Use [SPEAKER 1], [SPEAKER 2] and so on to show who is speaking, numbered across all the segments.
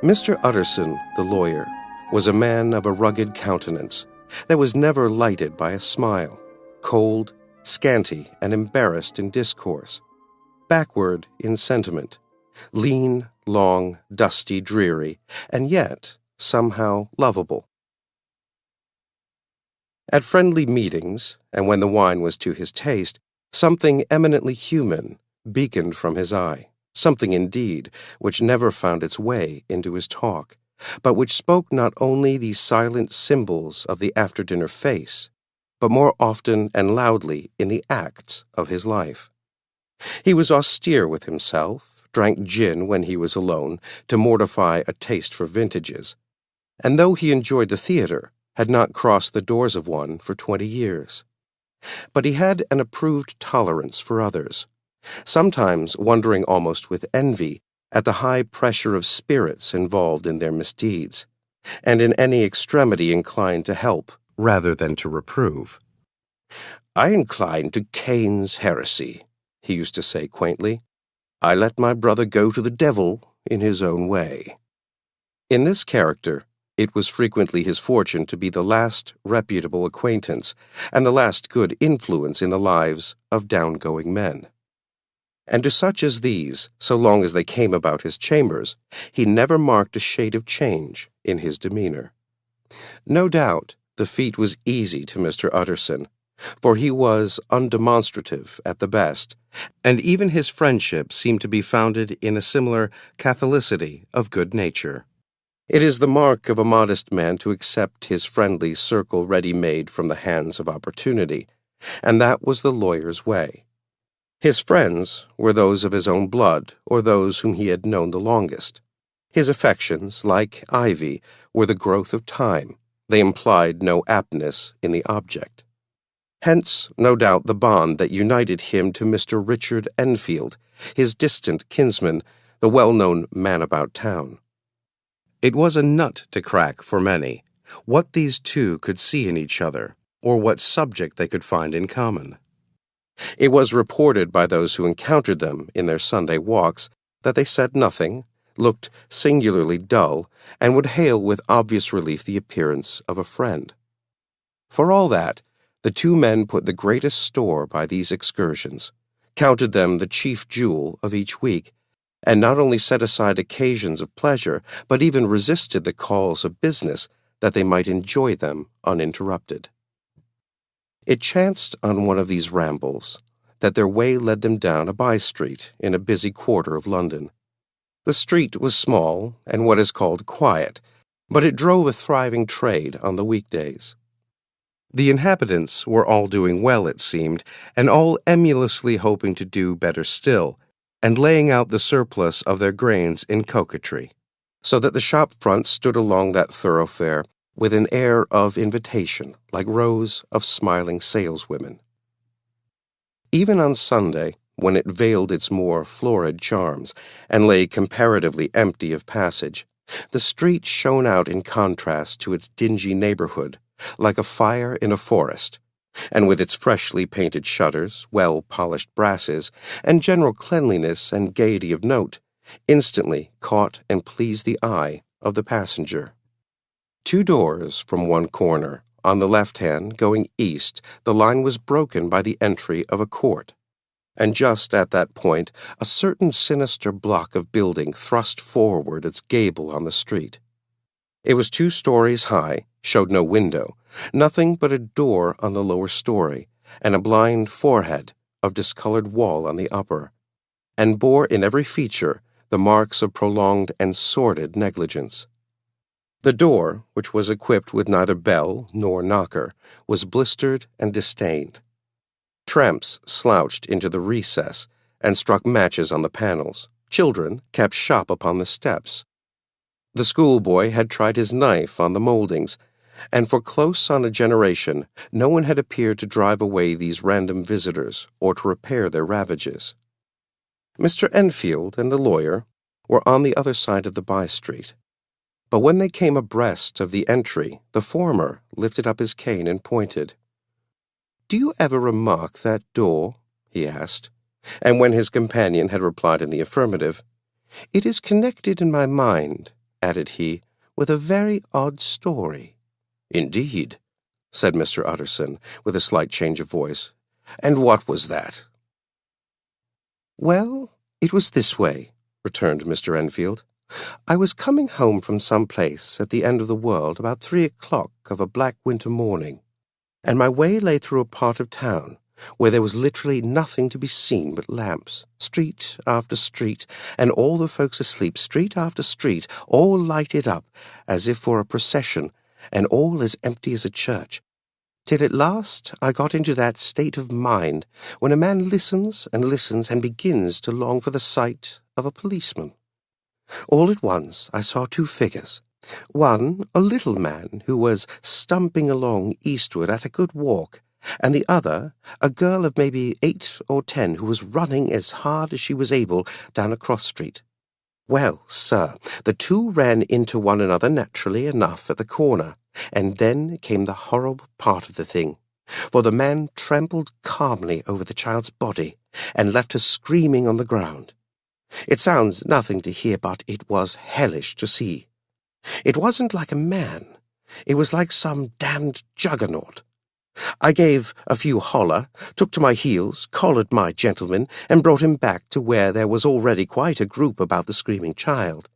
[SPEAKER 1] Mr. Utterson, the lawyer, was a man of a rugged countenance that was never lighted by a smile, cold, scanty, and embarrassed in discourse, backward in sentiment, lean, long, dusty, dreary, and yet somehow lovable. At friendly meetings, and when the wine was to his taste, something eminently human beaconed from his eye, something indeed which never found its way into his talk, but which spoke not only these silent symbols of the after-dinner face, but more often and loudly in the acts of his life. He was austere with himself, drank gin when he was alone to mortify a taste for vintages, and though he enjoyed the theater, had not crossed the doors of one for 20 years. But he had an approved tolerance for others, sometimes wondering almost with envy at the high pressure of spirits involved in their misdeeds, and in any extremity inclined to help rather than to reprove. "I incline to Cain's heresy," he used to say quaintly. "I let my brother go to the devil in his own way." In this character, it was frequently his fortune to be the last reputable acquaintance and the last good influence in the lives of down-going men. And to such as these, so long as they came about his chambers, he never marked a shade of change in his demeanor. No doubt the feat was easy to Mr. Utterson, for he was undemonstrative at the best, and even his friendship seemed to be founded in a similar catholicity of good nature. It is the mark of a modest man to accept his friendly circle ready-made from the hands of opportunity, and that was the lawyer's way. His friends were those of his own blood or those whom he had known the longest. His affections, like ivy, were the growth of time. They implied no aptness in the object. Hence, no doubt, the bond that united him to Mr. Richard Enfield, his distant kinsman, the well-known man about town. It was a nut to crack for many, what these two could see in each other, or what subject they could find in common. It was reported by those who encountered them in their Sunday walks that they said nothing, looked singularly dull, and would hail with obvious relief the appearance of a friend. For all that, the two men put the greatest store by these excursions, counted them the chief jewel of each week, and not only set aside occasions of pleasure, but even resisted the calls of business that they might enjoy them uninterrupted. It chanced on one of these rambles that their way led them down a by-street in a busy quarter of London. The street was small and what is called quiet, but it drove a thriving trade on the weekdays. The inhabitants were all doing well, it seemed, and all emulously hoping to do better still, and laying out the surplus of their grains in coquetry, so that the shop fronts stood along that thoroughfare with an air of invitation, like rows of smiling saleswomen. Even on Sunday, when it veiled its more florid charms and lay comparatively empty of passage, the street shone out in contrast to its dingy neighborhood, like a fire in a forest, and with its freshly painted shutters, well-polished brasses, and general cleanliness and gaiety of note, instantly caught and pleased the eye of the passenger. 2 doors from one corner, on the left hand, going east, the line was broken by the entry of a court, and just at that point a certain sinister block of building thrust forward its gable on the street. It was 2 stories high, showed no window, nothing but a door on the lower story, and a blind forehead of discolored wall on the upper, and bore in every feature the marks of prolonged and sordid negligence. The door, which was equipped with neither bell nor knocker, was blistered and distained. Tramps slouched into the recess and struck matches on the panels. Children kept shop upon the steps. The schoolboy had tried his knife on the moldings, and for close on a generation no one had appeared to drive away these random visitors or to repair their ravages. Mr. Enfield and the lawyer were on the other side of the by-street, but when they came abreast of the entry, the former lifted up his cane and pointed. "Do you ever remark that door?" he asked, and when his companion had replied in the affirmative, It is connected in my mind," added he, "with a very odd story." "Indeed," said Mr. Utterson, with a slight change of voice. "And what was that?" "Well, it was this way," returned Mr. Enfield. "I was coming home from some place at the end of the world about 3 o'clock of a black winter morning, and my way lay through a part of town where there was literally nothing to be seen but lamps, street after street, and all the folks asleep, street after street, all lighted up as if for a procession, and all as empty as a church, till at last I got into that state of mind when a man listens and begins to long for the sight of a policeman. All at once I saw two figures, one a little man who was stumping along eastward at a good walk, and the other a girl of maybe 8 or 10 who was running as hard as she was able down a cross street. Well, sir, the two ran into one another naturally enough at the corner, and then came the horrible part of the thing, for the man trampled calmly over the child's body and left her screaming on the ground. It sounds nothing to hear, but it was hellish to see. It wasn't like a man. It was like some damned juggernaut. I gave a few holler, took to my heels, collared my gentleman, and brought him back to where there was already quite a group about the screaming child.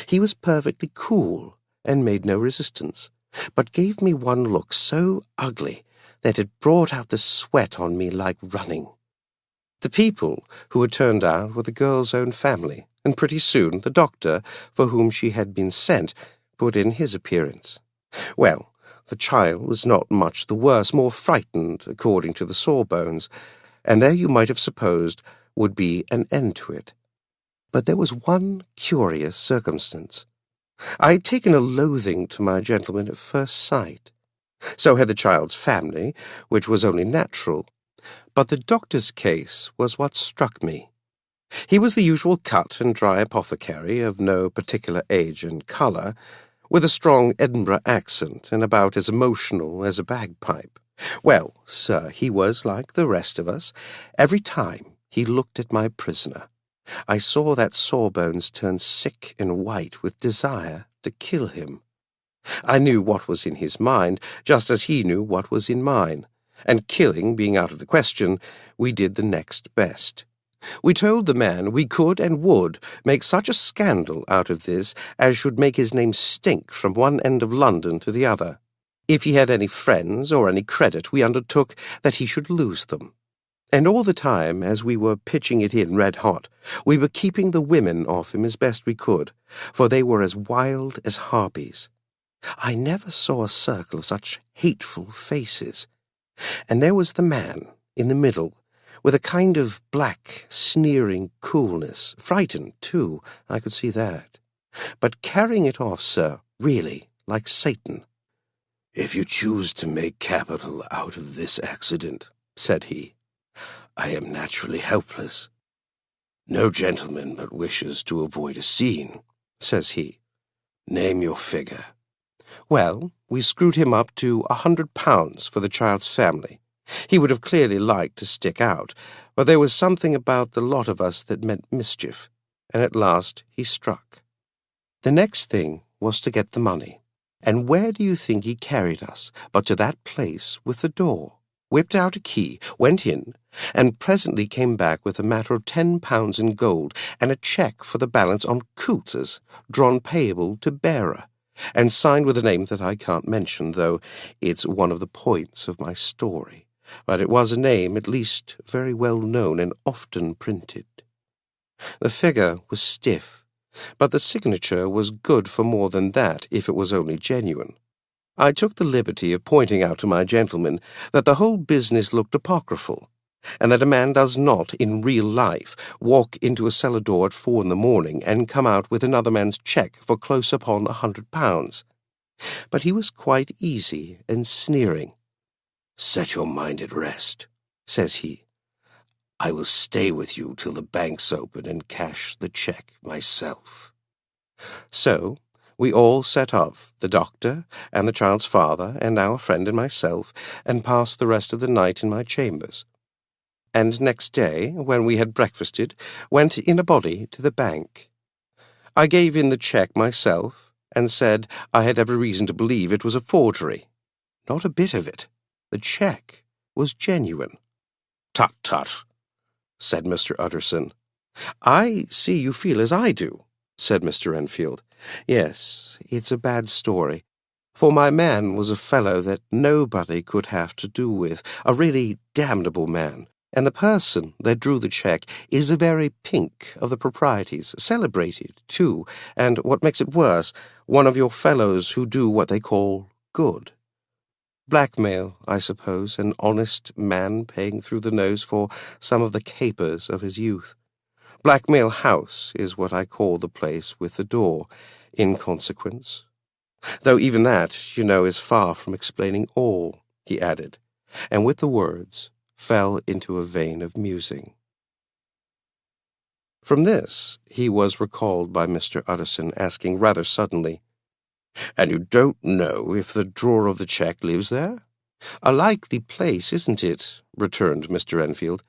[SPEAKER 1] He was perfectly cool, and made no resistance, but gave me one look so ugly that it brought out the sweat on me like running. The people who had turned out were the girl's own family, and pretty soon the doctor, for whom she had been sent, put in his appearance. Well, the child was not much the worse, more frightened, according to the sawbones, and there you might have supposed would be an end to it. But there was one curious circumstance. I had taken a loathing to my gentleman at first sight. So had the child's family, which was only natural. But the doctor's case was what struck me. He was the usual cut and dry apothecary of no particular age and colour, with a strong Edinburgh accent and about as emotional as a bagpipe. Well, sir, he was like the rest of us. Every time he looked at my prisoner, I saw that Sawbones turn sick and white with desire to kill him. I knew what was in his mind, just as he knew what was in mine, and killing being out of the question, we did the next best. We told the man we could and would make such a scandal out of this as should make his name stink from one end of London to the other. If he had any friends or any credit, we undertook that he should lose them. And all the time, as we were pitching it in red hot, we were keeping the women off him as best we could, for they were as wild as harpies. I never saw a circle of such hateful faces. And there was the man, in the middle, with a kind of black, sneering coolness, frightened, too, I could see that, but carrying it off, sir, really, like Satan. "If you choose to make capital out of this accident," said he, "I am naturally helpless. No gentleman but wishes to avoid a scene," says he. "Name your figure." Well, we screwed him up to £100 for the child's family. He would have clearly liked to stick out, but there was something about the lot of us that meant mischief, and at last he struck. The next thing was to get the money, and where do you think he carried us but to that place with the door, whipped out a key, went in, and presently came back with a matter of £10 in gold and a cheque for the balance on Coots's, drawn payable to bearer, and signed with a name that I can't mention, though it's one of the points of my story. But it was a name at least very well known and often printed. The figure was stiff, but the signature was good for more than that if it was only genuine. I took the liberty of pointing out to my gentleman that the whole business looked apocryphal, and that a man does not, in real life, walk into a cellar door at 4 in the morning and come out with another man's cheque for close upon £100. But he was quite easy and sneering. "Set your mind at rest," says he. "I will stay with you till the banks open and cash the cheque myself." So we all set off, the doctor and the child's father and our friend and myself, and passed the rest of the night in my chambers. And next day, when we had breakfasted, went in a body to the bank. I gave in the cheque myself, and said I had every reason to believe it was a forgery. Not a bit of it. The cheque was genuine." "Tut, tut," said Mr. Utterson. "I see you feel as I do," said Mr. Enfield. "Yes, it's a bad story, for my man was a fellow that nobody could have to do with, a really damnable man, and the person that drew the cheque is a very pink of the proprieties, celebrated, too, and, what makes it worse, one of your fellows who do what they call good. Blackmail, I suppose, an honest man paying through the nose for some of the capers of his youth. Blackmail House is what I call the place with the door, in consequence. Though even that, you know, is far from explaining all," he added, and with the words fell into a vein of musing. From this he was recalled by Mr. Utterson, asking rather suddenly, "And you don't know if the drawer of the cheque lives there?" "A likely place, isn't it?" returned Mr. Enfield.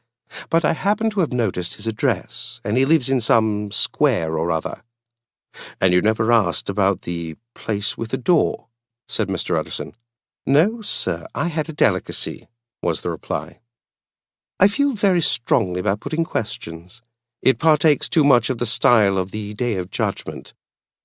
[SPEAKER 1] "But I happen to have noticed his address, and he lives in some square or other." "And you never asked about the place with the door?" said Mr. Utterson. "No, sir, I had a delicacy," was the reply. "I feel very strongly about putting questions. It partakes too much of the style of the Day of Judgment.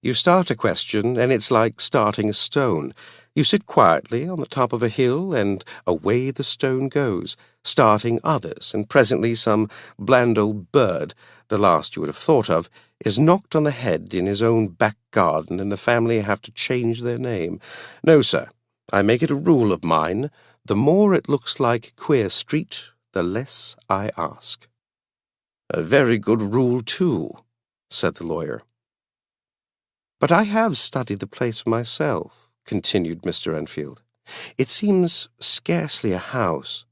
[SPEAKER 1] You start a question, and it's like starting a stone. You sit quietly on the top of a hill, and away the stone goes, starting others, and presently some bland old bird, the last you would have thought of, is knocked on the head in his own back garden, and the family have to change their name. No, sir, I make it a rule of mine, the more it looks like Queer Street, the less I ask." "A very good rule, too," said the lawyer. "But I have studied the place for myself," continued Mr. Enfield. "It seems scarcely a house.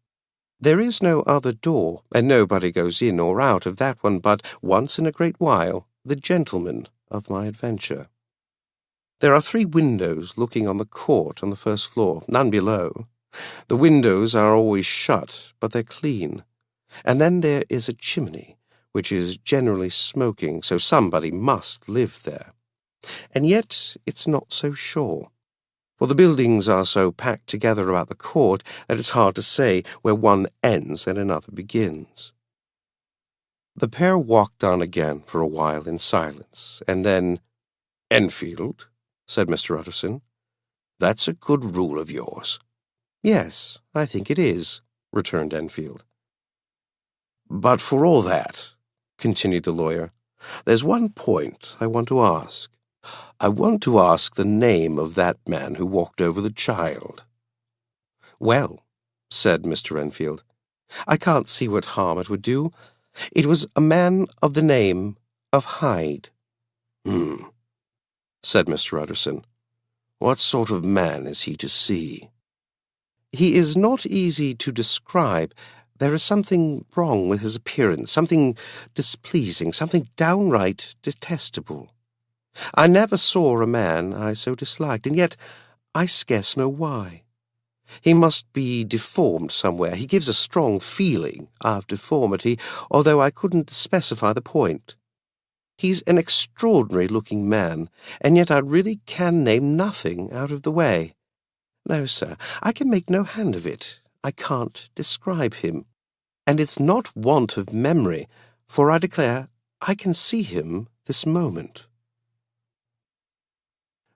[SPEAKER 1] There is no other door, and nobody goes in or out of that one but, once in a great while, the gentleman of my adventure. There are 3 windows looking on the court on the first floor, none below. The windows are always shut, but they're clean. And then there is a chimney, which is generally smoking, so somebody must live there. And yet it's not so sure, for the buildings are so packed together about the court that it's hard to say where one ends and another begins." The pair walked on again for a while in silence, and then, "Enfield," said Mr. Utterson, "that's a good rule of yours." "Yes, I think it is," returned Enfield. "But for all that," continued the lawyer, "there's one point I want to ask. I want to ask the name of that man who walked over the child." "Well," said Mr. Enfield, "I can't see what harm it would do. It was a man of the name of Hyde." Said Mr. Utterson. "What sort of man is he to see?" "He is not easy to describe. There is something wrong with his appearance, something displeasing, something downright detestable. I never saw a man I so disliked, and yet I scarce know why. He must be deformed somewhere. He gives a strong feeling of deformity, although I couldn't specify the point. He's an extraordinary-looking man, and yet I really can name nothing out of the way. No, sir, I can make no hand of it. I can't describe him. And it's not want of memory, for I declare I can see him this moment."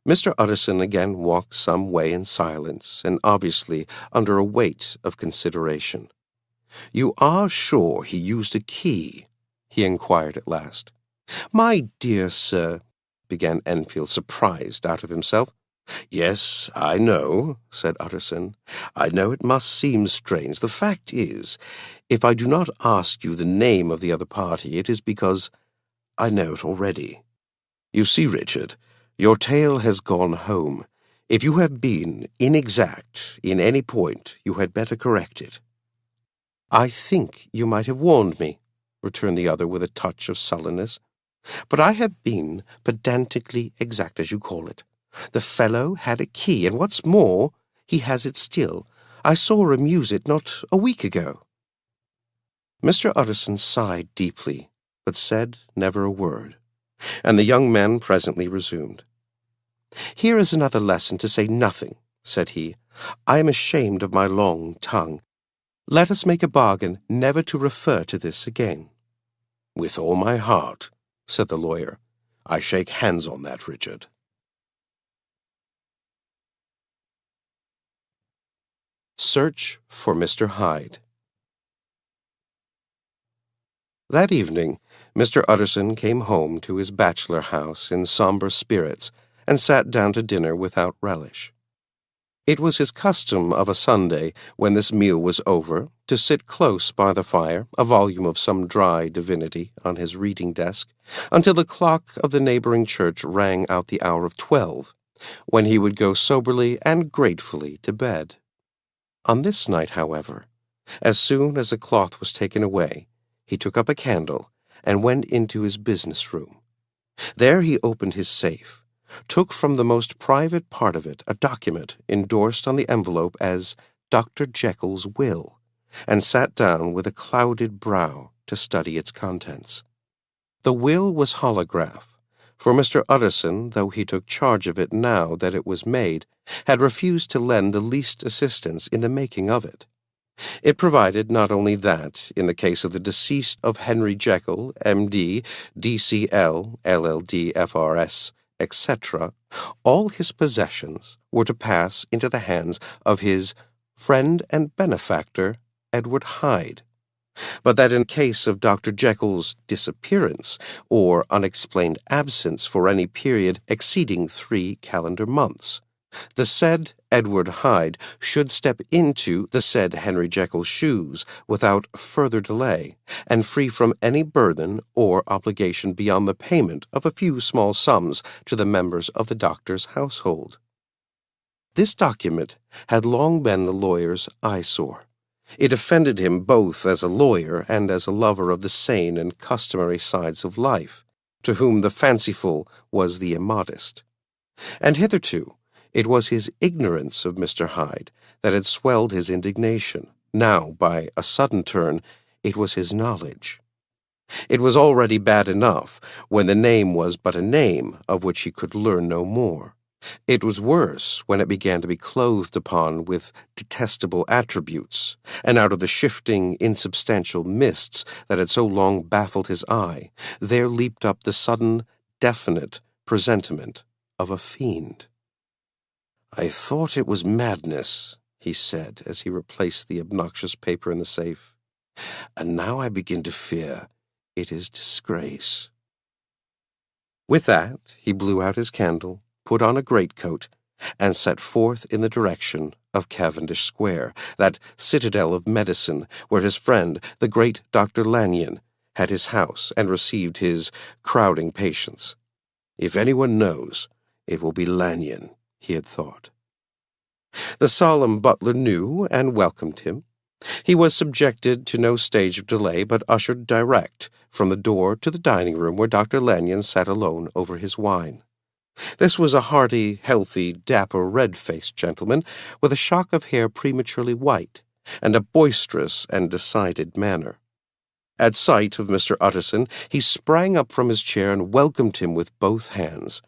[SPEAKER 1] Mr. Utterson again walked some way in silence, and obviously under a weight of consideration. "You are sure he used a key?" he inquired at last. "My dear sir," began Enfield, surprised out of himself. "Yes, I know," said Utterson. "I know it must seem strange. The fact is, if I do not ask you the name of the other party, it is because I know it already. You see, Richard, your tale has gone home. If you have been inexact in any point, you had better correct it." "I think you might have warned me," returned the other with a touch of sullenness. "But I have been pedantically exact, as you call it. The fellow had a key, and what's more, he has it still. I saw him use it not a week ago." Mr. Utterson sighed deeply, but said never a word. and the young man presently resumed. "Here is another lesson to say nothing," said he. "I am ashamed of my long tongue. Let us make a bargain never to refer to this again." "With all my heart," said the lawyer. "I shake hands on that, Richard." Search for Mr. Hyde. That evening, Mr. Utterson came home to his bachelor house in somber spirits and sat down to dinner without relish. It was his custom of a Sunday, when this meal was over, to sit close by the fire, a volume of some dry divinity on his reading desk, until the clock of the neighboring church rang out the hour of 12, when he would go soberly and gratefully to bed. On this night, however, as soon as the cloth was taken away, he took up a candle and went into his business room. There he opened his safe, took from the most private part of it a document endorsed on the envelope as Dr. Jekyll's will, and sat down with a clouded brow to study its contents. The will was holograph, for Mr. Utterson, though he took charge of it now that it was made, had refused to lend the least assistance in the making of it. It provided not only that, in the case of the decease of Henry Jekyll, M.D., D.C.L., LL.D., F.R.S., etc., all his possessions were to pass into the hands of his friend and benefactor, Edward Hyde, but that in case of Dr. Jekyll's disappearance or unexplained absence for any period exceeding 3 calendar months, the said Edward Hyde should step into the said Henry Jekyll's shoes without further delay, and free from any burden or obligation beyond the payment of a few small sums to the members of the doctor's household. This document had long been the lawyer's eyesore. It offended him both as a lawyer and as a lover of the sane and customary sides of life, to whom the fanciful was the immodest. And hitherto it was his ignorance of Mr. Hyde that had swelled his indignation. Now, by a sudden turn, it was his knowledge. It was already bad enough when the name was but a name of which he could learn no more. It was worse when it began to be clothed upon with detestable attributes, and out of the shifting, insubstantial mists that had so long baffled his eye, there leaped up the sudden, definite presentiment of a fiend. "I thought it was madness," he said as he replaced the obnoxious paper in the safe, "and now I begin to fear it is disgrace." With that, he blew out his candle, put on a greatcoat, and set forth in the direction of Cavendish Square, that citadel of medicine where his friend, the great Dr. Lanyon, had his house and received his crowding patients. If anyone knows, it will be Lanyon, he had thought. The solemn butler knew and welcomed him. He was subjected to no stage of delay, but ushered direct from the door to the dining room where Dr. Lanyon sat alone over his wine. This was a hearty, healthy, dapper, red-faced gentleman with a shock of hair prematurely white, and a boisterous and decided manner. At sight of Mr. Utterson, he sprang up from his chair and welcomed him with both hands.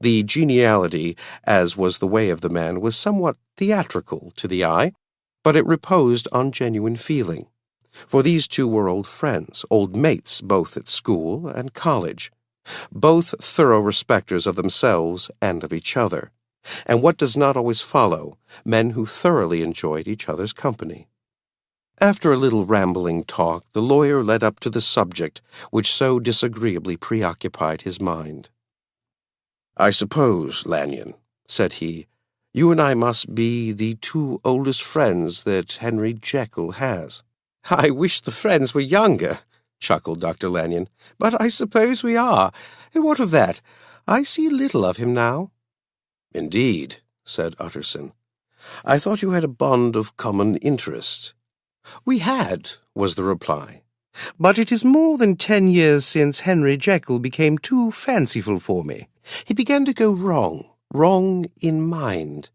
[SPEAKER 1] The geniality, as was the way of the man, was somewhat theatrical to the eye, but it reposed on genuine feeling. For these two were old friends, old mates both at school and college, both thorough respecters of themselves and of each other, and what does not always follow, men who thoroughly enjoyed each other's company. After a little rambling talk, the lawyer led up to the subject which so disagreeably preoccupied his mind. "I suppose, Lanyon," said he, "you and I must be the two oldest friends that Henry Jekyll has." "I wish the friends were younger," chuckled Dr. Lanyon, "but I suppose we are. And what of that? I see little of him now." "Indeed," said Utterson. "I thought you had a bond of common interest." "We had," was the reply, "but it is more than 10 years since Henry Jekyll became too fanciful for me. He began to go wrong in mind.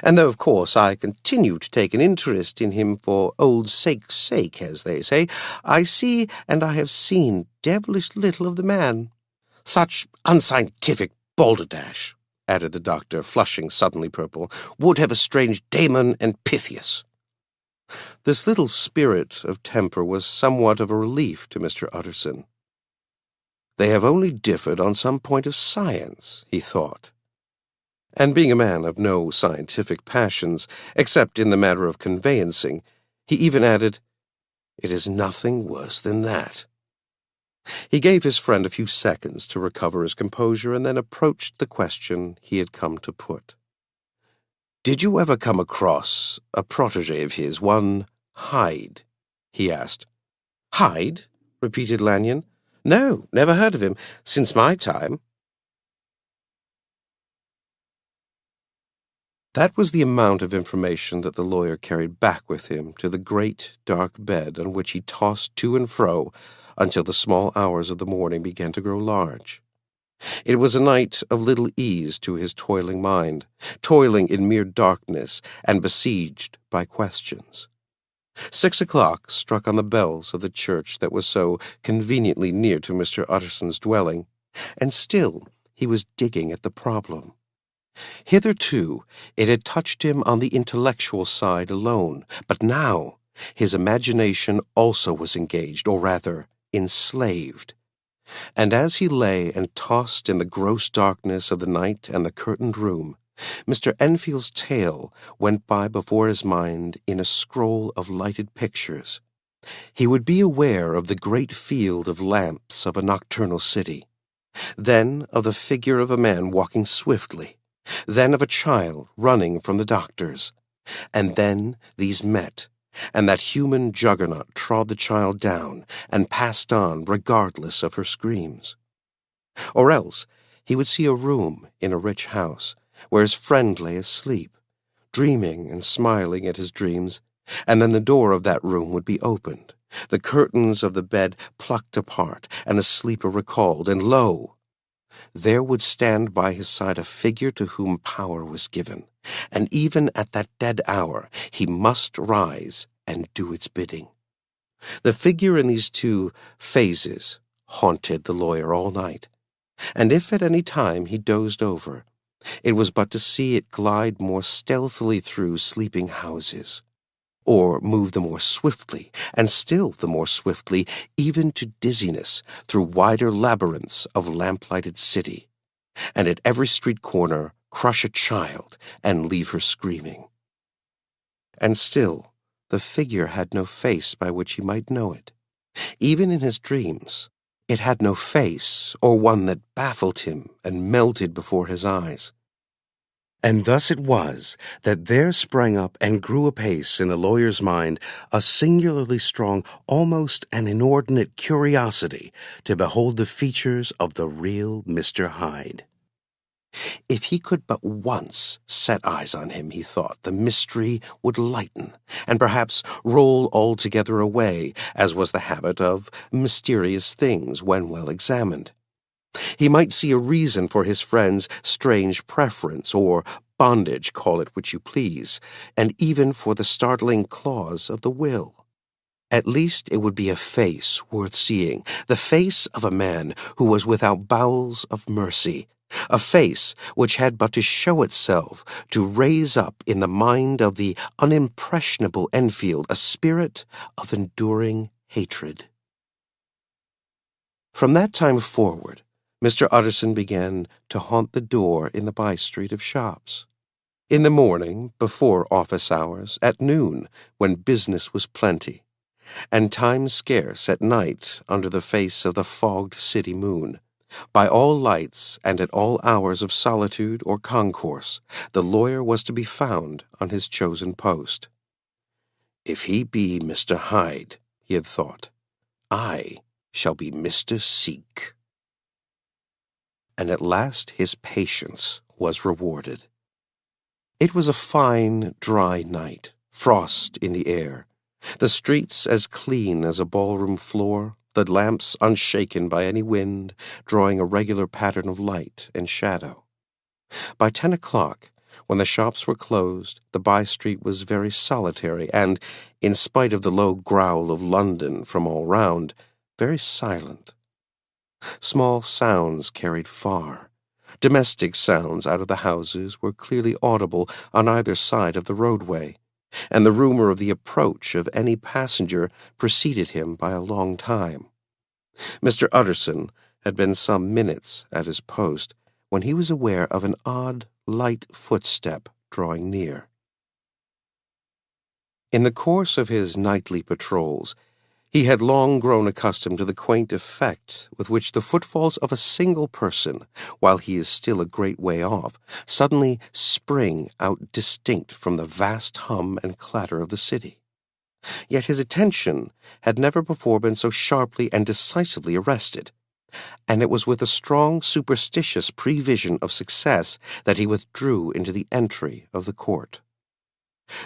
[SPEAKER 1] And though, of course, I continue to take an interest in him for old sake's sake, as they say, I see and I have seen devilish little of the man." Such unscientific balderdash, added the doctor, flushing suddenly purple, would have estranged Damon and Pythias. This little spirit of temper was somewhat of a relief to Mr. Utterson. They have only differed on some point of science, he thought. And being a man of no scientific passions, except in the matter of conveyancing, he even added, "It is nothing worse than that." He gave his friend a few seconds to recover his composure and then approached the question he had come to put. "Did you ever come across a protégé of his, one Hyde?" he asked. "Hyde?" repeated Lanyon. "No, never heard of him, since my time." That was the amount of information that the lawyer carried back with him to the great, dark bed on which he tossed to and fro until the small hours of the morning began to grow large. It was a night of little ease to his toiling mind, toiling in mere darkness and besieged by questions. 6 o'clock struck on the bells of the church that was so conveniently near to Mr. Utterson's dwelling, and still he was digging at the problem. Hitherto it had touched him on the intellectual side alone, but now his imagination also was engaged, or rather enslaved. And as he lay and tossed in the gross darkness of the night and the curtained room, Mr. Enfield's tale went by before his mind in a scroll of lighted pictures. He would be aware of the great field of lamps of a nocturnal city, then of the figure of a man walking swiftly, then of a child running from the doctors, and then these met, and that human juggernaut trod the child down and passed on regardless of her screams. Or else he would see a room in a rich house where his friend lay asleep, dreaming and smiling at his dreams, and then the door of that room would be opened, the curtains of the bed plucked apart, and the sleeper recalled, and lo! There would stand by his side a figure to whom power was given, and even at that dead hour he must rise and do its bidding. The figure in these two phases haunted the lawyer all night, and if at any time he dozed over, it was but to see it glide more stealthily through sleeping houses, or move the more swiftly, and still the more swiftly, even to dizziness, through wider labyrinths of lamplighted city, and at every street corner crush a child and leave her screaming. And still the figure had no face by which he might know it. Even in his dreams, it had no face, or one that baffled him and melted before his eyes. And thus it was that there sprang up and grew apace in the lawyer's mind a singularly strong, almost an inordinate curiosity to behold the features of the real Mr. Hyde. If he could but once set eyes on him, he thought, the mystery would lighten, and perhaps roll altogether away, as was the habit of mysterious things when well examined. He might see a reason for his friend's strange preference, or bondage, call it which you please, and even for the startling clause of the will. At least it would be a face worth seeing, the face of a man who was without bowels of mercy, a face which had but to show itself to raise up in the mind of the unimpressionable Enfield a spirit of enduring hatred. From that time forward, Mr. Utterson began to haunt the door in the by-street of shops. In the morning, before office hours, at noon, when business was plenty, and time scarce at night under the face of the fogged city moon. By all lights and at all hours of solitude or concourse, the lawyer was to be found on his chosen post. If he be Mr. Hyde, he had thought, I shall be Mr. Seek. And at last his patience was rewarded. It was a fine, dry night, frost in the air, the streets as clean as a ballroom floor, the lamps unshaken by any wind, drawing a regular pattern of light and shadow. By 10 o'clock, when the shops were closed, the by-street was very solitary and, in spite of the low growl of London from all round, very silent. Small sounds carried far. Domestic sounds out of the houses were clearly audible on either side of the roadway, and the rumor of the approach of any passenger preceded him by a long time. Mr. Utterson had been some minutes at his post when he was aware of an odd, light footstep drawing near. In the course of his nightly patrols, he had long grown accustomed to the quaint effect with which the footfalls of a single person, while he is still a great way off, suddenly spring out distinct from the vast hum and clatter of the city. Yet his attention had never before been so sharply and decisively arrested, and it was with a strong superstitious prevision of success that he withdrew into the entry of the court.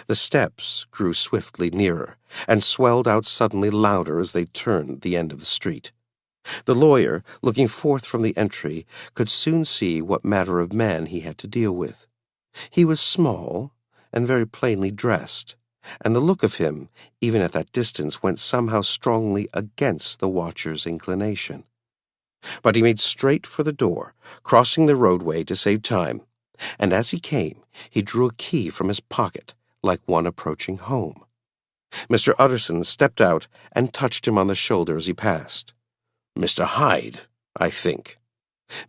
[SPEAKER 1] The steps grew swiftly nearer, and swelled out suddenly louder as they turned the end of the street. The lawyer, looking forth from the entry, could soon see what manner of man he had to deal with. He was small and very plainly dressed, and the look of him, even at that distance, went somehow strongly against the watcher's inclination. But he made straight for the door, crossing the roadway to save time, and as he came, he drew a key from his pocket, like one approaching home. Mr. Utterson stepped out and touched him on the shoulder as he passed. "Mr. Hyde, I think."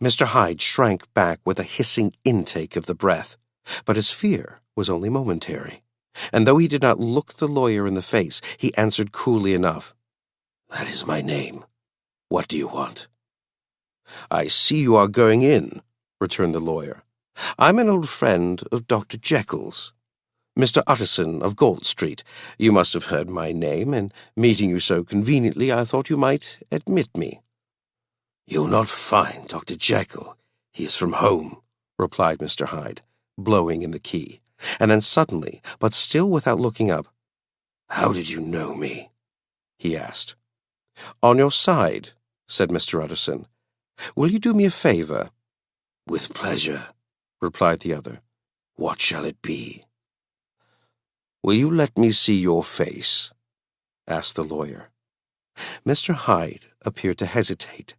[SPEAKER 1] Mr. Hyde shrank back with a hissing intake of the breath, but his fear was only momentary, and though he did not look the lawyer in the face, he answered coolly enough, "That is my name. What do you want?" "I see you are going in," returned the lawyer. "I'm an old friend of Dr. Jekyll's. Mr. Utterson of Gold Street. You must have heard my name, and meeting you so conveniently, I thought you might admit me." "You'll not find Dr. Jekyll. He is from home," replied Mr. Hyde, blowing in the key, and then suddenly, but still without looking up, "How did you know me?" he asked. "On your side," said Mr. Utterson. "Will you do me a favor?" "With pleasure," replied the other. "What shall it be?" "Will you let me see your face?" asked the lawyer. Mr. Hyde appeared to hesitate,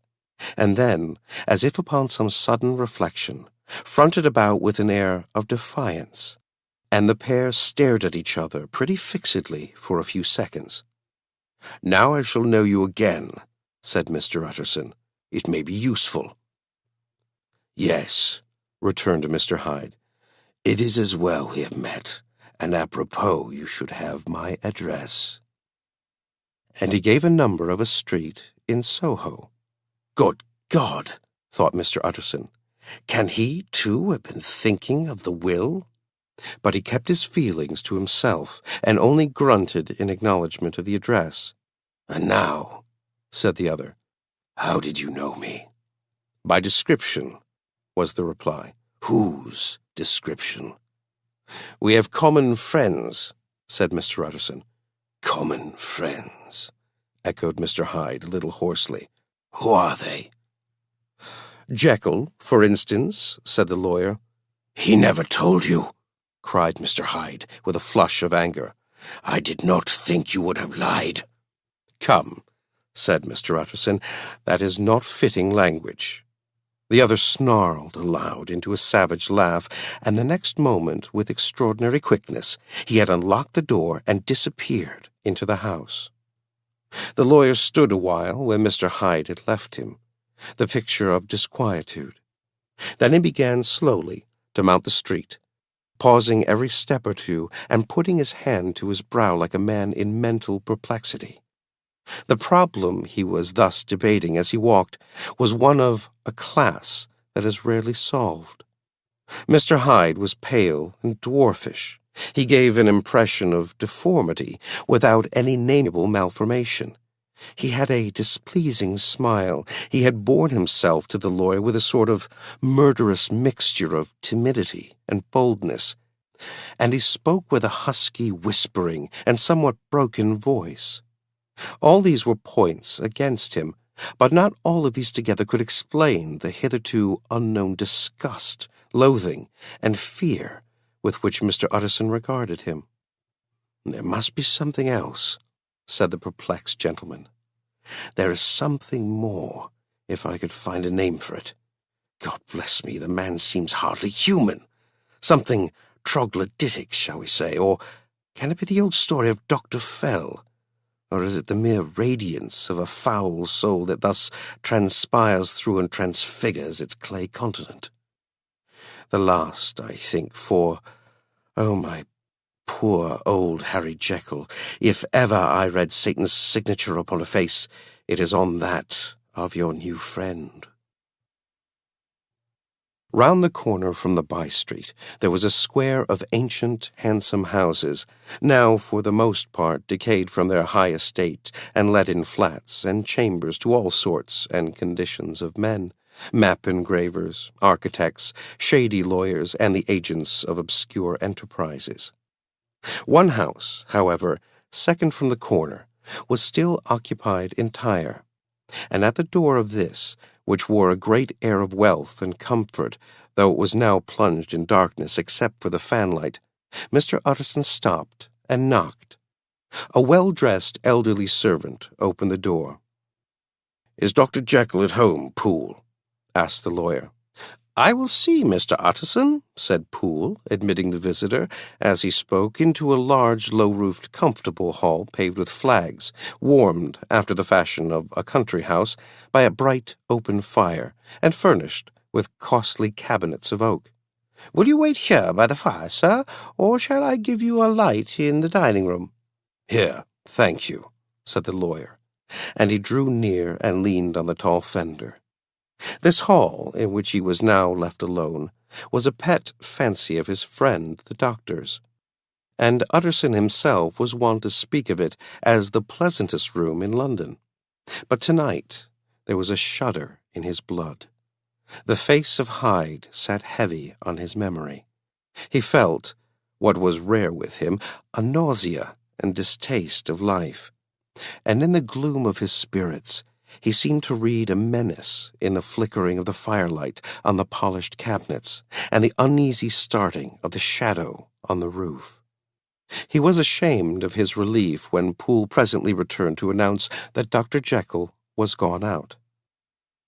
[SPEAKER 1] and then, as if upon some sudden reflection, fronted about with an air of defiance, and the pair stared at each other pretty fixedly for a few seconds. "Now I shall know you again," said Mr. Utterson. "It may be useful." "Yes," returned Mr. Hyde. "It is as well we have met, and apropos you should have my address." And he gave a number of a street in Soho. "Good God," thought Mr. Utterson, "can he, too, have been thinking of the will?" But he kept his feelings to himself, and only grunted in acknowledgment of the address. "And now," said the other, "how did you know me?" "By description," was the reply. "Whose description?" "We have common friends," said Mr. Utterson. "Common friends," echoed Mr. Hyde a little hoarsely. "Who are they?" "Jekyll, for instance," said the lawyer. "He never told you?" cried Mr. Hyde, with a flush of anger. "I did not think you would have lied." "Come," said Mr. Utterson, "that is not fitting language." The other snarled aloud into a savage laugh, and the next moment, with extraordinary quickness, he had unlocked the door and disappeared into the house. The lawyer stood a while where Mr. Hyde had left him, the picture of disquietude. Then he began slowly to mount the street, pausing every step or two and putting his hand to his brow like a man in mental perplexity. The problem he was thus debating as he walked was one of a class that is rarely solved. Mr. Hyde was pale and dwarfish. He gave an impression of deformity without any nameable malformation. He had a displeasing smile. He had borne himself to the lawyer with a sort of murderous mixture of timidity and boldness, and he spoke with a husky whispering and somewhat broken voice. All these were points against him, but not all of these together could explain the hitherto unknown disgust, loathing, and fear with which Mr. Utterson regarded him. "There must be something else," said the perplexed gentleman. "There is something more if I could find a name for it. God bless me, the man seems hardly human. Something troglodytic, shall we say, or can it be the old story of Dr. Fell? Or is it the mere radiance of a foul soul that thus transpires through and transfigures its clay continent? The last, I think, for, oh, my poor old Harry Jekyll, if ever I read Satan's signature upon a face, it is on that of your new friend. Round the corner from the by-street there was a square of ancient, handsome houses, now for the most part decayed from their high estate and let in flats and chambers to all sorts and conditions of men, map engravers, architects, shady lawyers, and the agents of obscure enterprises. One house, however, second from the corner, was still occupied entire, and at the door of this, which wore a great air of wealth and comfort, though it was now plunged in darkness except for the fanlight, Mr. Utterson stopped and knocked. A well-dressed elderly servant opened the door. "Is Dr. Jekyll at home, Poole?" asked the lawyer. "I will see Mr. Utterson," said Poole, admitting the visitor, as he spoke, into a large, low-roofed, comfortable hall paved with flags, warmed, after the fashion of a country house, by a bright, open fire, and furnished with costly cabinets of oak. "Will you wait here by the fire, sir, or shall I give you a light in the dining-room?" "Here, thank you," said the lawyer, and he drew near and leaned on the tall fender. This hall, in which he was now left alone, was a pet fancy of his friend the doctor's, and Utterson himself was wont to speak of it as the pleasantest room in London. But tonight there was a shudder in his blood. The face of Hyde sat heavy on his memory. He felt, what was rare with him, a nausea and distaste of life, and in the gloom of his spirits he seemed to read a menace in the flickering of the firelight on the polished cabinets and the uneasy starting of the shadow on the roof. He was ashamed of his relief when Poole presently returned to announce that Dr. Jekyll was gone out.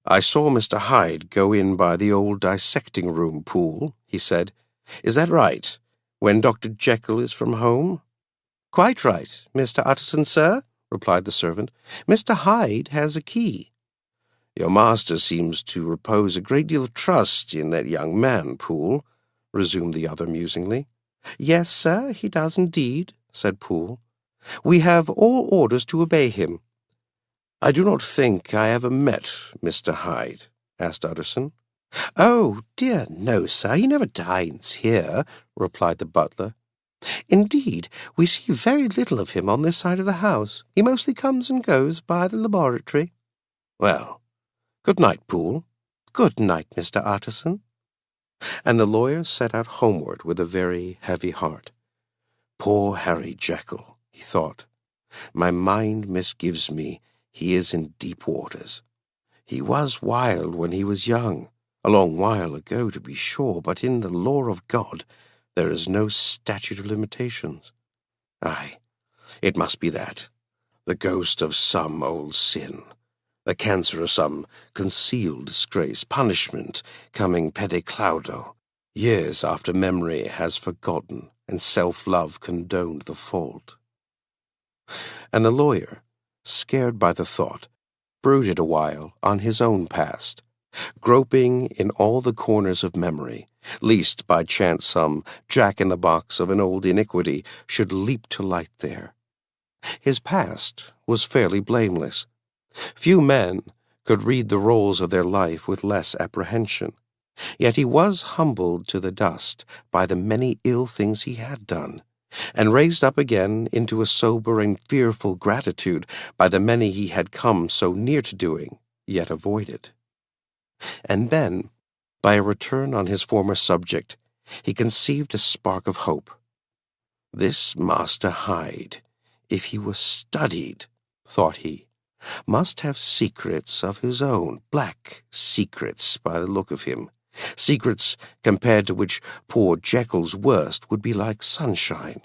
[SPEAKER 1] "I saw Mr. Hyde go in by the old dissecting-room, Poole," he said. "Is that right, when Dr. Jekyll is from home?" "Quite right, Mr. Utterson, sir," replied the servant. "Mr. Hyde has a key." "Your master seems to repose a great deal of trust in that young man, Poole," resumed the other musingly. "Yes, sir, he does indeed," said Poole. "We have all orders to obey him." "I do not think I ever met Mr. Hyde," asked Utterson. "Oh, dear, no, sir, he never dines here," replied the butler. "Indeed, we see very little of him on this side of the house. He mostly comes and goes by the laboratory." "Well, good night, Poole." "Good night, Mr. Utterson." And the lawyer set out homeward with a very heavy heart. "Poor Harry Jekyll," he thought. "My mind misgives me he is in deep waters. He was wild when he was young, a long while ago, to be sure, but in the law of God there is no statute of limitations. Aye, it must be that, the ghost of some old sin, the cancer of some concealed disgrace, punishment coming pede claudo, years after memory has forgotten and self-love condoned the fault." And the lawyer, scared by the thought, brooded a while on his own past, groping in all the corners of memory, lest by chance some jack-in-the-box of an old iniquity should leap to light there. His past was fairly blameless. Few men could read the rolls of their life with less apprehension, yet he was humbled to the dust by the many ill things he had done, and raised up again into a sober and fearful gratitude by the many he had come so near to doing, yet avoided. And then, by a return on his former subject, he conceived a spark of hope. This Master Hyde, if he was studied, thought he, must have secrets of his own, black secrets by the look of him, secrets compared to which poor Jekyll's worst would be like sunshine.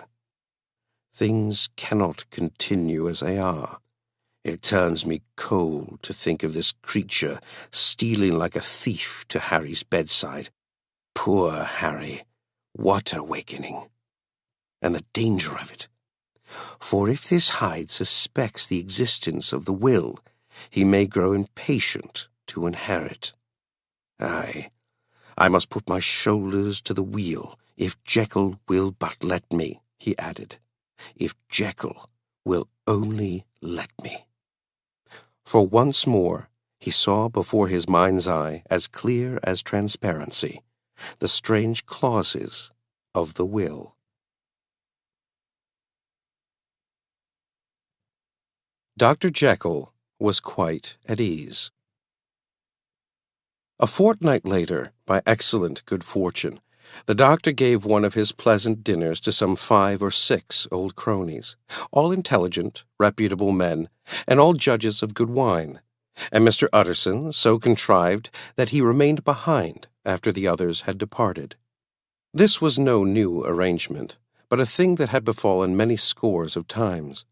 [SPEAKER 1] Things cannot continue as they are. It turns me cold to think of this creature stealing like a thief to Harry's bedside. Poor Harry, what awakening! And the danger of it. For if this Hyde suspects the existence of the will, he may grow impatient to inherit. Aye, I must put my shoulders to the wheel, if Jekyll will but let me, he added. If Jekyll will only let me. For once more he saw before his mind's eye, as clear as transparency, the strange clauses of the will. Dr. Jekyll was quite at ease. A fortnight later, by excellent good fortune, the doctor gave one of his pleasant dinners to some 5 or 6 old cronies, all intelligent, reputable men, and all judges of good wine, and Mr. Utterson so contrived that he remained behind after the others had departed. This was no new arrangement, but a thing that had befallen many scores of times.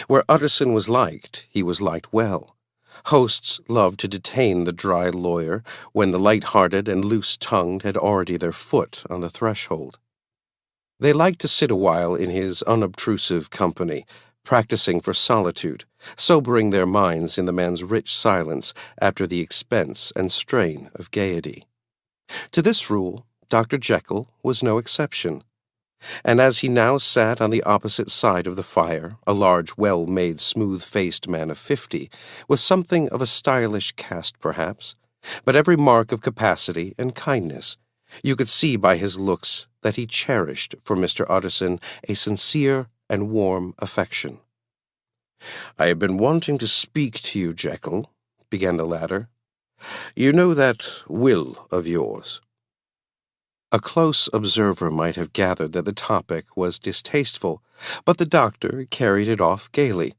[SPEAKER 1] Where Utterson was liked, he was liked well. Hosts loved to detain the dry lawyer when the light-hearted and loose-tongued had already their foot on the threshold. They liked to sit a while in his unobtrusive company, practicing for solitude, sobering their minds in the man's rich silence after the expense and strain of gaiety. To this rule, Dr. Jekyll was no exception. And as he now sat on the opposite side of the fire, a large, well-made, smooth-faced man of 50, with something of a stylish cast perhaps, but every mark of capacity and kindness, you could see by his looks that he cherished for Mr. Utterson a sincere and warm affection. "I have been wanting to speak to you, Jekyll," began the latter. "You know that will of yours." A close observer might have gathered that the topic was distasteful, but the doctor carried it off gaily.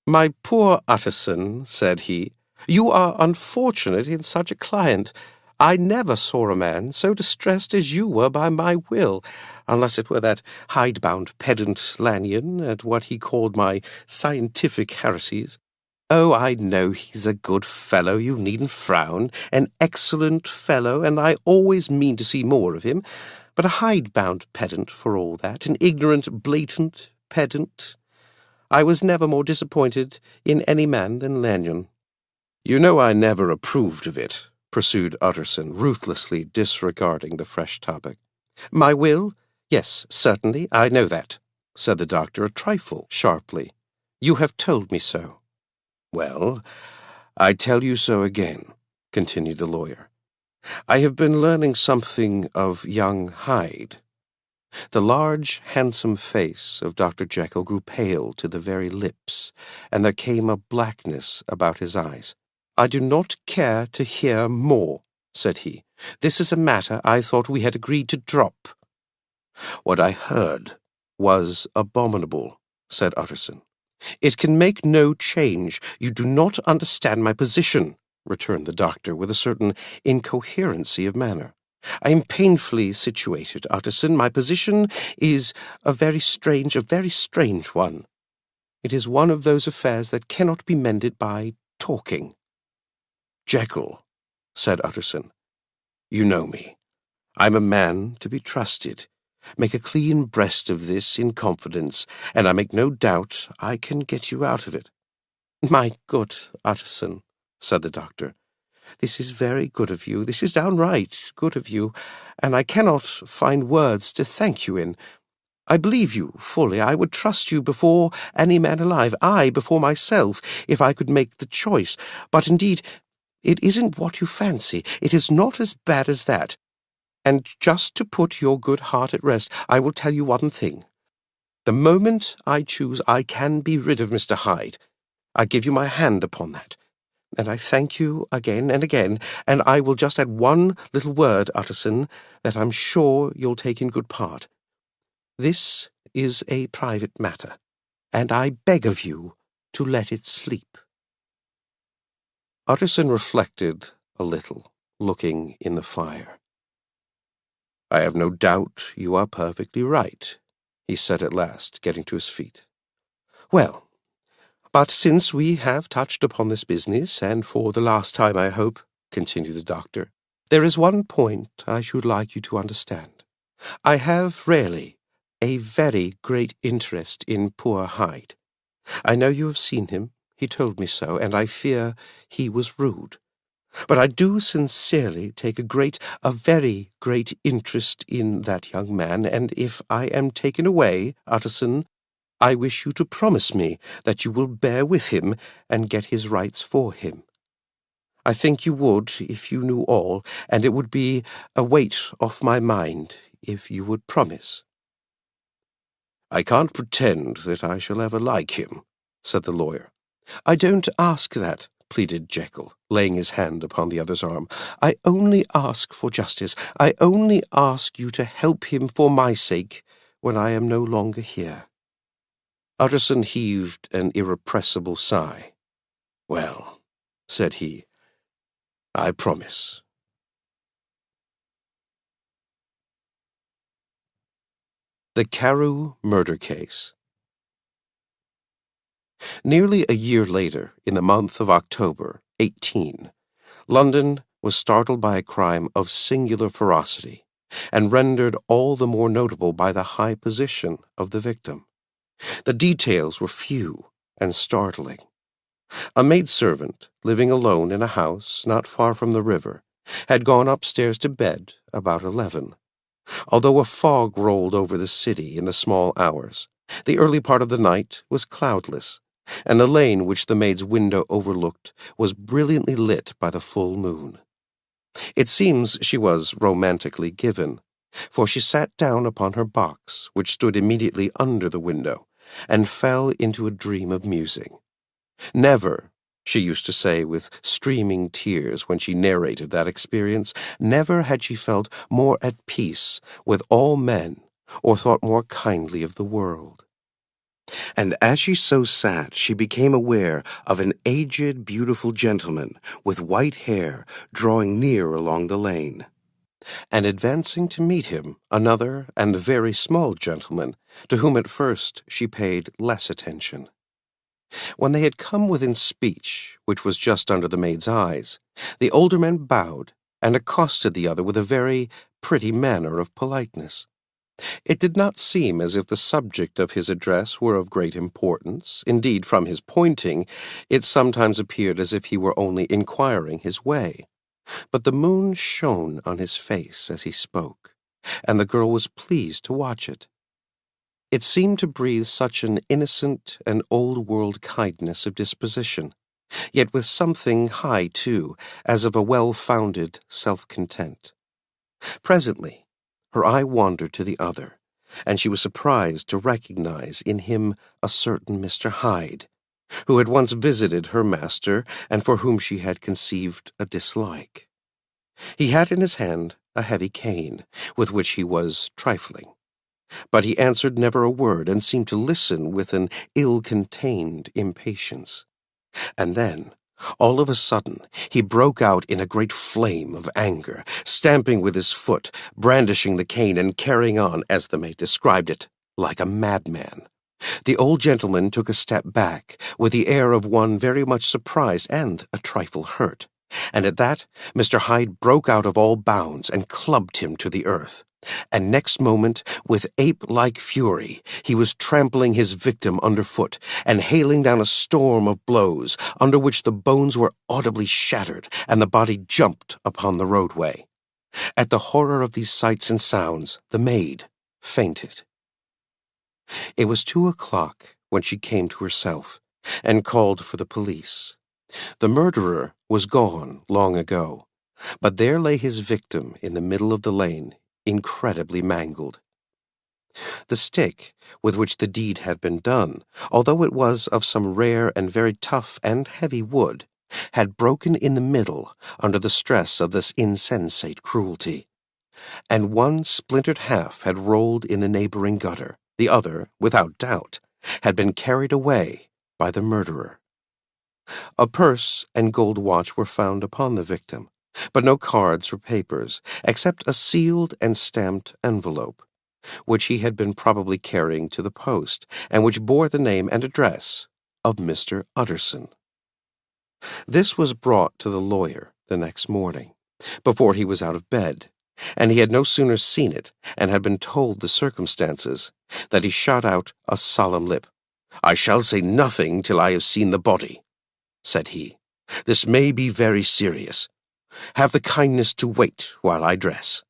[SPEAKER 1] "My poor Utterson," said he, "you are unfortunate in such a client. I never saw a man so distressed as you were by my will, unless it were that hidebound pedant Lanyon at what he called my scientific heresies. Oh, I know he's a good fellow, you needn't frown, an excellent fellow, and I always mean to see more of him, but a hidebound pedant for all that, an ignorant, blatant pedant. I was never more disappointed in any man than Lanyon." "You know I never approved of it," pursued Utterson, ruthlessly disregarding the fresh topic. "My will? Yes, certainly, I know that," said the doctor a trifle sharply. "You have told me so." "Well, I tell you so again," continued the lawyer. "I have been learning something of young Hyde." The large, handsome face of Dr. Jekyll grew pale to the very lips, and there came a blackness about his eyes. "I do not care to hear more," said he. "This is a matter I thought we had agreed to drop." "What I heard was abominable," said Utterson. "It can make no change. You do not understand my position," returned the doctor with a certain incoherency of manner. "I am painfully situated, Utterson. My position is a very strange one. It is one of those affairs that cannot be mended by talking." "Jekyll," said Utterson, "you know me. I'm a man to be trusted. Make a clean breast of this in confidence, and I make no doubt I can get you out of it." "My good Utterson," said the doctor, "this is very good of you. This is downright good of you, and I cannot find words to thank you in. I believe you fully. I would trust you before any man alive, I before myself, if I could make the choice. But indeed, it isn't what you fancy. It is not as bad as that. And just to put your good heart at rest, I will tell you one thing. The moment I choose, I can be rid of Mr. Hyde. I give you my hand upon that. And I thank you again and again, and I will just add one little word, Utterson, that I'm sure you'll take in good part. This is a private matter, and I beg of you to let it sleep." Utterson reflected a little, looking in the fire. "I have no doubt you are perfectly right," he said at last, getting to his feet. "Well, But since we have touched upon this business, and for the last time, I hope," continued the doctor, "there is one point I should like you to understand. I have really a very great interest in poor Hyde. I know you have seen him, he told me so, and I fear he was rude. But I do sincerely take a very great interest in that young man, and if I am taken away, Utterson, I wish you to promise me that you will bear with him and get his rights for him. I think you would if you knew all, and it would be a weight off my mind if you would promise." "I can't pretend that I shall ever like him," said the lawyer. "I don't ask that," pleaded Jekyll, laying his hand upon the other's arm. "I only ask for justice. I only ask you to help him for my sake when I am no longer here." Utterson heaved an irrepressible sigh. "Well," said he, "I promise." The Carew Murder Case. Nearly a year later, in the month of October, 18, London was startled by a crime of singular ferocity, and rendered all the more notable by the high position of the victim. The details were few and startling. A maidservant, living alone in a house not far from the river, had gone upstairs to bed about 11. Although a fog rolled over the city in the small hours, the early part of the night was cloudless, and the lane which the maid's window overlooked was brilliantly lit by the full moon. It seems she was romantically given, for she sat down upon her box, which stood immediately under the window, and fell into a dream of musing. "Never," she used to say with streaming tears when she narrated that experience, "never had she felt more at peace with all men or thought more kindly of the world." And as she so sat, she became aware of an aged, beautiful gentleman with white hair drawing near along the lane, and advancing to meet him, another and very small gentleman, to whom at first she paid less attention. When they had come within speech, which was just under the maid's eyes, the older man bowed and accosted the other with a very pretty manner of politeness. It did not seem as if the subject of his address were of great importance. Indeed, from his pointing, it sometimes appeared as if he were only inquiring his way. But the moon shone on his face as he spoke, and the girl was pleased to watch it. It seemed to breathe such an innocent and old-world kindness of disposition, yet with something high, too, as of a well-founded self-content. Presently, her eye wandered to the other, and she was surprised to recognize in him a certain Mr. Hyde, who had once visited her master and for whom she had conceived a dislike. He had in his hand a heavy cane, with which he was trifling. But he answered never a word, and seemed to listen with an ill-contained impatience. And then, all of a sudden, he broke out in a great flame of anger, stamping with his foot, brandishing the cane, and carrying on, as the maid described it, like a madman. The old gentleman took a step back, with the air of one very much surprised and a trifle hurt, and at that Mr. Hyde broke out of all bounds and clubbed him to the earth. And next moment, with ape-like fury, he was trampling his victim underfoot and hailing down a storm of blows, under which the bones were audibly shattered and the body jumped upon the roadway. At the horror of these sights and sounds, the maid fainted. It was 2 o'clock when she came to herself and called for the police. The murderer was gone long ago, but there lay his victim in the middle of the lane, incredibly mangled. The stick with which the deed had been done, although it was of some rare and very tough and heavy wood, had broken in the middle under the stress of this insensate cruelty, and one splintered half had rolled in the neighboring gutter. The other, without doubt, had been carried away by the murderer. A purse and gold watch were found upon the victim, but no cards or papers, except a sealed and stamped envelope, which he had been probably carrying to the post, and which bore the name and address of Mr. Utterson. This was brought to the lawyer the next morning, before he was out of bed, and he had no sooner seen it, and had been told the circumstances, that he shot out a solemn lip. "I shall say nothing till I have seen the body," said he. "This may be very serious. Have the kindness to wait while I dress."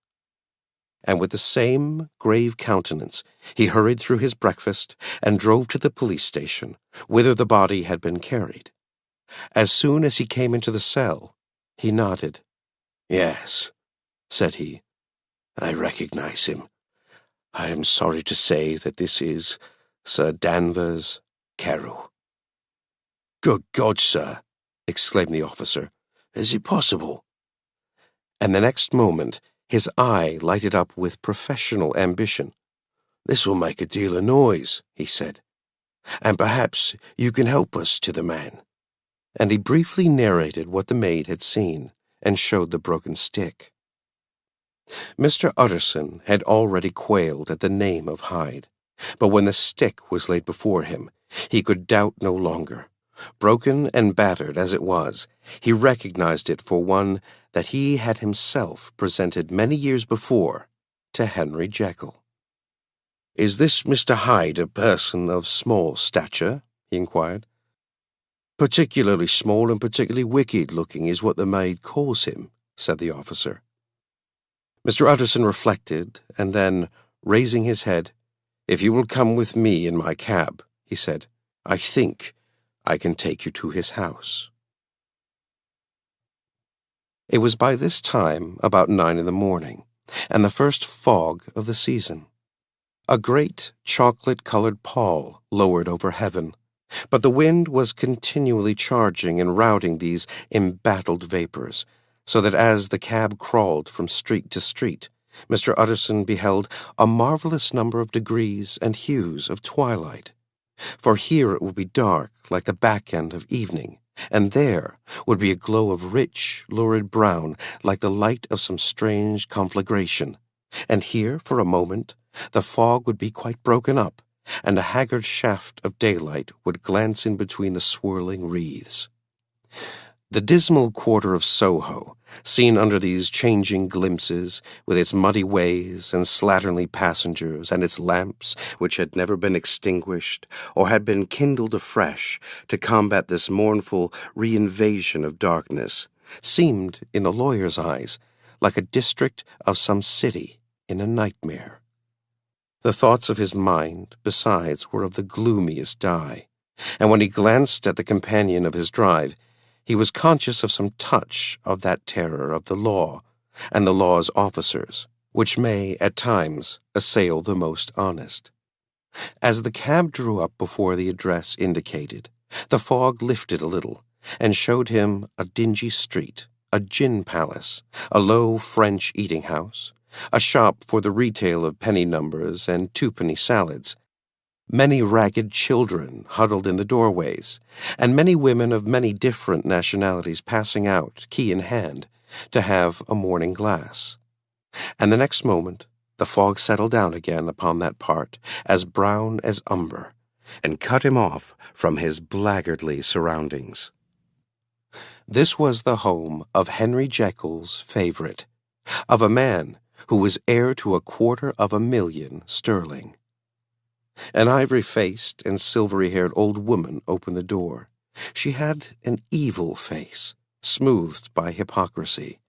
[SPEAKER 1] And with the same grave countenance, he hurried through his breakfast and drove to the police station, whither the body had been carried. As soon as he came into the cell, he nodded. "Yes," said he, "I recognize him. I am sorry to say that this is Sir Danvers Carew." "Good God, sir!" exclaimed the officer. "Is it possible?" And the next moment his eye lighted up with professional ambition. "This will make a deal of noise," he said, "and perhaps you can help us to the man." And he briefly narrated what the maid had seen, and showed the broken stick. Mr. Utterson had already quailed at the name of Hyde, but when the stick was laid before him, he could doubt no longer. Broken and battered as it was, he recognized it for one that he had himself presented many years before to Henry Jekyll. "Is this Mr. Hyde a person of small stature?" he inquired. "Particularly small and particularly wicked-looking is what the maid calls him," said the officer. Mr. Utterson reflected, and then, raising his head, "If you will come with me in my cab," he said, "I think I can take you to his house." It was by this time about 9 in the morning, and the first fog of the season. A great chocolate-colored pall lowered over heaven, but the wind was continually charging and routing these embattled vapors, so that as the cab crawled from street to street, Mr. Utterson beheld a marvelous number of degrees and hues of twilight. For here it would be dark like the back end of evening, and there would be a glow of rich, lurid brown like the light of some strange conflagration, and here, for a moment, the fog would be quite broken up, and a haggard shaft of daylight would glance in between the swirling wreaths. The dismal quarter of Soho, seen under these changing glimpses, with its muddy ways and slatternly passengers, and its lamps, which had never been extinguished, or had been kindled afresh to combat this mournful reinvasion of darkness, seemed, in the lawyer's eyes, like a district of some city in a nightmare. The thoughts of his mind, besides, were of the gloomiest dye, and when he glanced at the companion of his drive, he was conscious of some touch of that terror of the law and the law's officers, which may, at times, assail the most honest. As the cab drew up before the address indicated, the fog lifted a little, and showed him a dingy street, a gin palace, a low French eating-house, a shop for the retail of penny numbers and twopenny salads, many ragged children huddled in the doorways, and many women of many different nationalities passing out, key in hand, to have a morning glass. And the next moment the fog settled down again upon that part, as brown as umber, and cut him off from his blackguardly surroundings. This was the home of Henry Jekyll's favorite, of a man who was heir to 250,000 sterling. An ivory-faced and silvery-haired old woman opened the door. She had an evil face, smoothed by hypocrisy,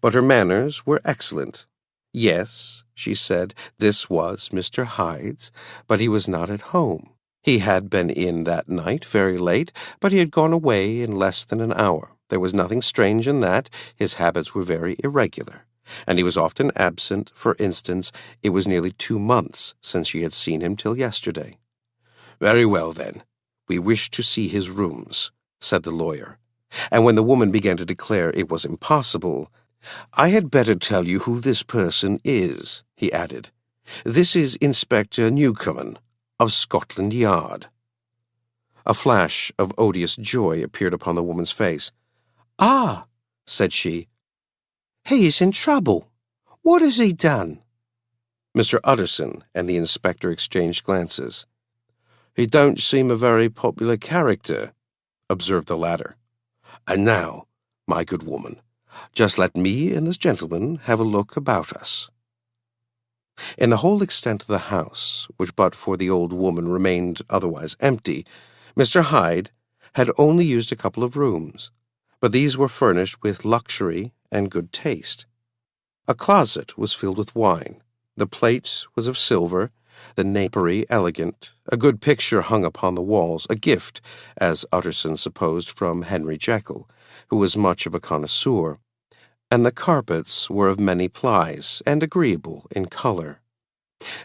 [SPEAKER 1] but her manners were excellent. Yes, she said, this was Mr. Hyde's, but he was not at home. He had been in that night very late, but he had gone away in less than an hour. There was nothing strange in that. His habits were very irregular, and he was often absent. For instance, it was nearly 2 months since she had seen him till yesterday. "Very well, then. We wish to see his rooms," said the lawyer. And when the woman began to declare it was impossible, "I had better tell you who this person is," he added. "This is Inspector Newcomen, of Scotland Yard." A flash of odious joy appeared upon the woman's face. "Ah," said she, "he is in trouble. What has he done?" Mr. Utterson and the inspector exchanged glances. "He don't seem a very popular character," observed the latter. "And now, my good woman, just let me and this gentleman have a look about us." In the whole extent of the house, which but for the old woman remained otherwise empty, Mr. Hyde had only used a couple of rooms, but these were furnished with luxury and good taste. A closet was filled with wine, the plate was of silver, the napery elegant, a good picture hung upon the walls, a gift, as Utterson supposed, from Henry Jekyll, who was much of a connoisseur, and the carpets were of many plies and agreeable in color.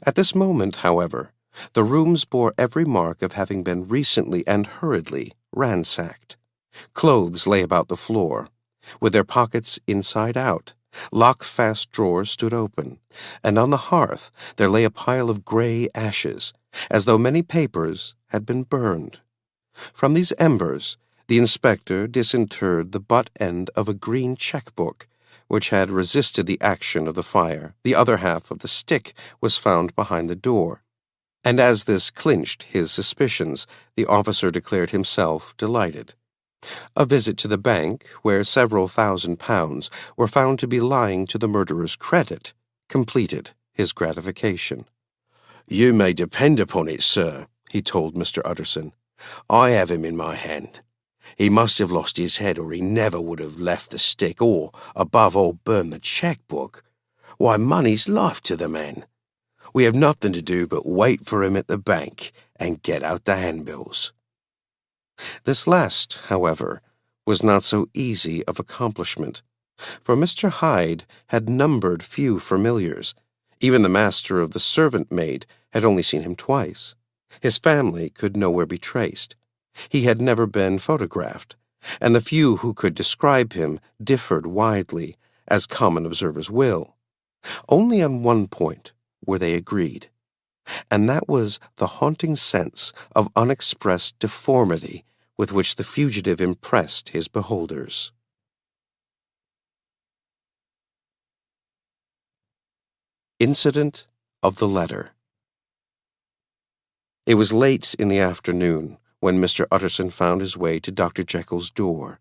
[SPEAKER 1] At this moment, however, the rooms bore every mark of having been recently and hurriedly ransacked. Clothes lay about the floor, with their pockets inside out. Lock-fast drawers stood open, and on the hearth there lay a pile of gray ashes, as though many papers had been burned. From these embers the inspector disinterred the butt end of a green check-book, which had resisted the action of the fire. The other half of the stick was found behind the door, and as this clinched his suspicions, the officer declared himself delighted. A visit to the bank, where several £1,000s were found to be lying to the murderer's credit, completed his gratification. "You may depend upon it, sir," he told Mr. Utterson. "I have him in my hand. He must have lost his head, or he never would have left the stick, or, above all, burned the cheque-book. Why, money's life to the man. We have nothing to do but wait for him at the bank and get out the handbills." This last, however, was not so easy of accomplishment, for Mr. Hyde had numbered few familiars. Even the master of the servant-maid had only seen him twice. His family could nowhere be traced. He had never been photographed, and the few who could describe him differed widely, as common observers will. Only on one point were they agreed, and that was the haunting sense of unexpressed deformity with which the fugitive impressed his beholders. Incident of the letter. It was late in the afternoon when Mr. Utterson found his way to Dr. Jekyll's door,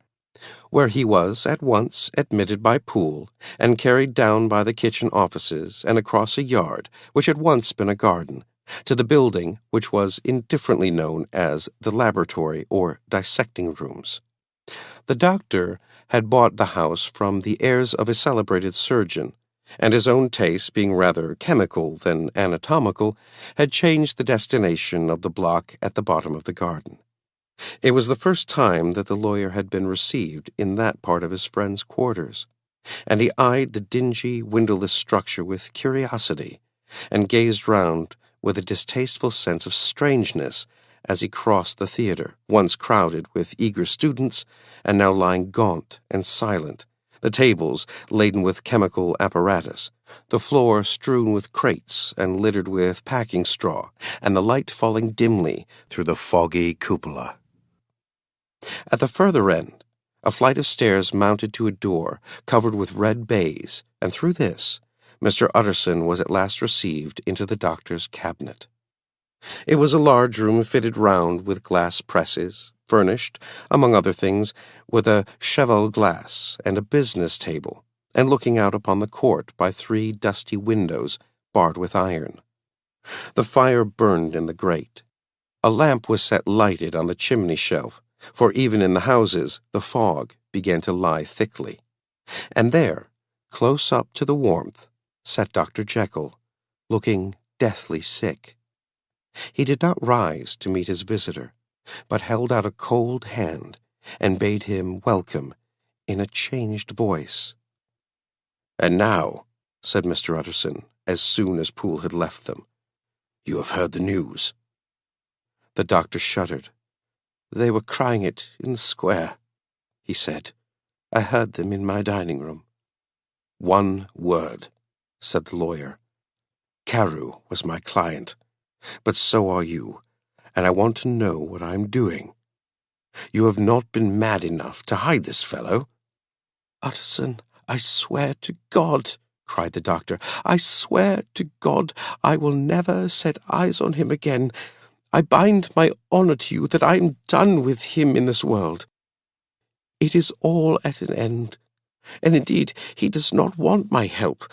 [SPEAKER 1] where he was at once admitted by Poole and carried down by the kitchen offices and across a yard, which had once been a garden, to the building which was indifferently known as the laboratory or dissecting rooms. The doctor had bought the house from the heirs of a celebrated surgeon, and his own taste being rather chemical than anatomical, had changed the destination of the block at the bottom of the garden. It was the first time that the lawyer had been received in that part of his friend's quarters, and he eyed the dingy, windowless structure with curiosity, and gazed round with a distasteful sense of strangeness as he crossed the theatre, once crowded with eager students, and now lying gaunt and silent, the tables laden with chemical apparatus, the floor strewn with crates and littered with packing straw, and the light falling dimly through the foggy cupola. At the further end, a flight of stairs mounted to a door covered with red baize, and through this Mr. Utterson was at last received into the doctor's cabinet. It was a large room fitted round with glass presses, furnished, among other things, with a cheval-glass and a business table, and looking out upon the court by 3 dusty windows barred with iron. The fire burned in the grate. A lamp was set lighted on the chimney shelf, for even in the houses the fog began to lie thickly. And there, close up to the warmth, sat Dr. Jekyll, looking deathly sick. He did not rise to meet his visitor, but held out a cold hand and bade him welcome in a changed voice. "And now," said Mr. Utterson, as soon as Poole had left them, "you have heard the news." The doctor shuddered. "They were crying it in the square," he said. "I heard them in my dining-room." "One word," said the lawyer. "Carew was my client, but so are you, and I want to know what I'm doing. You have not been mad enough to hide this fellow?" "Utterson, I swear to God," cried the doctor, "I swear to God I will never set eyes on him again. I bind my honor to you that I am done with him in this world. It is all at an end, and indeed he does not want my help.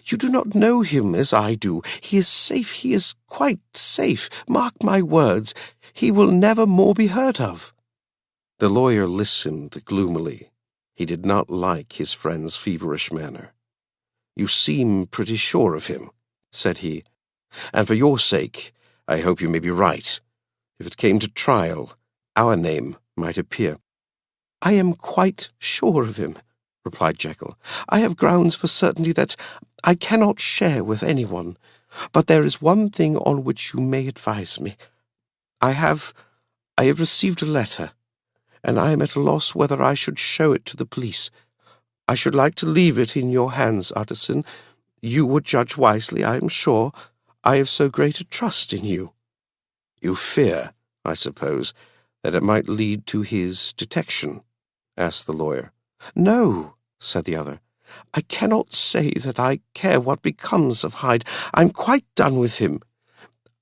[SPEAKER 1] You do not know him as I do. He is safe, he is quite safe. Mark my words, he will never more be heard of." The lawyer listened gloomily. He did not like his friend's feverish manner. "You seem pretty sure of him," said he, "and for your sake, I hope you may be right. If it came to trial, our name might appear." "I am quite sure of him," replied Jekyll. "I have grounds for certainty that I cannot share with anyone, but there is one thing on which you may advise me. I have received a letter, and I am at a loss whether I should show it to the police. I should like to leave it in your hands, Utterson. You would judge wisely, I am sure. I have so great a trust in you." "You fear, I suppose, that it might lead to his detection?" asked the lawyer. "No," said the other. "I cannot say that I care what becomes of Hyde. I'm quite done with him.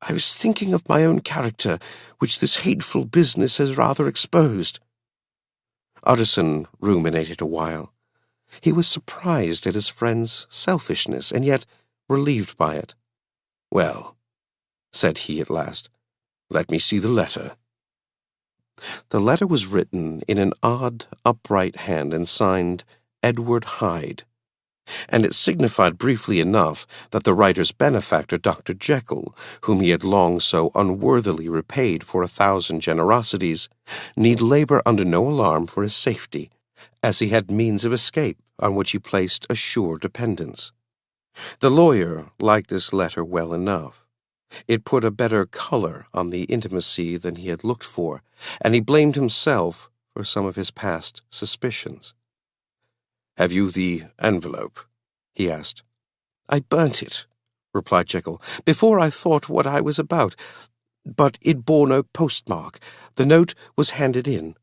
[SPEAKER 1] I was thinking of my own character, which this hateful business has rather exposed." Utterson ruminated a while. He was surprised at his friend's selfishness, and yet relieved by it. "Well," said he at last, "let me see the letter." The letter was written in an odd, upright hand and signed Edward Hyde, and it signified briefly enough that the writer's benefactor, Dr. Jekyll, whom he had long so unworthily repaid for 1,000 generosities, need labor under no alarm for his safety, as he had means of escape on which he placed a sure dependence. The lawyer liked this letter well enough. It put a better color on the intimacy than he had looked for, and he blamed himself for some of his past suspicions. "Have you the envelope?" he asked. "I burnt it," replied Jekyll, "before I thought what I was about. But it bore no postmark. The note was handed in."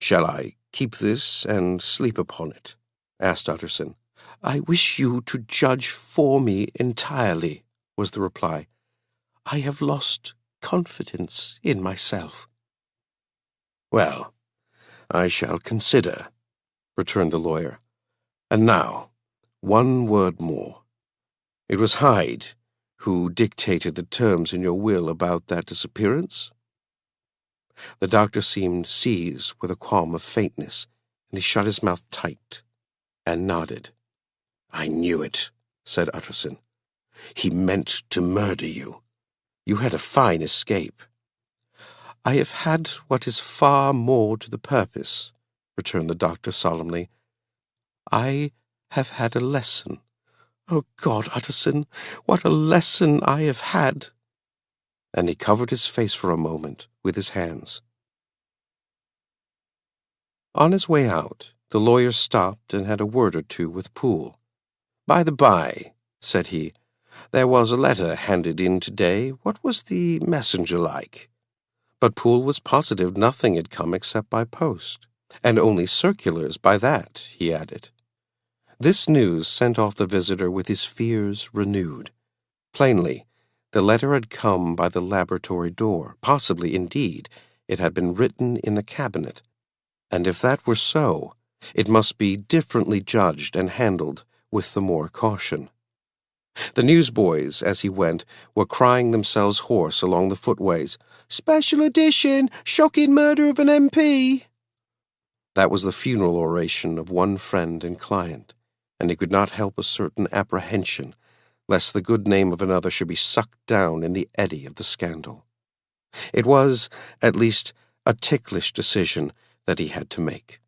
[SPEAKER 1] "Shall I keep this and sleep upon it?" asked Utterson. "I wish you to judge for me entirely," was the reply. "I have lost confidence in myself." "Well, I shall consider," returned the lawyer. "And now, one word more. It was Hyde who dictated the terms in your will about that disappearance?" The doctor seemed seized with a qualm of faintness, and he shut his mouth tight and nodded. "I knew it," said Utterson. "He meant to murder you. You had a fine escape." "I have had what is far more to the purpose," returned the doctor solemnly. "I have had a lesson. Oh God, Utterson, what a lesson I have had!" And he covered his face for a moment with his hands. On his way out, the lawyer stopped and had a word or two with Poole. "By the by," said he, "there was a letter handed in today. What was the messenger like?" But Poole was positive nothing had come except by post, and only circulars by that, he added. This news sent off the visitor with his fears renewed. Plainly, the letter had come by the laboratory door. Possibly, indeed, it had been written in the cabinet, and if that were so, it must be differently judged and handled with the more caution. The newsboys, as he went, were crying themselves hoarse along the footways. "Special edition! Shocking murder of an MP!" That was the funeral oration of one friend and client, and he could not help a certain apprehension lest the good name of another should be sucked down in the eddy of the scandal. It was, at least, a ticklish decision that he had to make,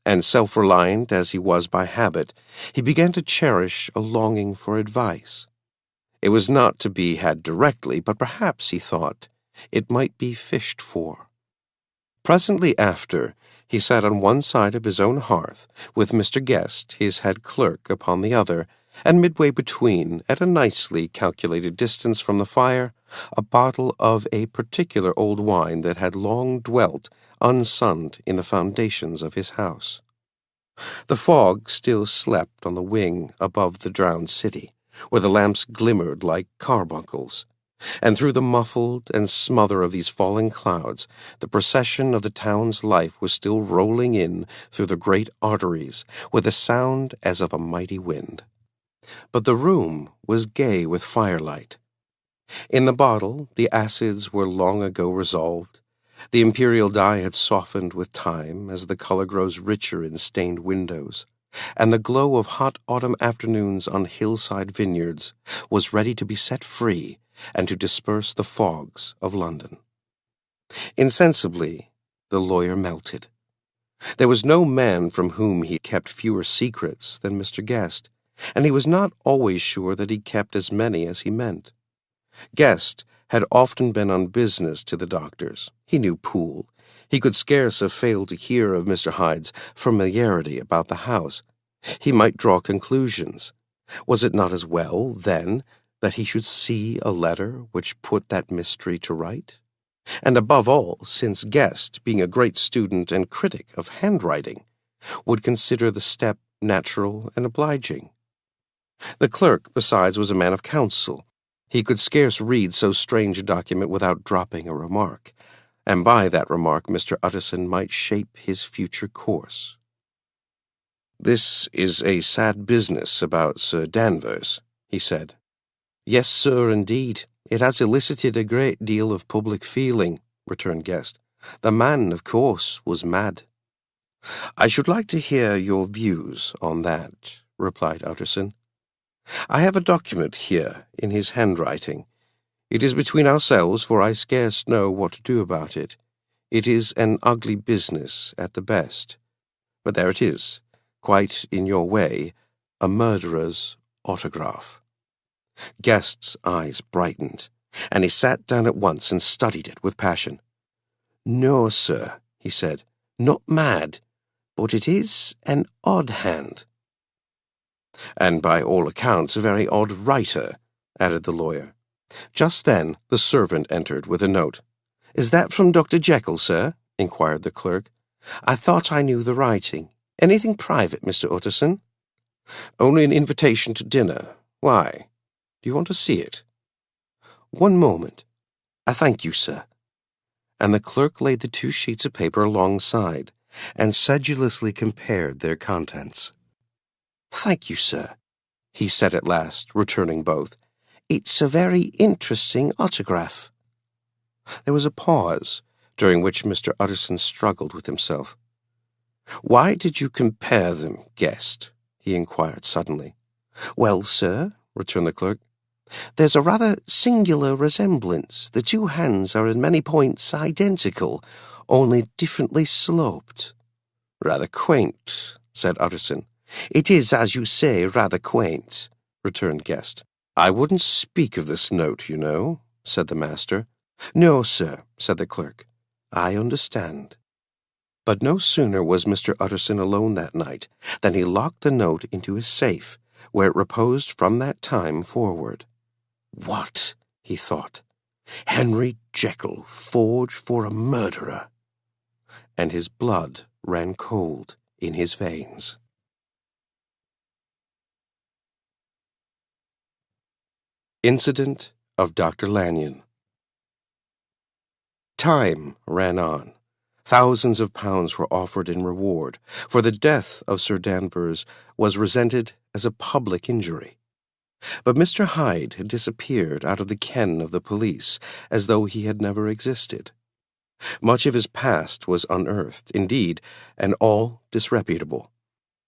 [SPEAKER 1] and self-reliant as he was by habit, he began to cherish a longing for advice. It was not to be had directly, but perhaps, he thought, it might be fished for. Presently after, he sat on one side of his own hearth, with Mr. Guest, his head clerk, upon the other, and midway between, at a nicely calculated distance from the fire, a bottle of a particular old wine that had long dwelt unsunned in the foundations of his house. The fog still slept on the wing above the drowned city, where the lamps glimmered like carbuncles, And through the muffled and smother of these falling clouds, the procession of the town's life was still rolling in through the great arteries with a sound as of a mighty wind. But the room was gay with firelight. In the bottle, the acids were long ago resolved. The imperial dye had softened with time as the color grows richer in stained windows, and the glow of hot autumn afternoons on hillside vineyards was ready to be set free and to disperse the fogs of London. Insensibly, the lawyer melted. There was no man from whom he kept fewer secrets than Mr. Guest, and he was not always sure that he kept as many as he meant. Guest had often been on business to the doctor's. He knew Poole. He could scarce have failed to hear of Mr. Hyde's familiarity about the house. He might draw conclusions. Was it not as well, then, that he should see a letter which put that mystery to right? And above all, since Guest, being a great student and critic of handwriting, would consider the step natural and obliging. The clerk, besides, was a man of counsel. He could scarce read so strange a document without dropping a remark, and by that remark Mr. Utterson might shape his future course. "This is a sad business about Sir Danvers," he said. "Yes, sir, indeed. It has elicited a great deal of public feeling," returned Guest. "The man, of course, was mad." "I should like to hear your views on that," replied Utterson. "I have a document here in his handwriting. It is between ourselves, for I scarce know what to do about it. It is an ugly business at the best. But there it is, quite in your way, a murderer's autograph." Guest's eyes brightened, and he sat down at once and studied it with passion. "No, sir," he said, "not mad, but it is an odd hand." "And by all accounts a very odd writer," added the lawyer. Just then the servant entered with a note. "Is that from Dr. Jekyll, sir?" inquired the clerk. "I thought I knew the writing. Anything private, Mr. Utterson?" "Only an invitation to dinner. Why? Do you want to see it?" "One moment. I thank you, sir." And the clerk laid the 2 sheets of paper alongside and sedulously compared their contents. "Thank you, sir," he said at last, returning both. "It's a very interesting autograph." There was a pause, during which Mr. Utterson struggled with himself. "Why did you compare them, Guest?" he inquired suddenly. "Well, sir," returned the clerk, "there's a rather singular resemblance. The 2 hands are in many points identical, only differently sloped." "Rather quaint," said Utterson. "It is, as you say, rather quaint," returned Guest. "I wouldn't speak of this note, you know," said the master. "No, sir," said the clerk. "I understand." But no sooner was Mr. Utterson alone that night than he locked the note into his safe, where it reposed from that time forward. "What?" he thought. "Henry Jekyll forged for a murderer!" And his blood ran cold in his veins. Incident of Dr. Lanyon. Time ran on. Thousands of pounds were offered in reward, for the death of Sir Danvers was resented as a public injury. But Mr. Hyde had disappeared out of the ken of the police, as though he had never existed. Much of his past was unearthed, indeed, and all disreputable.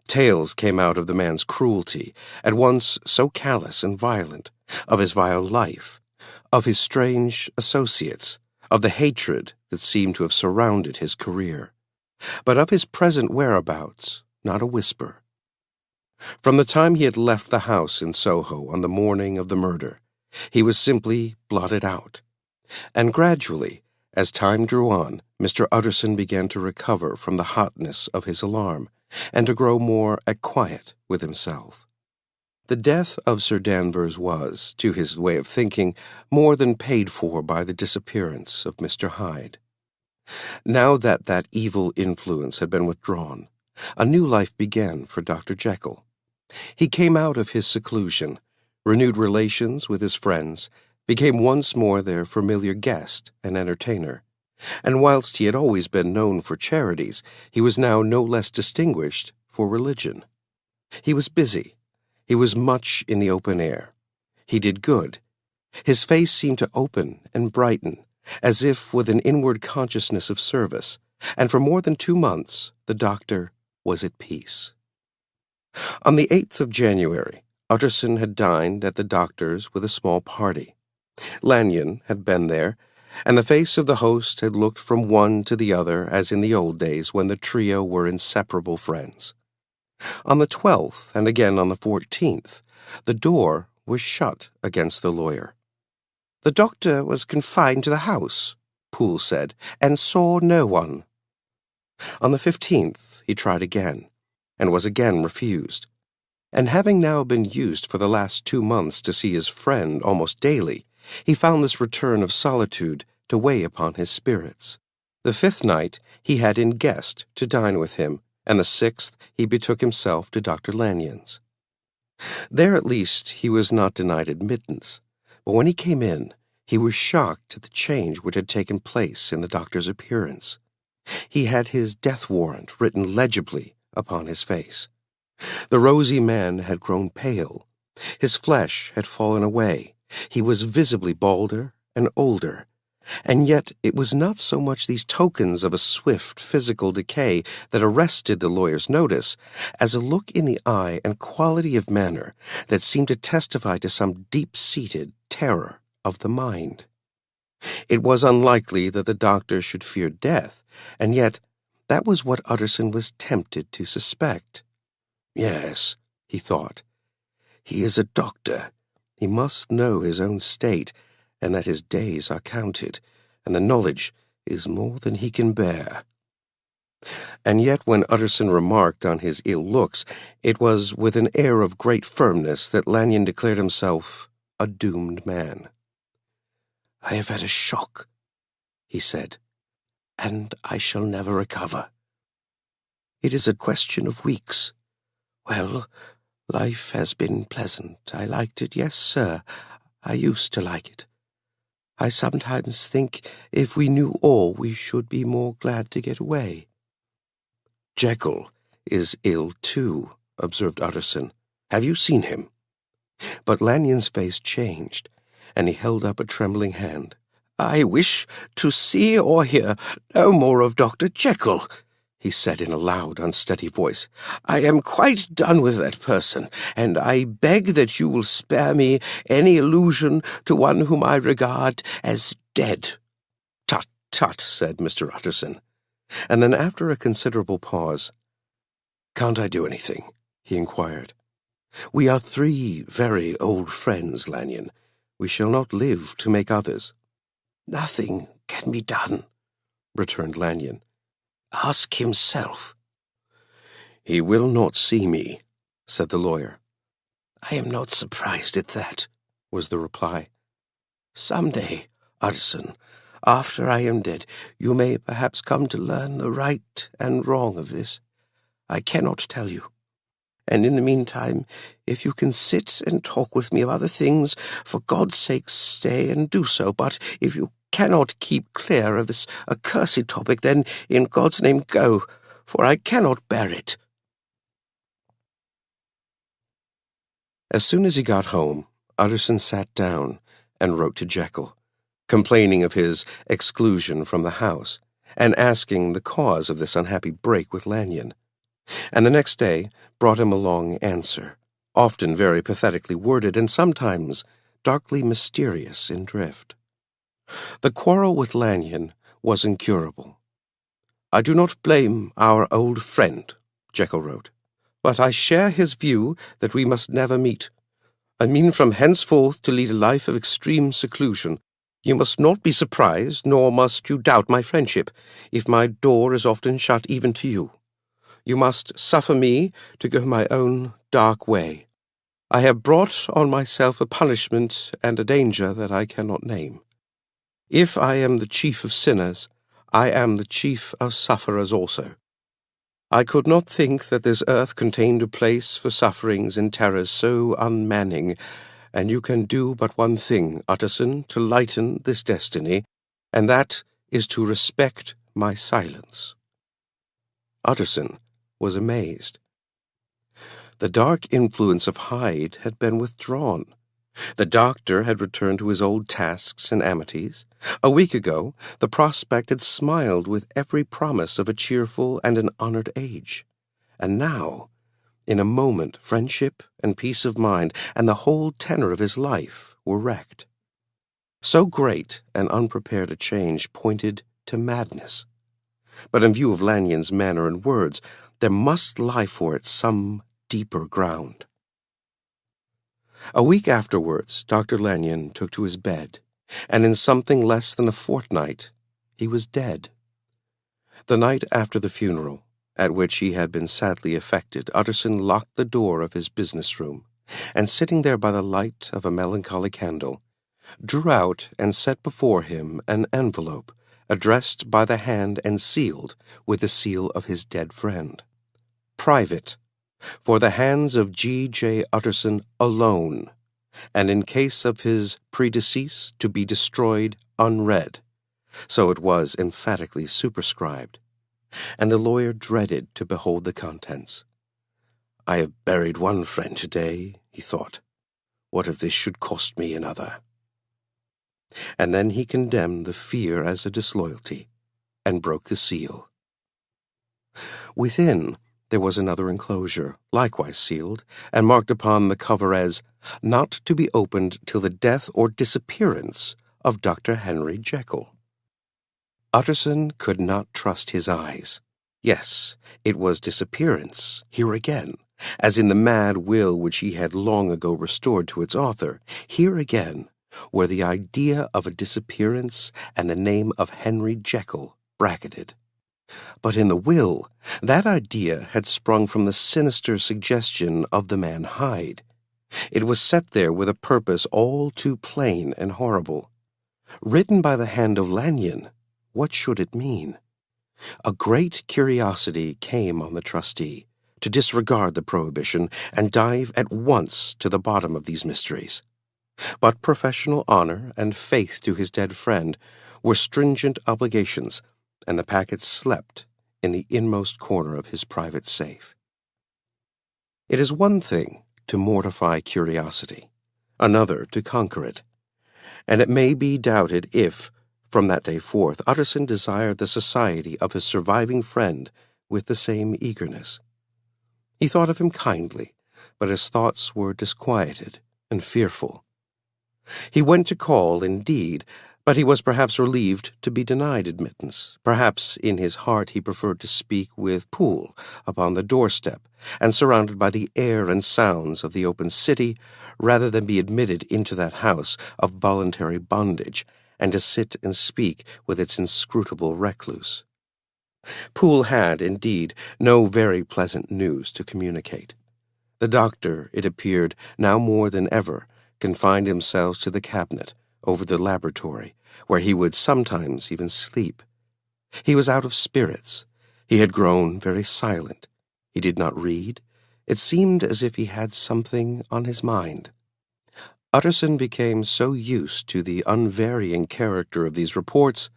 [SPEAKER 1] Tales came out of the man's cruelty, at once so callous and violent, of his vile life, of his strange associates, of the hatred that seemed to have surrounded his career. But of his present whereabouts, not a whisper. From the time he had left the house in Soho on the morning of the murder, he was simply blotted out. And gradually, as time drew on, Mr. Utterson began to recover from the hotness of his alarm, and to grow more at quiet with himself. The death of Sir Danvers was, to his way of thinking, more than paid for by the disappearance of Mr. Hyde. Now that that evil influence had been withdrawn, a new life began for Dr. Jekyll. He came out of his seclusion, renewed relations with his friends, became once more their familiar guest and entertainer, and whilst he had always been known for charities, he was now no less distinguished for religion. He was busy. He was much in the open air. He did good. His face seemed to open and brighten, as if with an inward consciousness of service, and for more than 2 months the doctor was at peace. On the 8th of January, Utterson had dined at the doctor's with a small party. Lanyon had been there, and the face of the host had looked from one to the other as in the old days when the trio were inseparable friends. On the 12th, and again on the 14th, the door was shut against the lawyer. "The doctor was confined to the house," Poole said, "and saw no one." On the 15th he tried again, and was again refused. And having now been used for the last 2 months to see his friend almost daily, he found this return of solitude to weigh upon his spirits. The 5th night he had in guest to dine with him, and the 6th he betook himself to Dr. Lanyon's. There at least he was not denied admittance, but when he came in, he was shocked at the change which had taken place in the doctor's appearance. He had his death warrant written legibly upon his face. The rosy man had grown pale. His flesh had fallen away. He was visibly balder and older. And yet it was not so much these tokens of a swift physical decay that arrested the lawyer's notice, as a look in the eye and quality of manner that seemed to testify to some deep-seated terror of the mind. It was unlikely that the doctor should fear death, and yet that was what Utterson was tempted to suspect. "Yes," he thought, "he is a doctor. He must know his own state, and that his days are counted, and the knowledge is more than he can bear." And yet when Utterson remarked on his ill looks, it was with an air of great firmness that Lanyon declared himself a doomed man. "I have had a shock," he said, "and I shall never recover. It is a question of weeks. Well, life has been pleasant. I liked it, yes, sir. I used to like it. I sometimes think if we knew all, we should be more glad to get away." "Jekyll is ill, too," observed Utterson. "Have you seen him?" But Lanyon's face changed, and he held up a trembling hand. "I wish to see or hear no more of Dr. Jekyll," he said in a loud, unsteady voice. "I am quite done with that person, and I beg that you will spare me any allusion to one whom I regard as dead." "Tut, tut," said Mr. Utterson, and then after a considerable pause, "Can't I do anything?" he inquired. "We are 3 very old friends, Lanyon. We shall not live to make others." "Nothing can be done," returned Lanyon. "Ask himself." "He will not see me," said the lawyer. "I am not surprised at that," was the reply. "Some day, Utterson, after I am dead, you may perhaps come to learn the right and wrong of this. I cannot tell you. And in the meantime, if you can sit and talk with me of other things, for God's sake stay and do so. But if you cannot keep clear of this accursed topic, then in God's name go, for I cannot bear it." As soon as he got home, Utterson sat down and wrote to Jekyll, complaining of his exclusion from the house, and asking the cause of this unhappy break with Lanyon, and the next day brought him a long answer, often very pathetically worded and sometimes darkly mysterious in drift. The quarrel with Lanyon was incurable. "I do not blame our old friend," Jekyll wrote, "but I share his view that we must never meet. I mean from henceforth to lead a life of extreme seclusion. You must not be surprised, nor must you doubt my friendship, if my door is often shut even to you. You must suffer me to go my own dark way. I have brought on myself a punishment and a danger that I cannot name. If I am the chief of sinners, I am the chief of sufferers also. I could not think that this earth contained a place for sufferings and terrors so unmanning and you can do but one thing, Utterson, to lighten this destiny, and that is to respect my silence." Utterson was amazed. The dark influence of Hyde had been withdrawn. The doctor had returned to his old tasks and amities. A week ago, the prospect had smiled with every promise of a cheerful and an honored age. And now, in a moment, friendship and peace of mind and the whole tenor of his life were wrecked. So great and unprepared a change pointed to madness. But in view of Lanyon's manner and words, there must lie for it some deeper ground. A week afterwards, Dr. Lanyon took to his bed, and in something less than a fortnight, he was dead. The night after the funeral, at which he had been sadly affected, Utterson locked the door of his business room, and sitting there by the light of a melancholy candle, drew out and set before him an envelope addressed by the hand and sealed with the seal of his dead friend. "Private, for the hands of G.J. Utterson alone, and in case of his predecease to be destroyed unread." So it was emphatically superscribed, and the lawyer dreaded to behold the contents. "I have buried one friend today," he thought. "What if this should cost me another?" And then he condemned the fear as a disloyalty, and broke the seal. Within, there was another enclosure, likewise sealed, and marked upon the cover as "Not to be opened till the death or disappearance of Dr. Henry Jekyll." Utterson could not trust his eyes. Yes, it was disappearance, here again, as in the mad will which he had long ago restored to its author. Here again were the idea of a disappearance and the name of Henry Jekyll bracketed. But in the will, that idea had sprung from the sinister suggestion of the man Hyde. It was set there with a purpose all too plain and horrible. Written by the hand of Lanyon, what should it mean? A great curiosity came on the trustee to disregard the prohibition and dive at once to the bottom of these mysteries. But professional honor and faith to his dead friend were stringent obligations, and the packet slept in the inmost corner of his private safe. It is one thing to mortify curiosity, another to conquer it, and it may be doubted if, from that day forth, Utterson desired the society of his surviving friend with the same eagerness. He thought of him kindly, but his thoughts were disquieted and fearful. He went to call, indeed, but he was perhaps relieved to be denied admittance. Perhaps in his heart he preferred to speak with Poole upon the doorstep, and surrounded by the air and sounds of the open city, rather than be admitted into that house of voluntary bondage, and to sit and speak with its inscrutable recluse. Poole had, indeed, no very pleasant news to communicate. The doctor, it appeared, now more than ever, confined himself to the cabinet over the laboratory, where he would sometimes even sleep. He was out of spirits. He had grown very silent. He did not read. It seemed as if he had something on his mind. Utterson became so used to the unvarying character of these reports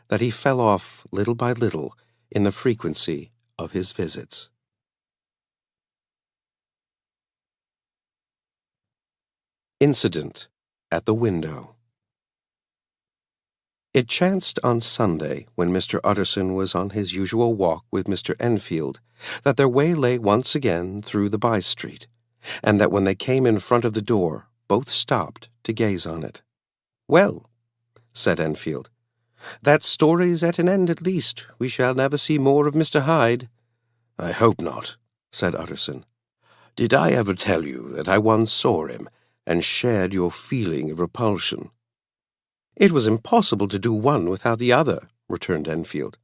[SPEAKER 1] that he fell off little by little in the frequency of his visits. Incident at the window. It chanced on Sunday, when Mr. Utterson was on his usual walk with Mr. Enfield, that their way lay once again through the by-street, and that when they came in front of the door, both stopped to gaze on it. "Well," said Enfield, "that story's at an end at least. We shall never see more of Mr. Hyde." "I hope not," said Utterson. "Did I ever tell you that I once saw him, and shared your feeling of repulsion?" "It was impossible to do one without the other," returned Enfield.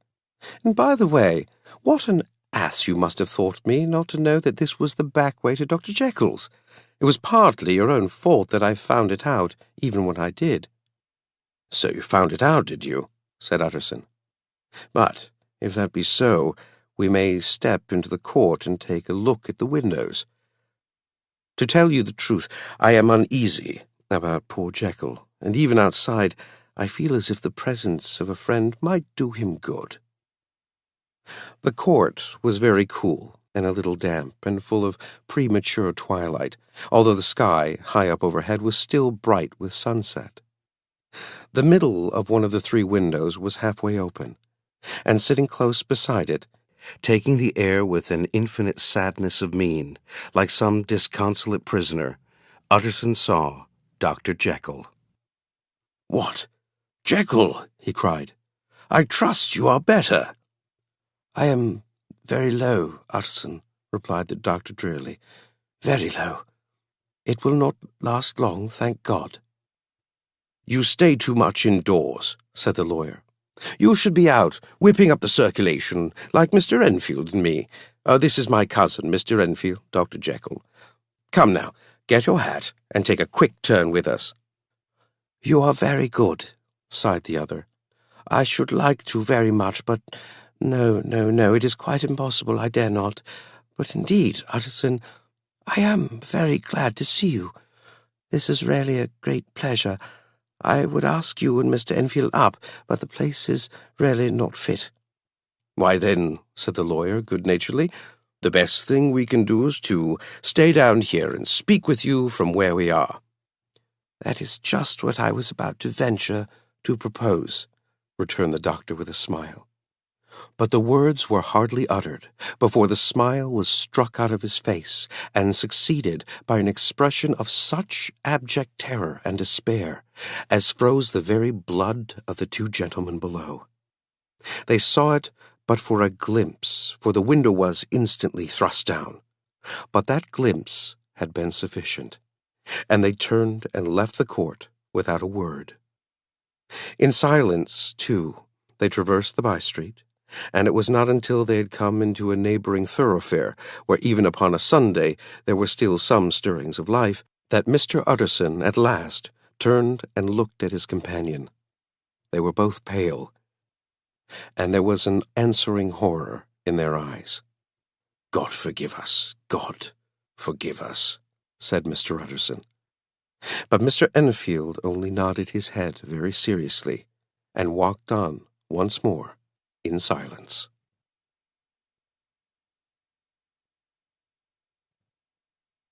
[SPEAKER 1] "And by the way, what an ass you must have thought me not to know that this was the back way to Dr. Jekyll's. It was partly your own fault that I found it out, even when I did." "So you found it out, did you?" said Utterson. "But, if that be so, we may step into the court and take a look at the windows." To tell you the truth, I am uneasy about poor Jekyll, and even outside, I feel as if the presence of a friend might do him good." The court was very cool and a little damp and full of premature twilight, although the sky, high up overhead, was still bright with sunset. The middle of one of the three windows was halfway open, and sitting close beside it, taking the air with an infinite sadness of mien, like some disconsolate prisoner, Utterson saw Dr. Jekyll. "What, Jekyll!" he cried. "I trust you are better." "I am very low, Utterson," replied the doctor drearily. "Very low. It will not last long, thank God." "You stay too much indoors," said the lawyer. "You should be out, whipping up the circulation, like Mr. Enfield and me. This is my cousin, Mr. Enfield, Dr. Jekyll. Come now, get your hat, and take a quick turn with us." "You are very good," sighed the other. "I should like to very much, but no, it is quite impossible, I dare not. But indeed, Utterson, I am very glad to see you. This is really a great pleasure. I would ask you and Mr. Enfield up, but the place is really not fit." "Why then," said the lawyer good-naturedly, "the best thing we can do is to stay down here and speak with you from where we are." "That is just what I was about to venture to propose," returned the doctor with a smile. But the words were hardly uttered before the smile was struck out of his face and succeeded by an expression of such abject terror and despair as froze the very blood of the two gentlemen below. They saw it but for a glimpse, for the window was instantly thrust down. But that glimpse had been sufficient, and they turned and left the court without a word. In silence, too, they traversed the by-street, and it was not until they had come into a neighboring thoroughfare, where even upon a Sunday there were still some stirrings of life, that Mr. Utterson at last turned and looked at his companion. They were both pale, and there was an answering horror in their eyes. "God forgive us, God forgive us," said Mr. Utterson. But Mr. Enfield only nodded his head very seriously, and walked on once more in silence.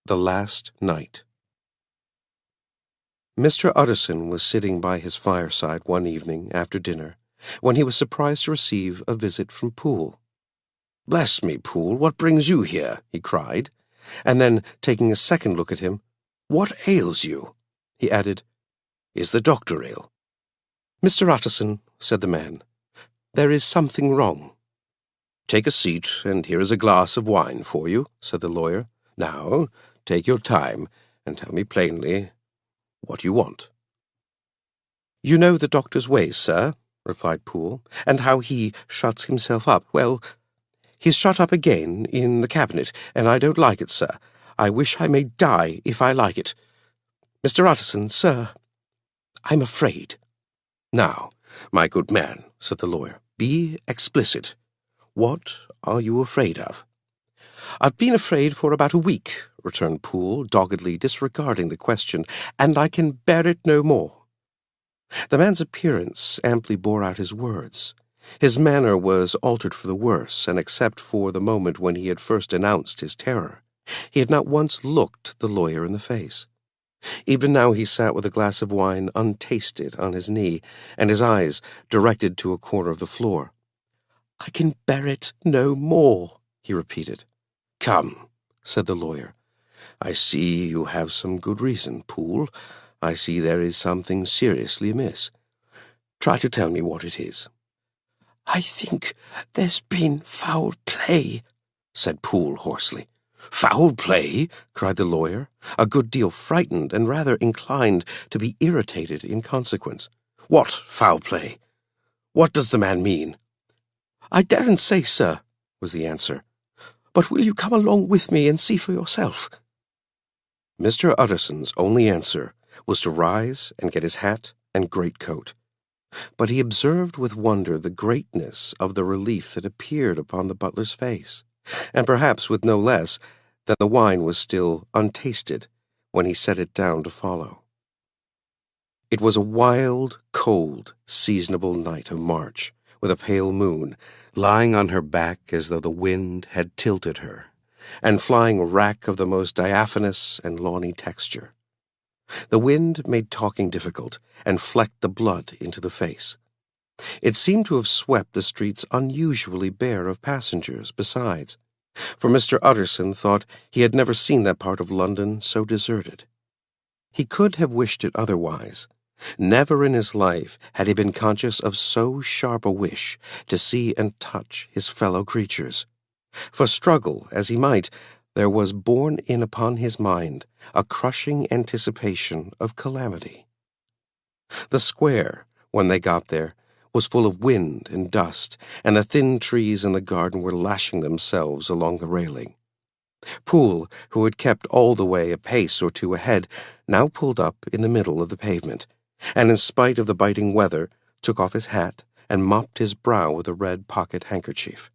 [SPEAKER 1] The Last Night. Mr. Utterson was sitting by his fireside one evening after dinner, when he was surprised to receive a visit from Poole. "Bless me, Poole, what brings you here?" he cried, and then, taking a second look at him, "What ails you?" he added, "Is the doctor ill?" "Mr. Utterson," said the man, "there is something wrong." "Take a seat, and here is a glass of wine for you," said the lawyer. "Now, take your time, and tell me plainly what you want." "You know the doctor's ways, sir," replied Poole, "and how he shuts himself up. Well, he's shut up again in the cabinet, and I don't like it, sir. I wish I may die if I like it. Mr. Utterson, sir, I'm afraid." "Now, my good man," said the lawyer, "be explicit. What are you afraid of?" "I've been afraid for about a week," returned Poole, doggedly disregarding the question, "and I can bear it no more." The man's appearance amply bore out his words. His manner was altered for the worse, and except for the moment when he had first announced his terror, he had not once looked the lawyer in the face. Even now he sat with a glass of wine untasted on his knee, and his eyes directed to a corner of the floor. "I can bear it no more," he repeated. "Come," said the lawyer. "I see you have some good reason, Poole. I see there is something seriously amiss. Try to tell me what it is." "I think there's been foul play," said Poole hoarsely. "Foul play?" cried the lawyer, a good deal frightened and rather inclined to be irritated in consequence. "What foul play? What does the man mean?" "I daren't say, sir," was the answer. "But will you come along with me and see for yourself?" Mr. Utterson's only answer was to rise and get his hat and greatcoat. But he observed with wonder the greatness of the relief that appeared upon the butler's face, and perhaps with no less that the wine was still untasted when he set it down to follow. It was a wild, cold, seasonable night of March, with a pale moon, lying on her back as though the wind had tilted her, and flying wrack of the most diaphanous and lawny texture. The wind made talking difficult, and flecked the blood into the face. It seemed to have swept the streets unusually bare of passengers, besides, for Mr. Utterson thought he had never seen that part of London so deserted. He could have wished it otherwise. Never in his life had he been conscious of so sharp a wish to see and touch his fellow creatures. For struggle as he might, there was borne in upon his mind a crushing anticipation of calamity. The square, when they got there, was full of wind and dust, and the thin trees in the garden were lashing themselves along the railing. Poole, who had kept all the way a pace or two ahead, now pulled up in the middle of the pavement, and in spite of the biting weather, took off his hat and mopped his brow with a red pocket handkerchief.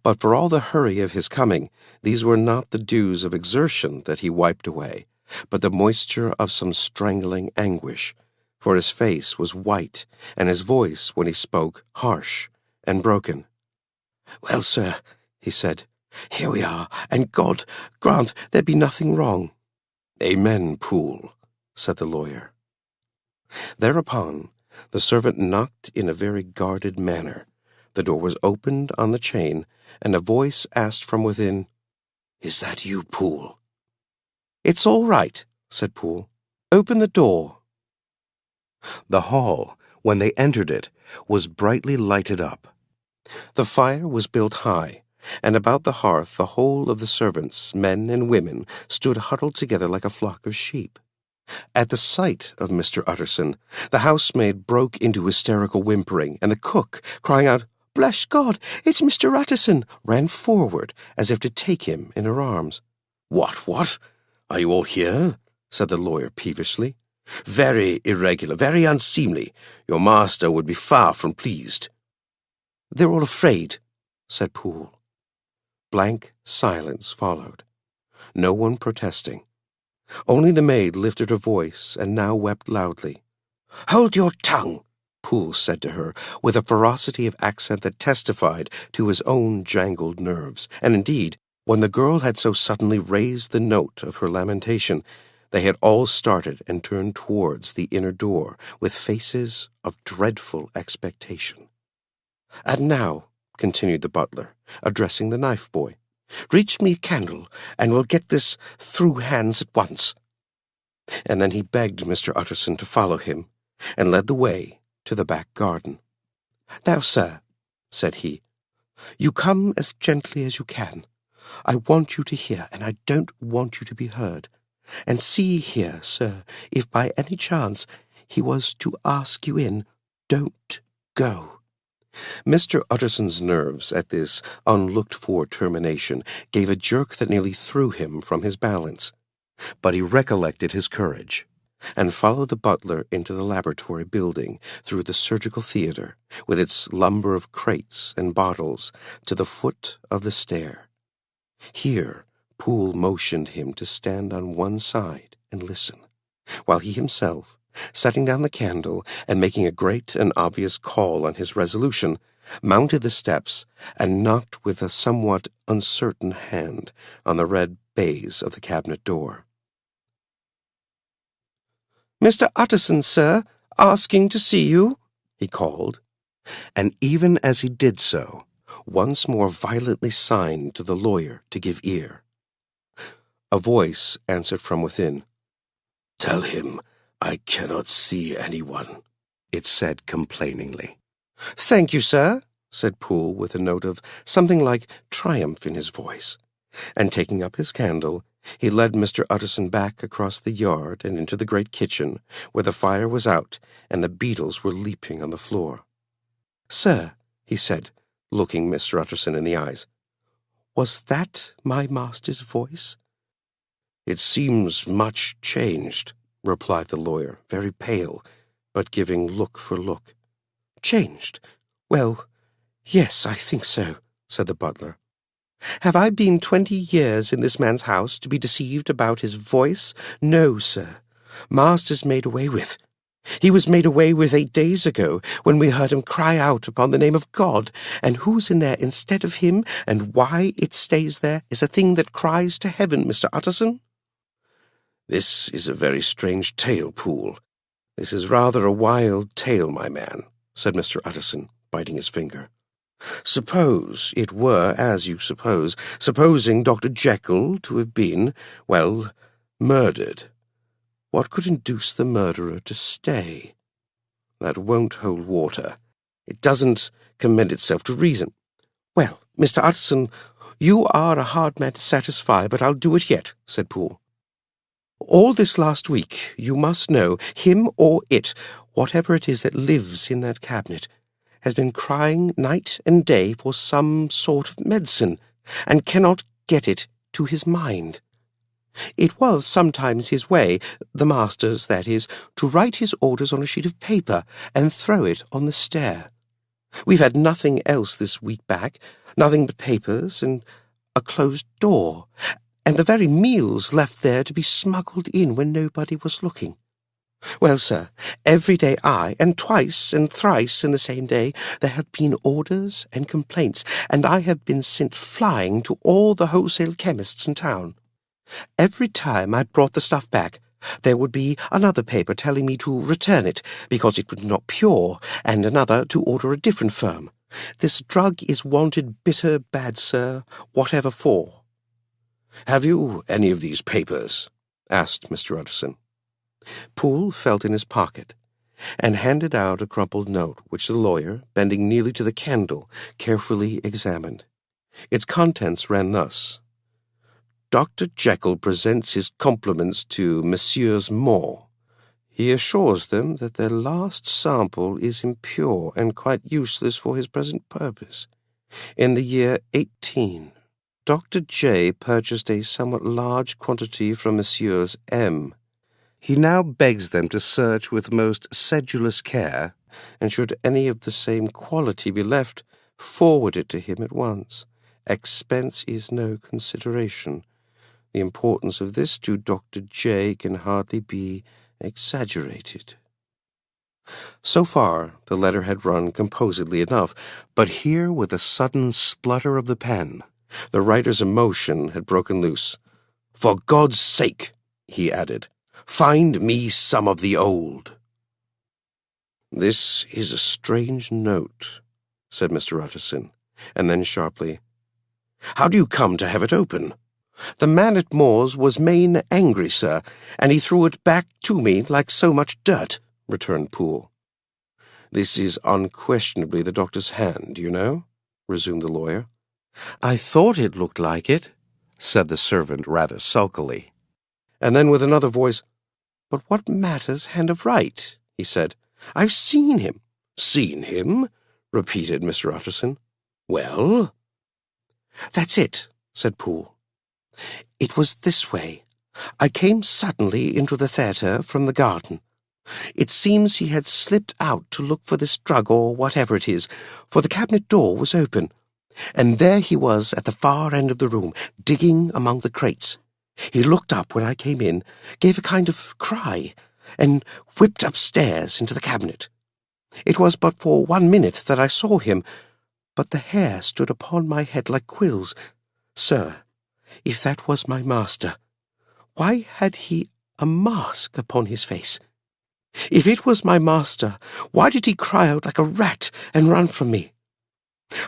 [SPEAKER 1] But for all the hurry of his coming, these were not the dews of exertion that he wiped away, but the moisture of some strangling anguish, for his face was white, and his voice, when he spoke, harsh and broken. "Well, sir," he said, "here we are, and God grant there be nothing wrong." "Amen, Poole," said the lawyer. Thereupon, the servant knocked in a very guarded manner. The door was opened on the chain, and a voice asked from within, "Is that you, Poole?" "It's all right," said Poole. "Open the door." The hall, when they entered it, was brightly lighted up. The fire was built high, and about the hearth the whole of the servants, men and women, stood huddled together like a flock of sheep. At the sight of Mr. Utterson, the housemaid broke into hysterical whimpering, and the cook, crying out, "Bless God, it's Mr. Utterson," ran forward as if to take him in her arms. What? Are you all here?" said the lawyer peevishly. "Very irregular, very unseemly. Your master would be far from pleased." "They're all afraid," said Poole. Blank silence followed, no one protesting. Only the maid lifted her voice and now wept loudly. "Hold your tongue," Poole said to her, with a ferocity of accent that testified to his own jangled nerves, and indeed, when the girl had so suddenly raised the note of her lamentation, they had all started and turned towards the inner door with faces of dreadful expectation. "And now," continued the butler, addressing the knife boy, "reach me a candle, and we'll get this through hands at once." And then he begged Mr. Utterson to follow him, and led the way to the back garden. "Now, sir," said he, "you come as gently as you can. I want you to hear, and I don't want you to be heard. And see here, sir, if by any chance he was to ask you in, don't go." Mr. Utterson's nerves at this unlooked-for termination gave a jerk that nearly threw him from his balance. But he recollected his courage, and followed the butler into the laboratory building, through the surgical theatre, with its lumber of crates and bottles, to the foot of the stair. Here Poole motioned him to stand on one side and listen, while he himself, setting down the candle and making a great and obvious call on his resolution, mounted the steps and knocked with a somewhat uncertain hand on the red baize of the cabinet door. "Mr. Utterson, sir, asking to see you," he called, and even as he did so, once more violently signed to the lawyer to give ear. A voice answered from within. "Tell him I cannot see anyone," it said complainingly. "Thank you, sir," said Poole with a note of something like triumph in his voice, and taking up his candle, he led Mr. Utterson back across the yard and into the great kitchen, where the fire was out and the beetles were leaping on the floor. "Sir," he said, looking Mr. Utterson in the eyes, "was that my master's voice?" "It seems much changed," replied the lawyer, very pale, but giving look for look. "Changed? Well, yes, I think so," said the butler. Have I been 20 years in this man's house to be deceived about his voice? No, sir. Master's made away with. He was made away with 8 days ago, when we heard him cry out upon the name of God, and who's in there instead of him, and why it stays there, is a thing that cries to heaven, Mr. Utterson. This is a very strange tale, Poole. This is rather a wild tale, my man, said Mr. Utterson, biting his finger. Suppose it were as you suppose, supposing Dr. Jekyll to have been, well, murdered. What could induce the murderer to stay? That won't hold water. It doesn't commend itself to reason. Well, Mr. Utterson, you are a hard man to satisfy, but I'll do it yet, said Poole. All this last week, you must know, him or it, whatever it is that lives in that cabinet, has been crying night and day for some sort of medicine, and cannot get it to his mind. It was sometimes his way, the master's, that is, to write his orders on a sheet of paper and throw it on the stair. We've had nothing else this week back, nothing but papers and a closed door, and the very meals left there to be smuggled in when nobody was looking. Well, sir, every day and twice and thrice in the same day, there have been orders and complaints, and I have been sent flying to all the wholesale chemists in town. Every time I brought the stuff back, there would be another paper telling me to return it, because it was not pure, and another to order a different firm. This drug is wanted bitter bad, sir, whatever for.
[SPEAKER 2] Have you any of these papers? Asked Mr. Utterson.
[SPEAKER 1] Poole felt in his pocket, and handed out a crumpled note, which the lawyer, bending nearly to the candle, carefully examined. Its contents ran thus. Dr. Jekyll presents his compliments to Messieurs Moore. He assures them that their last sample is impure and quite useless for his present purpose. In the year 18, Dr. J. purchased a somewhat large quantity from Messieurs M. He now begs them to search with most sedulous care, and should any of the same quality be left, forward it to him at once. Expense is no consideration. The importance of this to Dr. J. can hardly be exaggerated. So far, the letter had run composedly enough, but here, with a sudden splutter of the pen, the writer's emotion had broken loose. "For God's sake," he added, "find me some of the old." "This is a strange note," said Mr. Utterson, and then sharply, "How do you come to have it open?" "The man at Moore's was main angry, sir, and he threw it back to me like so much dirt," returned Poole. "This is unquestionably the doctor's hand, you know," resumed the lawyer. "I thought it looked like it," said the servant rather sulkily. And then with another voice, "But what matters hand of right?" he said. "I've seen him."
[SPEAKER 2] "Seen him?" repeated Mr. Utterson. "Well?"
[SPEAKER 1] "That's it," said Poole. "It was this way. I came suddenly into the theatre from the garden. It seems he had slipped out to look for this drug or whatever it is, for the cabinet door was open, and there he was at the far end of the room, digging among the crates. He looked up when I came in, gave a kind of cry, and whipped upstairs into the cabinet. It was but for 1 minute that I saw him, but the hair stood upon my head like quills. Sir, if that was my master, why had he a mask upon his face? If it was my master, why did he cry out like a rat and run from me?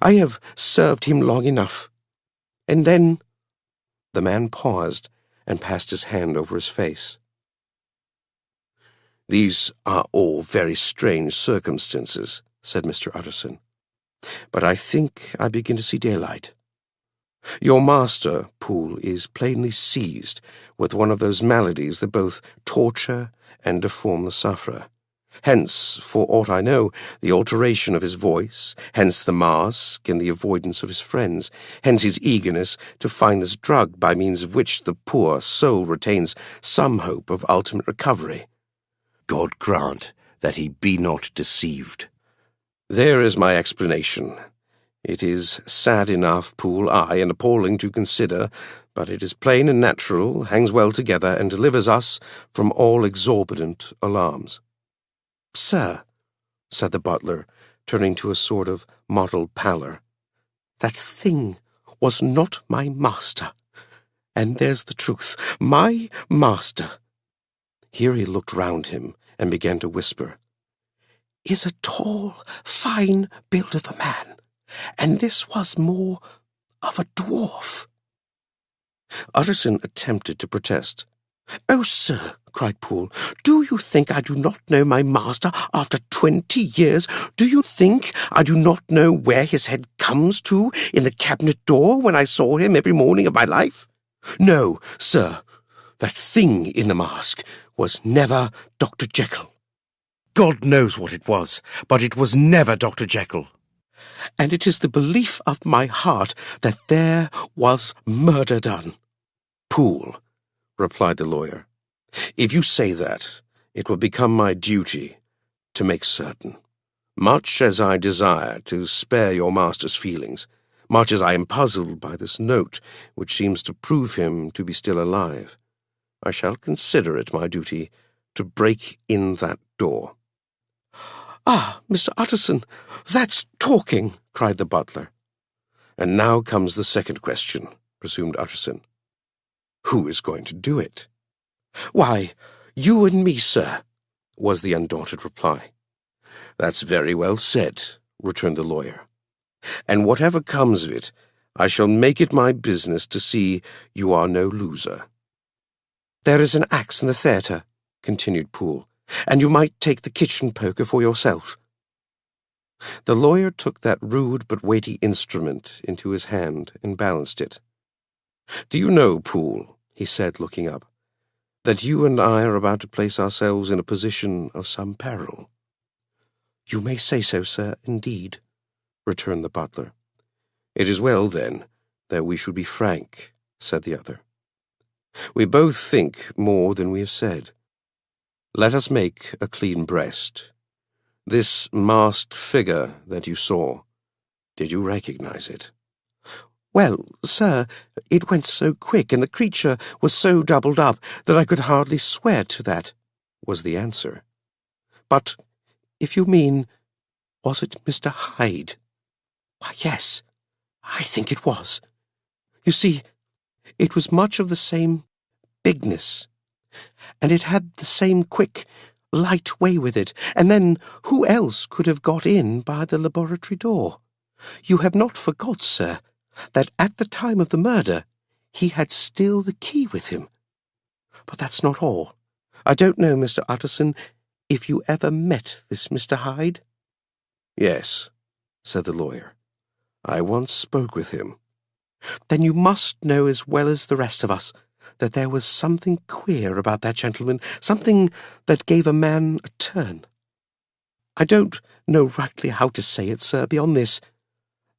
[SPEAKER 1] I have served him long enough. And then—" The man paused and passed his hand over his face.
[SPEAKER 2] "These are all very strange circumstances," said Mr. Utterson.
[SPEAKER 1] "But I think I begin to see daylight. Your master, Poole, is plainly seized with one of those maladies that both torture and deform the sufferer. Hence, for aught I know, the alteration of his voice, hence the mask and the avoidance of his friends, hence his eagerness to find this drug by means of which the poor soul retains some hope of ultimate recovery.
[SPEAKER 2] God grant that he be not deceived."
[SPEAKER 1] "There is my explanation. It is sad enough, Poole, aye, and appalling to consider, but it is plain and natural, hangs well together, and delivers us from all exorbitant alarms.
[SPEAKER 2] Sir, said the butler, turning to a sort of mottled pallor, that thing was not my master. And there's the truth. My master, here he looked round him and began to whisper, is a tall, fine build of a man, and this was more of a dwarf.
[SPEAKER 1] Utterson attempted to protest.
[SPEAKER 2] Oh, sir, cried Poole, do you think I do not know my master after 20 years? Do you think I do not know where his head comes to in the cabinet door when I saw him every morning of my life? No, sir, that thing in the mask was never Dr. Jekyll.
[SPEAKER 1] God knows what it was, but it was never Dr. Jekyll.
[SPEAKER 2] And it is the belief of my heart that there was murder done.
[SPEAKER 1] Poole, replied the lawyer, if you say that, it will become my duty to make certain. Much as I desire to spare your master's feelings, much as I am puzzled by this note, which seems to prove him to be still alive, I shall consider it my duty to break in that door.
[SPEAKER 2] Ah, Mr. Utterson, that's talking, cried the butler.
[SPEAKER 1] And now comes the second question, resumed Utterson. Who is going to do it?
[SPEAKER 2] Why, you and me, sir, was the undaunted reply.
[SPEAKER 1] That's very well said, returned the lawyer. And whatever comes of it, I shall make it my business to see you are no loser.
[SPEAKER 2] There is an axe in the theatre, continued Poole, and you might take the kitchen poker for yourself.
[SPEAKER 1] The lawyer took that rude but weighty instrument into his hand and balanced it. Do you know, Poole, he said, looking up, that you and I are about to place ourselves in a position of some peril?
[SPEAKER 2] You may say so, sir, indeed, returned the butler.
[SPEAKER 1] It is well, then, that we should be frank, said the other. We both think more than we have said. Let us make a clean breast. This masked figure that you saw, did you recognize it?
[SPEAKER 2] Well, sir, it went so quick, and the creature was so doubled up that I could hardly swear to that, was the answer. But if you mean, was it Mr. Hyde? Why, yes, I think it was. You see, it was much of the same bigness, and it had the same quick, light way with it, and then who else could have got in by the laboratory door? You have not forgot, sir, that at the time of the murder he had still the key with him. But that's not all. I don't know, Mr. Utterson, if you ever met this Mr. Hyde?
[SPEAKER 1] Yes, said the lawyer. I once spoke with him.
[SPEAKER 2] Then you must know as well as the rest of us that there was something queer about that gentleman, something that gave a man a turn. I don't know rightly how to say it, sir, beyond this,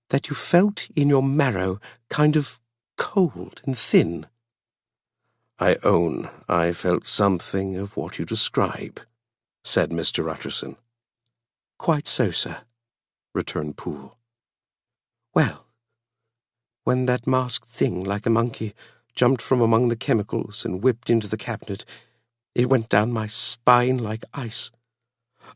[SPEAKER 2] that you felt in your marrow kind of cold and thin.
[SPEAKER 1] I own I felt something of what you describe, said Mr. Utterson.
[SPEAKER 2] Quite so, sir, returned Poole. Well, when that masked thing, like a monkey, jumped from among the chemicals and whipped into the cabinet, it went down my spine like ice.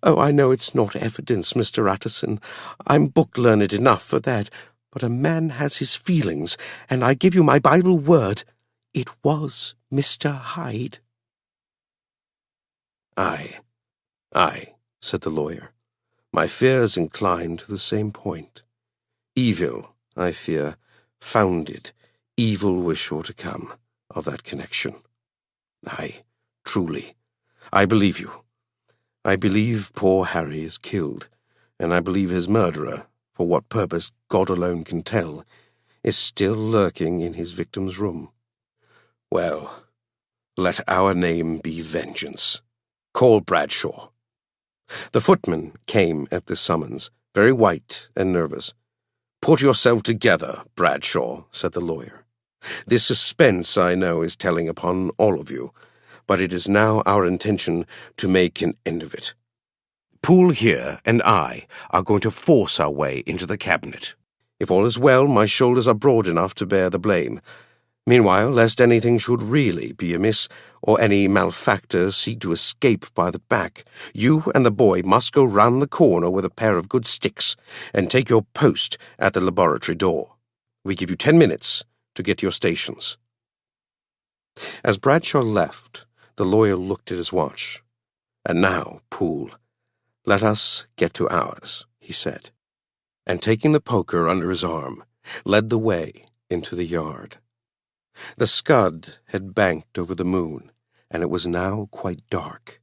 [SPEAKER 2] Oh, I know it's not evidence, Mr. Utterson. I'm book-learned enough for that, but a man has his feelings, and I give you my Bible word, it was Mr. Hyde.
[SPEAKER 1] Aye, said the lawyer. My fears incline to the same point. Evil, I fear, founded, evil was sure to come of that connection. Aye, truly, I believe you. I believe poor Harry is killed, and I believe his murderer, for what purpose God alone can tell, is still lurking in his victim's room. Well, let our name be Vengeance. Call Bradshaw. The footman came at this summons, very white and nervous. Put yourself together, Bradshaw, said the lawyer. This suspense, I know, is telling upon all of you, but it is now our intention to make an end of it. Poole here and I are going to force our way into the cabinet. If all is well, my shoulders are broad enough to bear the blame. Meanwhile, lest anything should really be amiss, or any malefactor seek to escape by the back, you and the boy must go round the corner with a pair of good sticks, and take your post at the laboratory door. We give you 10 minutes to get to your stations." As Bradshaw left, the lawyer looked at his watch. "And now, Poole, let us get to ours," he said, and taking the poker under his arm, led the way into the yard. The scud had banked over the moon, and it was now quite dark.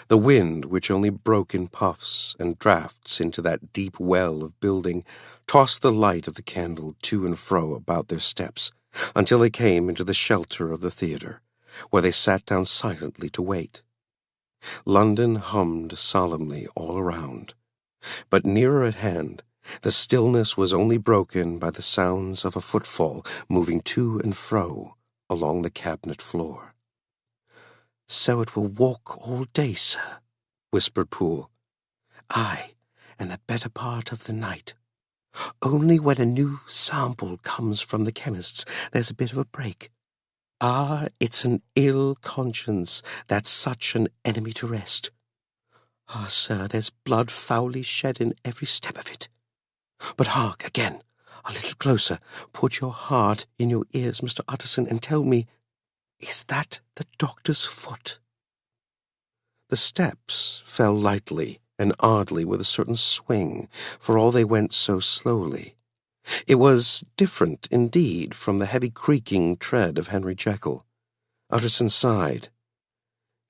[SPEAKER 1] The wind, which only broke in puffs and draughts into that deep well of building, tossed the light of the candle to and fro about their steps, until they came into the shelter of the theatre, where they sat down silently to wait. London hummed solemnly all around, but nearer at hand the stillness was only broken by the sounds of a footfall moving to and fro along the cabinet floor.
[SPEAKER 2] "So it will walk all day, sir," whispered Poole. "Aye, and the better part of the night. Only when a new sample comes from the chemist's there's a bit of a break. Ah, it's an ill conscience that's such an enemy to rest. Ah, sir, there's blood foully shed in every step of it. But hark, again, a little closer. Put your heart in your ears, Mr. Utterson, and tell me, is that the doctor's foot?"
[SPEAKER 1] The steps fell lightly and oddly with a certain swing, for all they went so slowly. It was different, indeed, from the heavy creaking tread of Henry Jekyll. Utterson sighed.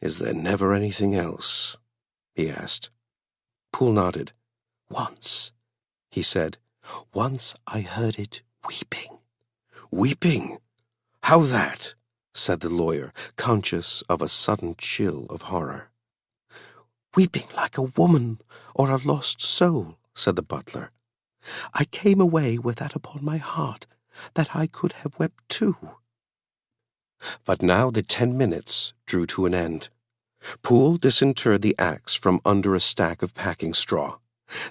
[SPEAKER 1] "Is there never anything else?" he asked.
[SPEAKER 2] Poole nodded. "Once," he said. "Once I heard it weeping."
[SPEAKER 1] "Weeping? How that?" said the lawyer, conscious of a sudden chill of horror.
[SPEAKER 2] "Weeping like a woman or a lost soul," said the butler. "I came away with that upon my heart, that I could have wept too."
[SPEAKER 1] But now the 10 minutes drew to an end. Poole disinterred the axe from under a stack of packing straw.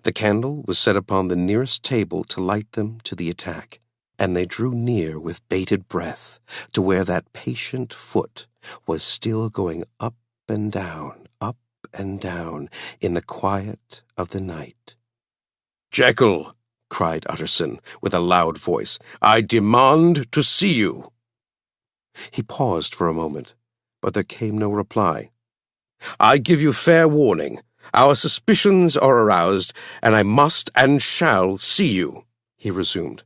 [SPEAKER 1] The candle was set upon the nearest table to light them to the attack, and they drew near with bated breath to where that patient foot was still going up and down in the quiet of the night. "Jekyll," cried Utterson with a loud voice, "I demand to see you." He paused for a moment, but there came no reply. "I give you fair warning. Our suspicions are aroused, and I must and shall see you," he resumed.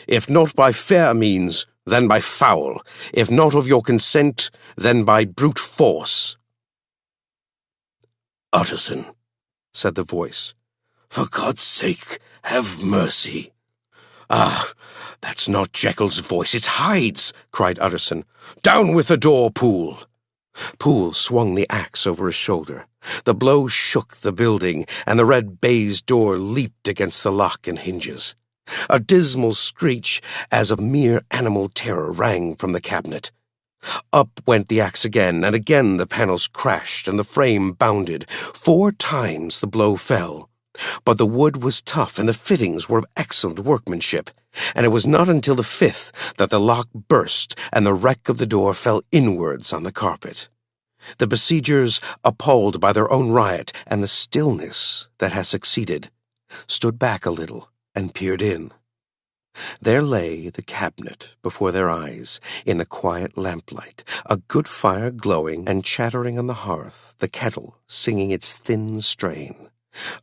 [SPEAKER 1] "If not by fair means, then by foul. If not of your consent, then by brute force." "Utterson," said the voice, "for God's sake, have mercy." "Ah, that's not Jekyll's voice, it's Hyde's," cried Utterson. "Down with the door, Poole." Poole swung the axe over his shoulder. The blow shook the building, and the red baize door leaped against the lock and hinges. A dismal screech, as of mere animal terror, rang from the cabinet. Up went the axe again, and again the panels crashed and the frame bounded. 4 times the blow fell. But the wood was tough, and the fittings were of excellent workmanship, and it was not until the 5th that the lock burst and the wreck of the door fell inwards on the carpet. The besiegers, appalled by their own riot and the stillness that has succeeded, stood back a little and peered in. There lay the cabinet before their eyes, in the quiet lamplight, a good fire glowing and chattering on the hearth, the kettle singing its thin strain.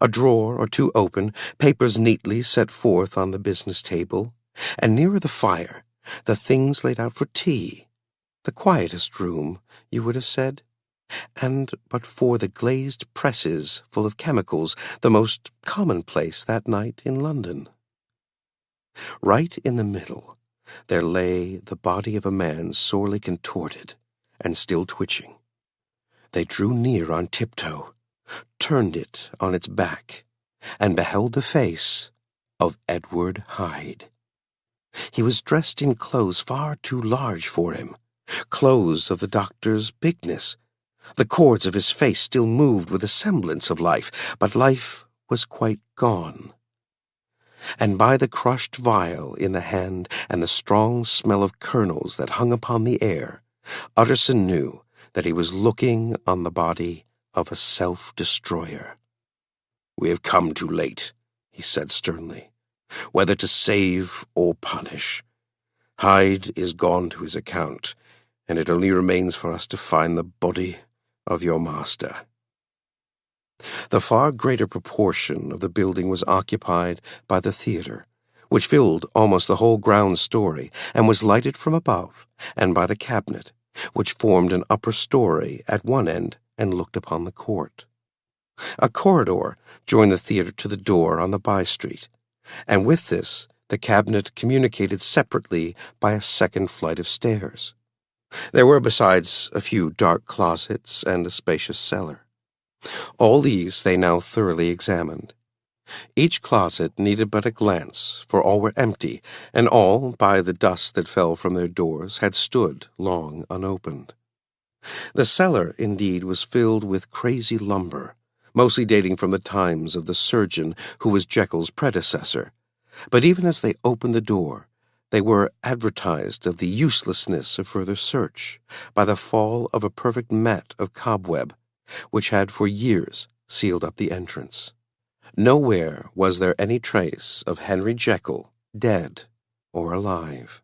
[SPEAKER 1] A drawer or two open, papers neatly set forth on the business table, and nearer the fire, the things laid out for tea. The quietest room, you would have said, and but for the glazed presses full of chemicals, the most commonplace that night in London. Right in the middle, there lay the body of a man sorely contorted and still twitching. They drew near on tiptoe, turned it on its back, and beheld the face of Edward Hyde. He was dressed in clothes far too large for him, clothes of the doctor's bigness. The cords of his face still moved with a semblance of life, but life was quite gone. and by the crushed vial in the hand and the strong smell of kernels that hung upon the air, Utterson knew that he was looking on the body of a self-destroyer. "We have come too late," he said sternly, "whether to save or punish. Hyde is gone to his account, and it only remains for us to find the body of your master." The far greater proportion of the building was occupied by the theater, which filled almost the whole ground story and was lighted from above, and by the cabinet, which formed an upper story at one end and looked upon the court. A corridor joined the theater to the door on the by-street, and with this the cabinet communicated separately by a second flight of stairs. There were besides a few dark closets and a spacious cellar. All these they now thoroughly examined. Each closet needed but a glance, for all were empty, and all, by the dust that fell from their doors, had stood long unopened. The cellar, indeed, was filled with crazy lumber, mostly dating from the times of the surgeon who was Jekyll's predecessor, but even as they opened the door, they were advertised of the uselessness of further search by the fall of a perfect mat of cobweb, which had for years sealed up the entrance. Nowhere was there any trace of Henry Jekyll, dead or alive.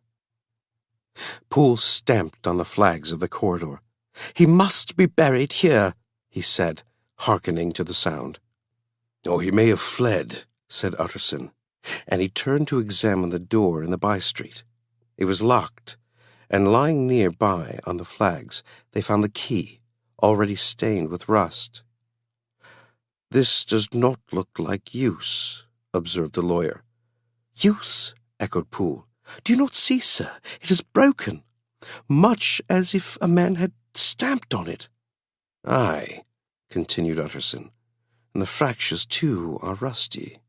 [SPEAKER 1] Poole stamped on the flags of the corridor. "He must be buried here," he said, hearkening to the sound. "Oh, he may have fled," said Utterson, and he turned to examine the door in the by-street. It was locked, and lying near by on the flags they found the key, already stained with rust. "This does not look like use," observed the lawyer. "Use?" echoed Poole. "Do you not see, sir, it is broken, much as if a man had stamped on it." "Aye," continued Utterson, "and the fractures, too, are rusty."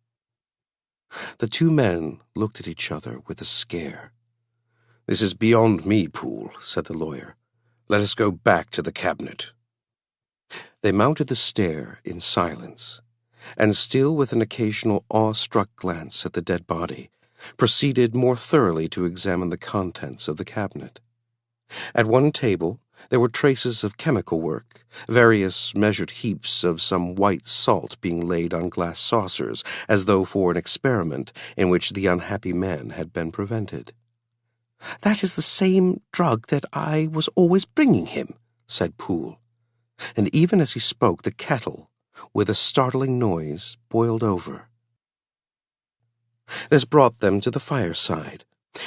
[SPEAKER 1] The two men looked at each other with a scare. "This is beyond me, Poole," said the lawyer. "Let us go back to the cabinet." They mounted the stair in silence, and still with an occasional awe-struck glance at the dead body, proceeded more thoroughly to examine the contents of the cabinet. At one table there were traces of chemical work, various measured heaps of some white salt being laid on glass saucers, as though for an experiment in which the unhappy man had been prevented. "That is the same drug that I was always bringing him," said Poole. And even as he spoke, the kettle, with a startling noise, boiled over. This brought them to the fireside,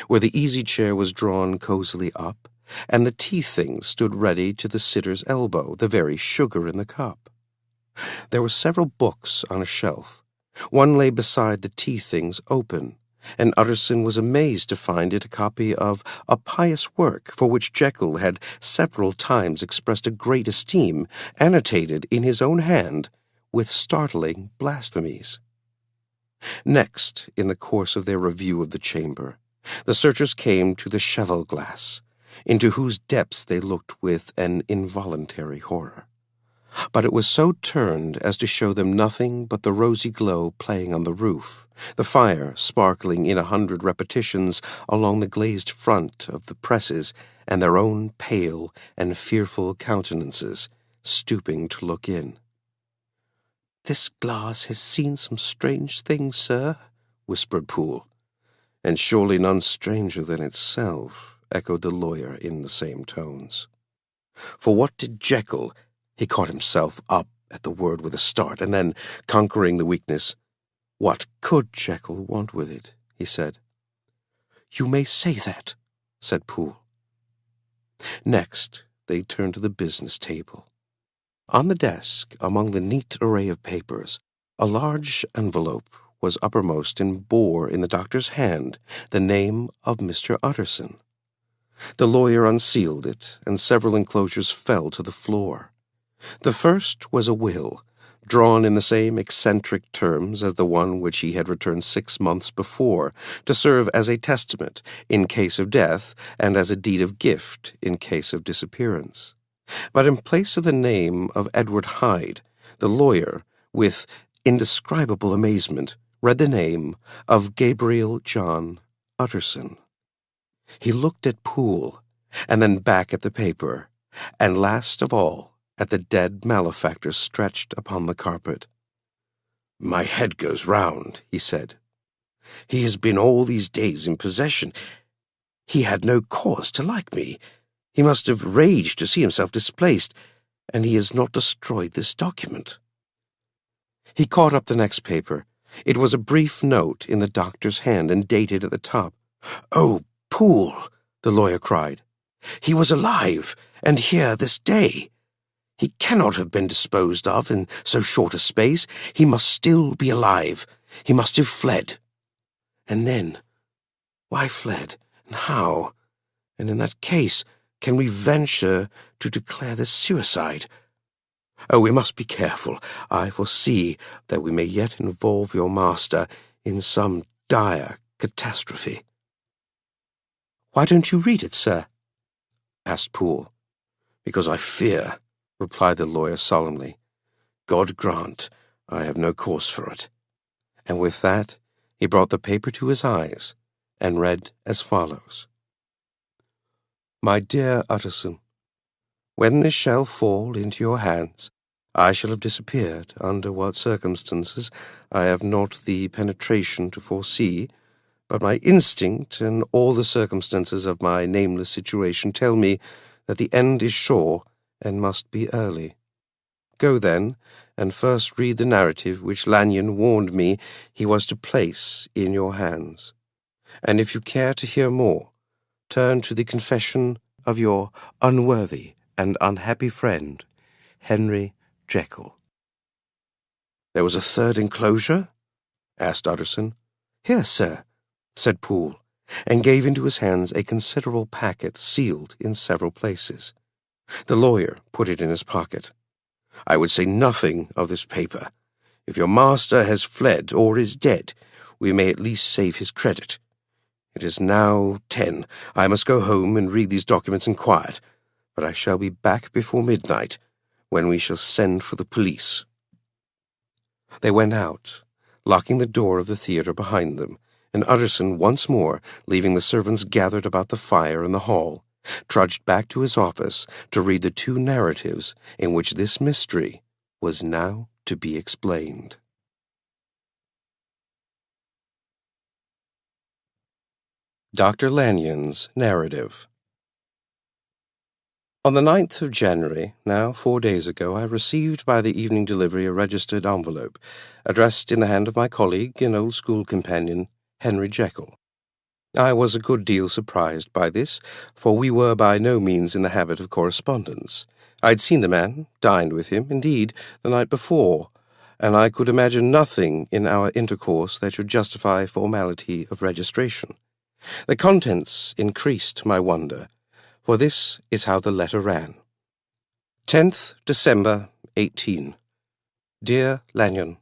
[SPEAKER 1] where the easy-chair was drawn cosily up, and the tea-things stood ready to the sitter's elbow, the very sugar in the cup. There were several books on a shelf. One lay beside the tea-things open, and Utterson was amazed to find it a copy of a pious work for which Jekyll had several times expressed a great esteem, annotated in his own hand with startling blasphemies. Next, in the course of their review of the chamber, the searchers came to the cheval-glass, into whose depths they looked with an involuntary horror. But it was so turned as to show them nothing but the rosy glow playing on the roof, the fire sparkling in 100 repetitions along the glazed front of the presses, and their own pale and fearful countenances, stooping to look in. "This glass has seen some strange things, sir," whispered Poole. "And surely none stranger than itself," echoed the lawyer in the same tones. "For what did Jekyll—" He caught himself up at the word with a start, and then, conquering the weakness, "What could Jekyll want with it?" he said. "You may say that," said Poole. Next, they turned to the business table. On the desk, among the neat array of papers, a large envelope was uppermost and bore in the doctor's hand the name of Mr. Utterson. The lawyer unsealed it, and several enclosures fell to the floor. The first was a will, drawn in the same eccentric terms as the one which he had returned 6 months before, to serve as a testament in case of death and as a deed of gift in case of disappearance. But in place of the name of Edward Hyde, the lawyer, with indescribable amazement, read the name of Gabriel John Utterson. He looked at Poole, and then back at the paper, and last of all at the dead malefactor stretched upon the carpet. "My head goes round," he said. "He has been all these days in possession. He had no cause to like me. He must have raged to see himself displaced, and he has not destroyed this document." He caught up the next paper. It was a brief note in the doctor's hand and dated at the top. "Oh, Poole," the lawyer cried. "He was alive, and here this day. He cannot have been disposed of in so short a space. He must still be alive. He must have fled. And then, why fled, and how? And in that case, can we venture to declare this suicide? Oh, we must be careful. I foresee that we may yet involve your master in some dire catastrophe." "Why don't you read it, sir?" asked Poole. "Because I fear," replied the lawyer solemnly. "God grant I have no cause for it." And with that, he brought the paper to his eyes and read as follows. "My dear Utterson, when this shall fall into your hands, I shall have disappeared. Under what circumstances I have not the penetration to foresee, but my instinct and all the circumstances of my nameless situation tell me that the end is sure and must be early. Go then, and first read the narrative which Lanyon warned me he was to place in your hands. And if you care to hear more, turn to the confession of your unworthy and unhappy friend, Henry Jekyll." "There was a third enclosure?" asked Utterson. "Here, sir," said Poole, and gave into his hands a considerable packet sealed in several places. The lawyer put it in his pocket. "I would say nothing of this paper. If your master has fled or is dead, we may at least save his credit. It is now 10. I must go home and read these documents in quiet, but I shall be back before midnight, when we shall send for the police." They went out, locking the door of the theatre behind them, and Utterson once more, leaving the servants gathered about the fire in the hall, trudged back to his office to read the two narratives in which this mystery was now to be explained. Dr. Lanyon's narrative. On the 9th of January, now 4 days ago, I received by the evening delivery a registered envelope, addressed in the hand of my colleague and old school companion, Henry Jekyll. I was a good deal surprised by this, for we were by no means in the habit of correspondence. I had seen the man, dined with him, indeed, the night before, and I could imagine nothing in our intercourse that should justify formality of registration. The contents increased my wonder, for this is how the letter ran. 10th December, 18. Dear Lanyon,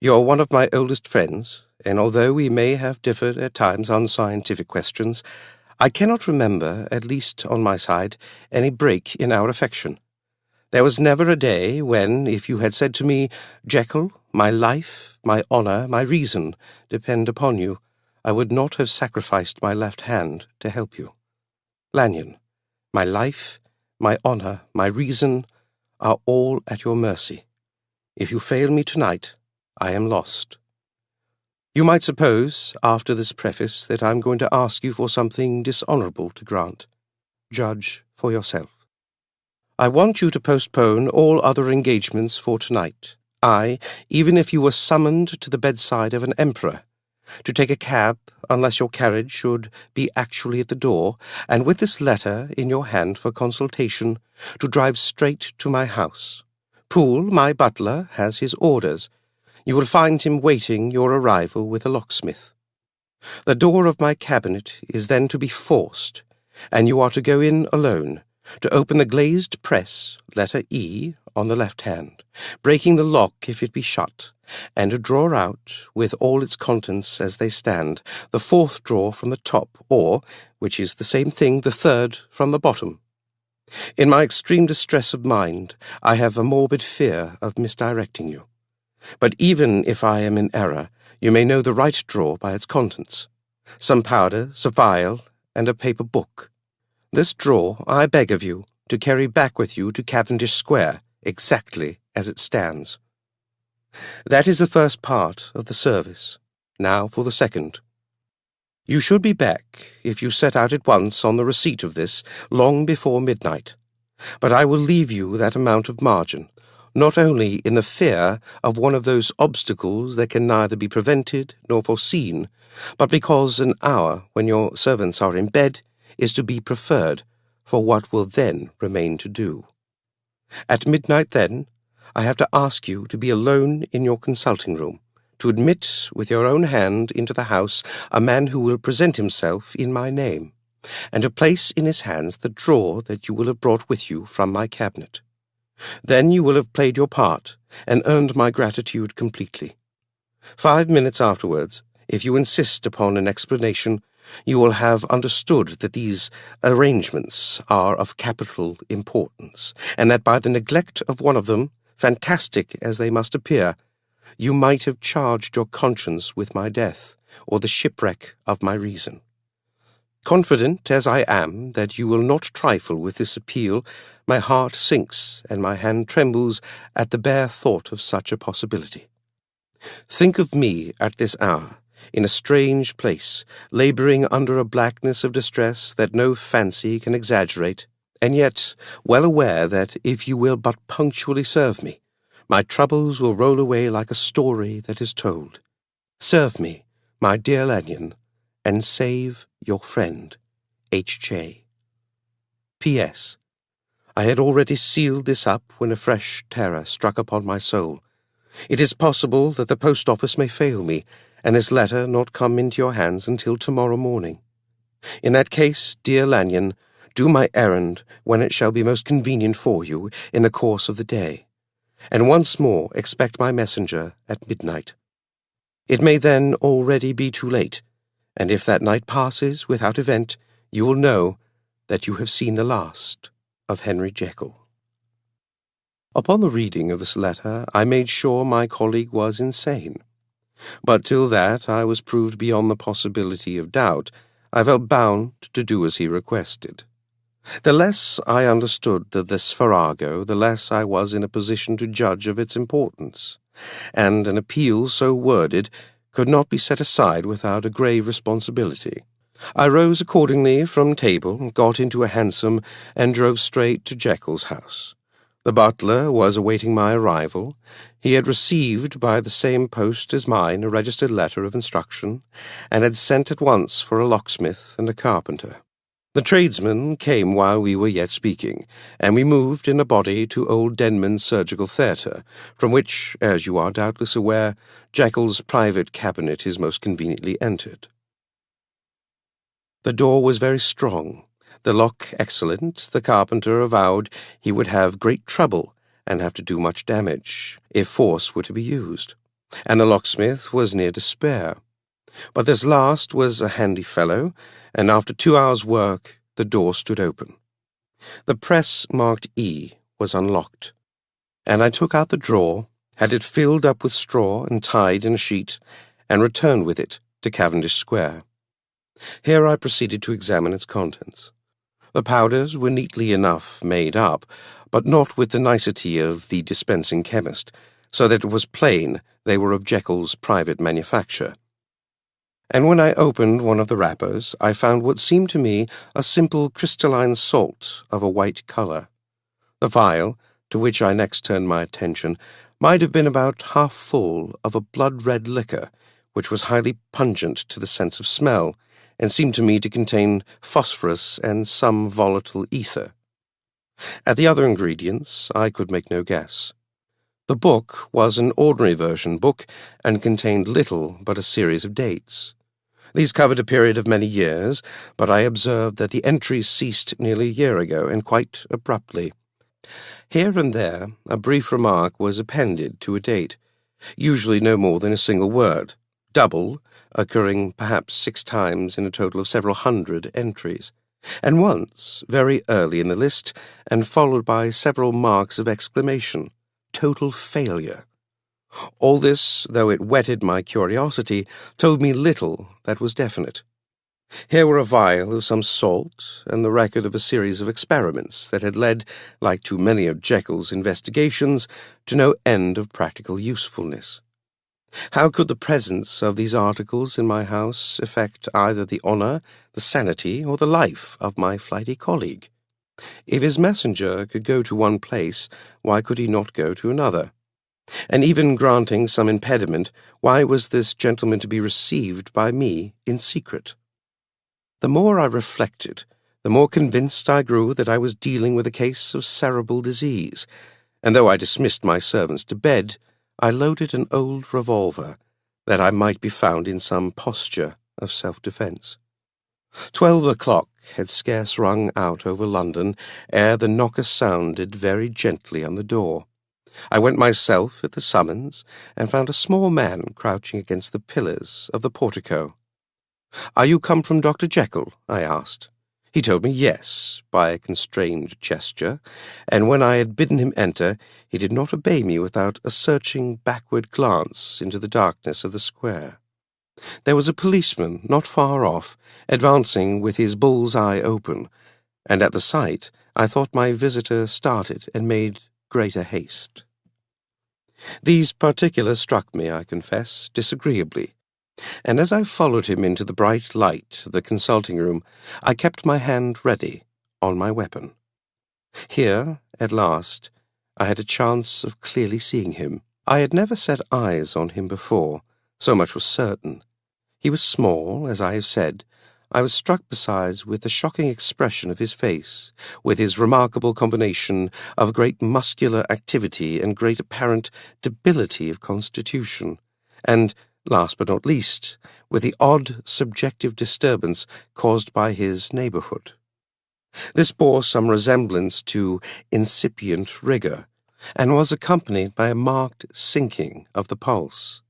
[SPEAKER 1] "You're one of my oldest friends, and although we may have differed at times on scientific questions, I cannot remember, at least on my side, any break in our affection. There was never a day when, if you had said to me, 'Jekyll, my life, my honour, my reason depend upon you,' I would not have sacrificed my left hand to help you. Lanyon, my life, my honour, my reason are all at your mercy. If you fail me tonight, I am lost. You might suppose, after this preface, that I'm going to ask you for something dishonourable to grant. Judge for yourself. I want you to postpone all other engagements for tonight. Even if you were summoned to the bedside of an emperor, to take a cab unless your carriage should be actually at the door, and with this letter in your hand for consultation, to drive straight to my house. Poole, my butler, has his orders. You will find him waiting your arrival with a locksmith. The door of my cabinet is then to be forced, and you are to go in alone, to open the glazed press, letter E, on the left hand, breaking the lock if it be shut, and to draw out, with all its contents as they stand, the fourth drawer from the top, or, which is the same thing, the third from the bottom. In my extreme distress of mind, I have a morbid fear of misdirecting you. But even if I am in error, You may know the right drawer by its contents: some powders, a vial, and a paper book. This drawer I beg of you to carry back with you to Cavendish Square, exactly as it stands. That is the first part of the service. Now for the second. You should be back, if you set out at once on the receipt of this, long before midnight. But I will leave you that amount of margin, not only in the fear of one of those obstacles that can neither be prevented nor foreseen, but because an hour when your servants are in bed is to be preferred for what will then remain to do. At midnight, then, I have to ask you to be alone in your consulting room, to admit with your own hand into the house a man who will present himself in my name, and to place in his hands the drawer that you will have brought with you from my cabinet. Then you will have played your part and earned my gratitude completely. 5 minutes afterwards, if you insist upon an explanation, you will have understood that these arrangements are of capital importance, and that by the neglect of one of them, fantastic as they must appear, you might have charged your conscience with my death, or the shipwreck of my reason. Confident as I am that you will not trifle with this appeal, my heart sinks and my hand trembles at the bare thought of such a possibility. Think of me at this hour, in a strange place, labouring under a blackness of distress that no fancy can exaggerate, and yet well aware that if you will but punctually serve me, my troubles will roll away like a story that is told. Serve me, my dear Lanyon, and save your friend, H.J. P.S. I had already sealed this up when a fresh terror struck upon my soul. It is possible that the post office may fail me, and this letter not come into your hands until tomorrow morning. In that case, dear Lanyon, do my errand when it shall be most convenient for you in the course of the day, and once more expect my messenger at midnight. It may then already be too late, and if that night passes without event, you will know that you have seen the last of Henry Jekyll. Upon the reading of this letter, I made sure my colleague was insane. But till that I was proved beyond the possibility of doubt, I felt bound to do as he requested. The less I understood of this farrago, the less I was in a position to judge of its importance, and an appeal so worded could not be set aside without a grave responsibility. I rose accordingly from table, got into a hansom, and drove straight to Jekyll's house. The butler was awaiting my arrival. He had received by the same post as mine a registered letter of instruction, and had sent at once for a locksmith and a carpenter. The tradesmen came while we were yet speaking, and we moved in a body to old Denman's Surgical Theatre, from which, as you are doubtless aware, Jekyll's private cabinet is most conveniently entered. The door was very strong, the lock excellent. The carpenter avowed he would have great trouble and have to do much damage if force were to be used, and the locksmith was near despair. But this last was a handy fellow, and after 2 hours' work the door stood open. The press marked E was unlocked, and I took out the drawer, had it filled up with straw and tied in a sheet, and returned with it to Cavendish Square. Here I proceeded to examine its contents. The powders were neatly enough made up, but not with the nicety of the dispensing chemist, so that it was plain they were of Jekyll's private manufacture. And when I opened one of the wrappers, I found what seemed to me a simple crystalline salt of a white colour. The vial, to which I next turned my attention, might have been about half full of a blood-red liquor, which was highly pungent to the sense of smell, and seemed to me to contain phosphorus and some volatile ether. At the other ingredients I could make no guess. The book was an ordinary version book, and contained little but a series of dates. These covered a period of many years, but I observed that the entries ceased nearly a year ago, and quite abruptly. Here and there a brief remark was appended to a date, usually no more than a single word, double, occurring perhaps 6 times in a total of several hundred entries, and once very early in the list, and followed by several marks of exclamation, total failure. All this, though it whetted my curiosity, told me little that was definite. Here were a vial of some salt and the record of a series of experiments that had led, like too many of Jekyll's investigations, to no end of practical usefulness. How could the presence of these articles in my house affect either the honour, the sanity, or the life of my flighty colleague? If his messenger could go to one place, why could he not go to another? And even granting some impediment, why was this gentleman to be received by me in secret? The more I reflected, the more convinced I grew that I was dealing with a case of cerebral disease, and though I dismissed my servants to bed, I loaded an old revolver, that I might be found in some posture of self-defence. 12 o'clock had scarce rung out over London ere the knocker sounded very gently on the door. I went myself at the summons, and found a small man crouching against the pillars of the portico. "Are you come from Dr. Jekyll?" I asked. He told me yes, by a constrained gesture, and when I had bidden him enter, he did not obey me without a searching backward glance into the darkness of the square. There was a policeman not far off, advancing with his bull's eye open, and at the sight I thought my visitor started and made greater haste. These particulars struck me, I confess, disagreeably, and as I followed him into the bright light of the consulting room, I kept my hand ready on my weapon. Here, at last, I had a chance of clearly seeing him. I had never set eyes on him before, so much was certain. He was small, as I have said. I was struck besides with the shocking expression of his face, with his remarkable combination of great muscular activity and great apparent debility of constitution, and, last but not least, with the odd subjective disturbance caused by his neighbourhood. This bore some resemblance to incipient rigour, and was accompanied by a marked sinking of the pulse.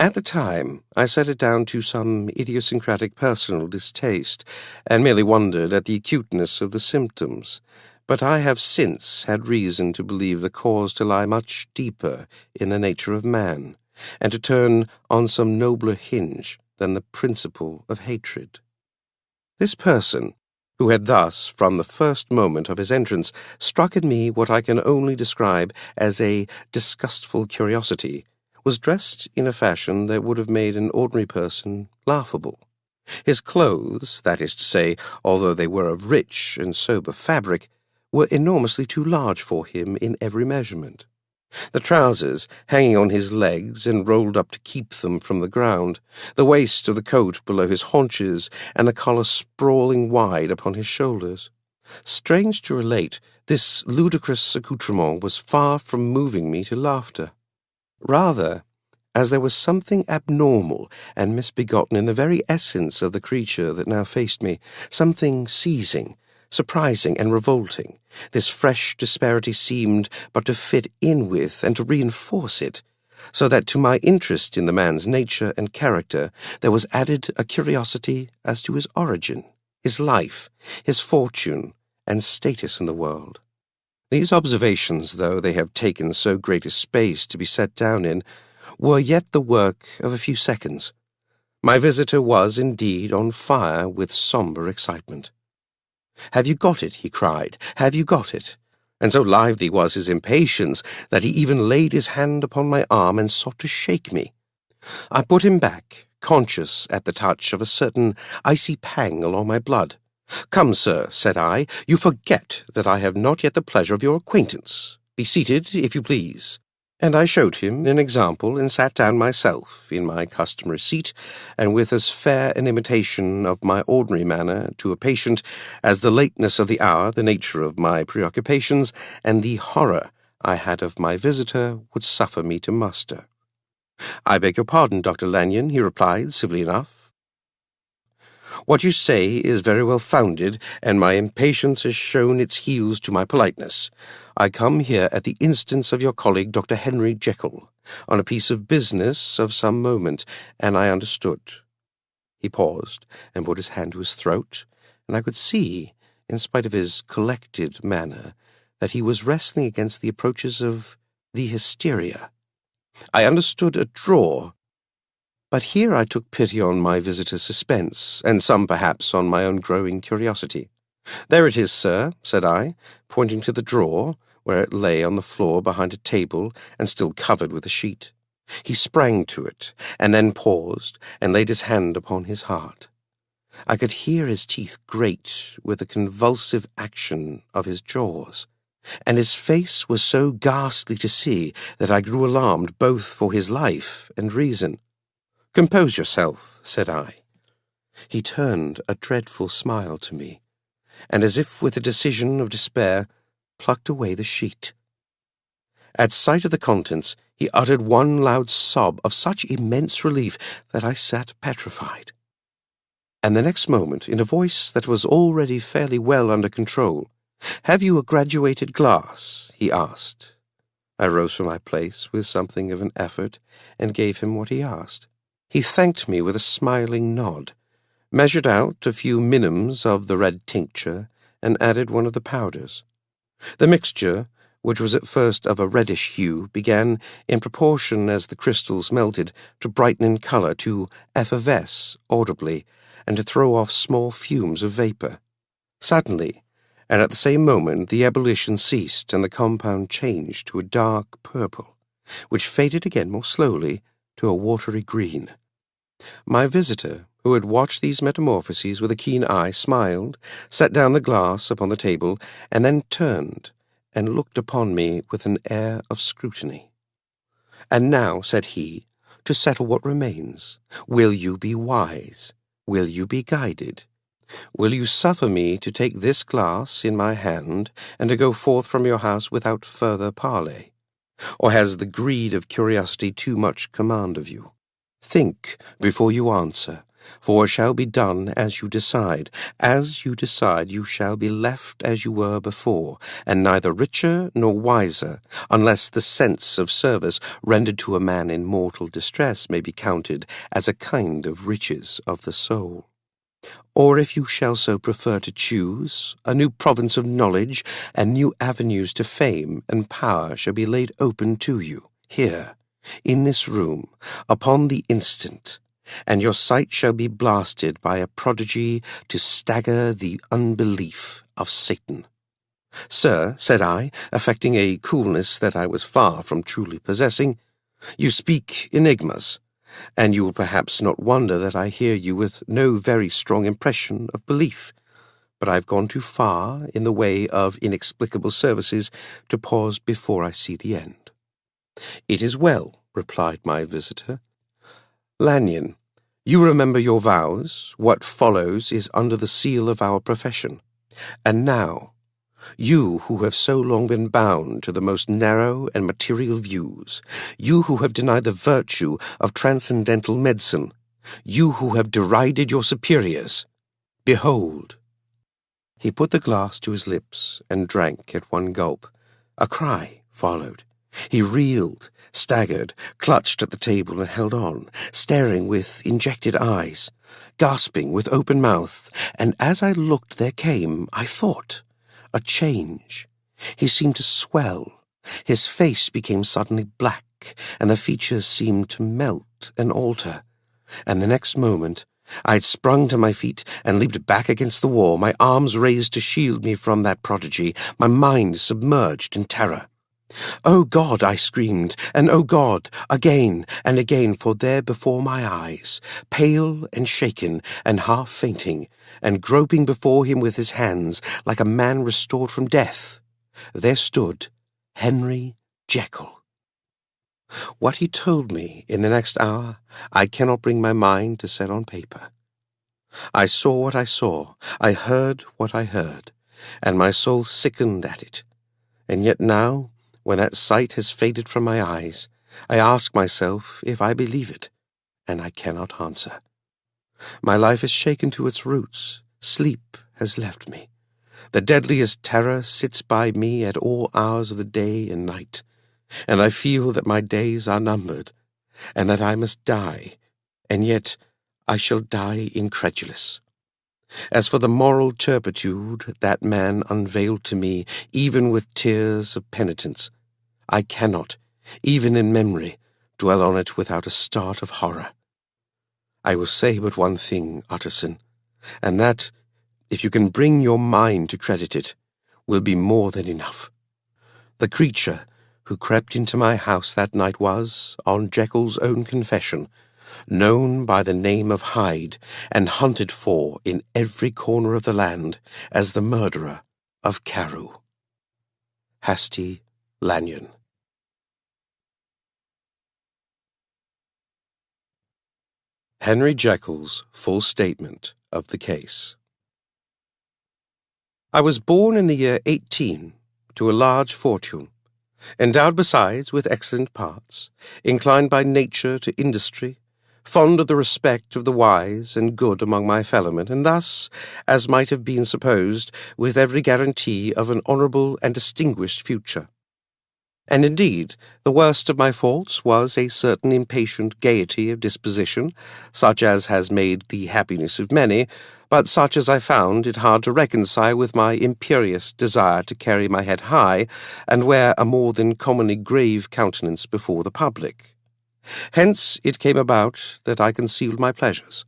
[SPEAKER 1] At the time, I set it down to some idiosyncratic personal distaste, and merely wondered at the acuteness of the symptoms, but I have since had reason to believe the cause to lie much deeper in the nature of man, and to turn on some nobler hinge than the principle of hatred. This person, who had thus, from the first moment of his entrance, struck in me what I can only describe as a disgustful curiosity, was dressed in a fashion that would have made an ordinary person laughable. His clothes, that is to say, although they were of rich and sober fabric, were enormously too large for him in every measurement. The trousers, hanging on his legs and rolled up to keep them from the ground, the waist of the coat below his haunches, and the collar sprawling wide upon his shoulders. Strange to relate, this ludicrous accoutrement was far from moving me to laughter. Rather, as there was something abnormal and misbegotten in the very essence of the creature that now faced me, something seizing, surprising, and revolting, this fresh disparity seemed but to fit in with and to reinforce it, so that to my interest in the man's nature and character there was added a curiosity as to his origin, his life, his fortune, and status in the world. These observations, though they have taken so great a space to be set down in, were yet the work of a few seconds. My visitor was, indeed, on fire with sombre excitement. "Have you got it?" he cried. "Have you got it?" And so lively was his impatience that he even laid his hand upon my arm and sought to shake me. I put him back, conscious at the touch of a certain icy pang along my blood. "Come, sir," said I, "you forget that I have not yet the pleasure of your acquaintance. Be seated, if you please." And I showed him an example, and sat down myself in my customary seat, and with as fair an imitation of my ordinary manner to a patient as the lateness of the hour, the nature of my preoccupations, and the horror I had of my visitor would suffer me to muster. "I beg your pardon, Dr. Lanyon," he replied, civilly enough. "What you say is very well founded, and my impatience has shown its heels to my politeness. I come here at the instance of your colleague, Dr. Henry Jekyll, on a piece of business of some moment, and I understood." He paused and put his hand to his throat, and I could see, in spite of his collected manner, that he was wrestling against the approaches of the hysteria. I understood a drawer. But here I took pity on my visitor's suspense, and some perhaps on my own growing curiosity. "There it is, sir," said I, pointing to the drawer, where it lay on the floor behind a table and still covered with a sheet. He sprang to it, and then paused, and laid his hand upon his heart. I could hear his teeth grate with the convulsive action of his jaws, and his face was so ghastly to see that I grew alarmed both for his life and reason. "Compose yourself," said I. He turned a dreadful smile to me, and as if with the decision of despair, plucked away the sheet. At sight of the contents, he uttered one loud sob of such immense relief that I sat petrified. And the next moment, in a voice that was already fairly well under control, "Have you a graduated glass?" he asked. I rose from my place with something of an effort and gave him what he asked. He thanked me with a smiling nod, measured out a few minims of the red tincture, and added one of the powders. The mixture, which was at first of a reddish hue, began, in proportion as the crystals melted, to brighten in colour, to effervesce audibly, and to throw off small fumes of vapour. Suddenly, and at the same moment, the ebullition ceased, and the compound changed to a dark purple, which faded again more slowly to a watery green. My visitor, who had watched these metamorphoses with a keen eye, smiled, set down the glass upon the table, and then turned and looked upon me with an air of scrutiny. "And now," said he, "to settle what remains, will you be wise? Will you be guided? Will you suffer me to take this glass in my hand and to go forth from your house without further parley? Or has the greed of curiosity too much command of you? Think before you answer, for it shall be done as you decide. As you decide, you shall be left as you were before, and neither richer nor wiser, unless the sense of service rendered to a man in mortal distress may be counted as a kind of riches of the soul. Or if you shall so prefer to choose, a new province of knowledge and new avenues to fame and power shall be laid open to you, here, in this room, upon the instant, and your sight shall be blasted by a prodigy to stagger the unbelief of Satan." "Sir," said I, affecting a coolness that I was far from truly possessing, "you speak enigmas, and you will perhaps not wonder that I hear you with no very strong impression of belief, but I have gone too far in the way of inexplicable services to pause before I see the end." "It is well," replied my visitor. "Lanyon, you remember your vows. What follows is under the seal of our profession. And now, you who have so long been bound to the most narrow and material views, you who have denied the virtue of transcendental medicine, you who have derided your superiors, behold." He put the glass to his lips and drank at one gulp. A cry followed. He reeled, staggered, clutched at the table and held on, staring with injected eyes, gasping with open mouth, and as I looked there came, I thought, a change. He seemed to swell. His face became suddenly black, and the features seemed to melt and alter. And the next moment, I had sprung to my feet and leaped back against the wall, my arms raised to shield me from that prodigy, my mind submerged in terror. "Oh God!" I screamed, and "Oh God!" again and again, for there before my eyes, pale and shaken and half fainting, and groping before him with his hands like a man restored from death, there stood Henry Jekyll. What he told me in the next hour I cannot bring my mind to set on paper. I saw what I saw, I heard what I heard, and my soul sickened at it. And yet now, when that sight has faded from my eyes, I ask myself if I believe it, and I cannot answer. My life is shaken to its roots, sleep has left me. The deadliest terror sits by me at all hours of the day and night, and I feel that my days are numbered, and that I must die, and yet I shall die incredulous. As for the moral turpitude that man unveiled to me, even with tears of penitence, I cannot, even in memory,
[SPEAKER 2] dwell on it without a start of horror. I will say but one thing, Utterson, and that, if you can bring your mind to credit it, will be more than enough. The creature who crept into my house that night was, on Jekyll's own confession, known by the name of Hyde and hunted for in every corner of the land as the murderer of Carew. Hasty Lanyon. Henry Jekyll's full statement of the case. I was born in the year 18 to a large fortune, endowed besides with excellent parts, inclined by nature to industry, fond of the respect of the wise and good among my fellowmen, and thus, as might have been supposed, with every guarantee of an honourable and distinguished future. And indeed, the worst of my faults was a certain impatient gaiety of disposition, such as has made the happiness of many, but such as I found it hard to reconcile with my imperious desire to carry my head high, and wear a more than commonly grave countenance before the public. Hence it came about that I concealed my pleasures,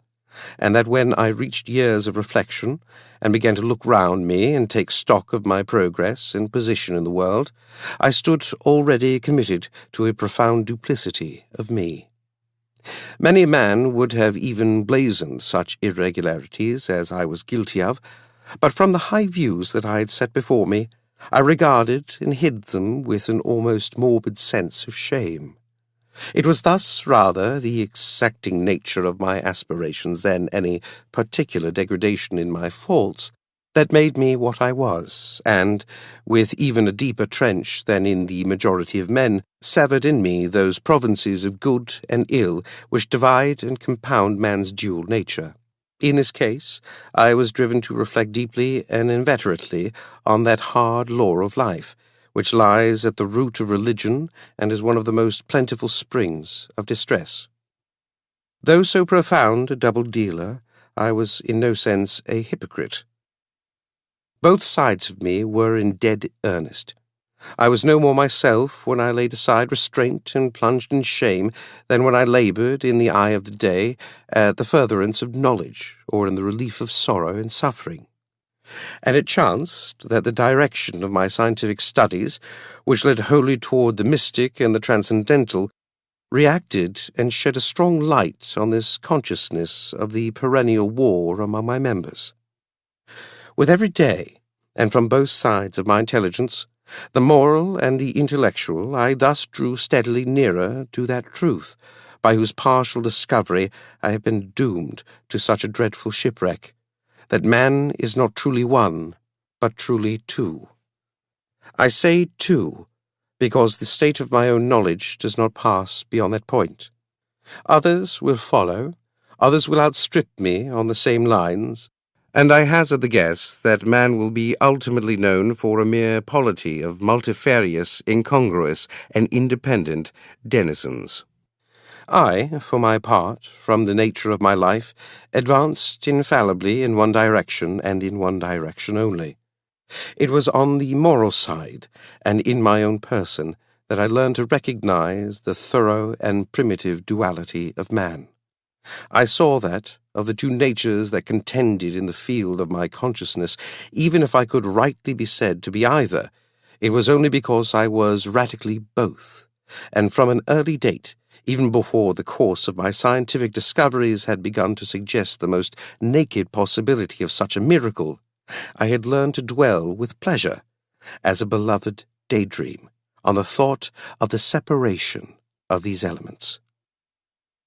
[SPEAKER 2] and that when I reached years of reflection, and began to look round me and take stock of my progress and position in the world, I stood already committed to a profound duplicity of me. Many a man would have even blazoned such irregularities as I was guilty of, but from the high views that I had set before me, I regarded and hid them with an almost morbid sense of shame. It was thus rather the exacting nature of my aspirations than any particular degradation in my faults that made me what I was, and, with even a deeper trench than in the majority of men, severed in me those provinces of good and ill which divide and compound man's dual nature. In this case, I was driven to reflect deeply and inveterately on that hard law of life, which lies at the root of religion and is one of the most plentiful springs of distress. Though so profound a double-dealer, I was in no sense a hypocrite. Both sides of me were in dead earnest. I was no more myself when I laid aside restraint and plunged in shame than when I laboured in the eye of the day at the furtherance of knowledge or in the relief of sorrow and suffering. And it chanced that the direction of my scientific studies, which led wholly toward the mystic and the transcendental, reacted and shed a strong light on this consciousness of the perennial war among my members. With every day, and from both sides of my intelligence, the moral and the intellectual, I thus drew steadily nearer to that truth, by whose partial discovery I have been doomed to such a dreadful shipwreck, that man is not truly one, but truly two. I say two, because the state of my own knowledge does not pass beyond that point. Others will follow, others will outstrip me on the same lines, and I hazard the guess that man will be ultimately known for a mere polity of multifarious, incongruous, and independent denizens. I, for my part, from the nature of my life, advanced infallibly in one direction and in one direction only. It was on the moral side, and in my own person, that I learned to recognize the thorough and primitive duality of man. I saw that, of the two natures that contended in the field of my consciousness, even if I could rightly be said to be either, it was only because I was radically both, and from an early date, even before the course of my scientific discoveries had begun to suggest the most naked possibility of such a miracle, I had learned to dwell with pleasure, as a beloved daydream, on the thought of the separation of these elements.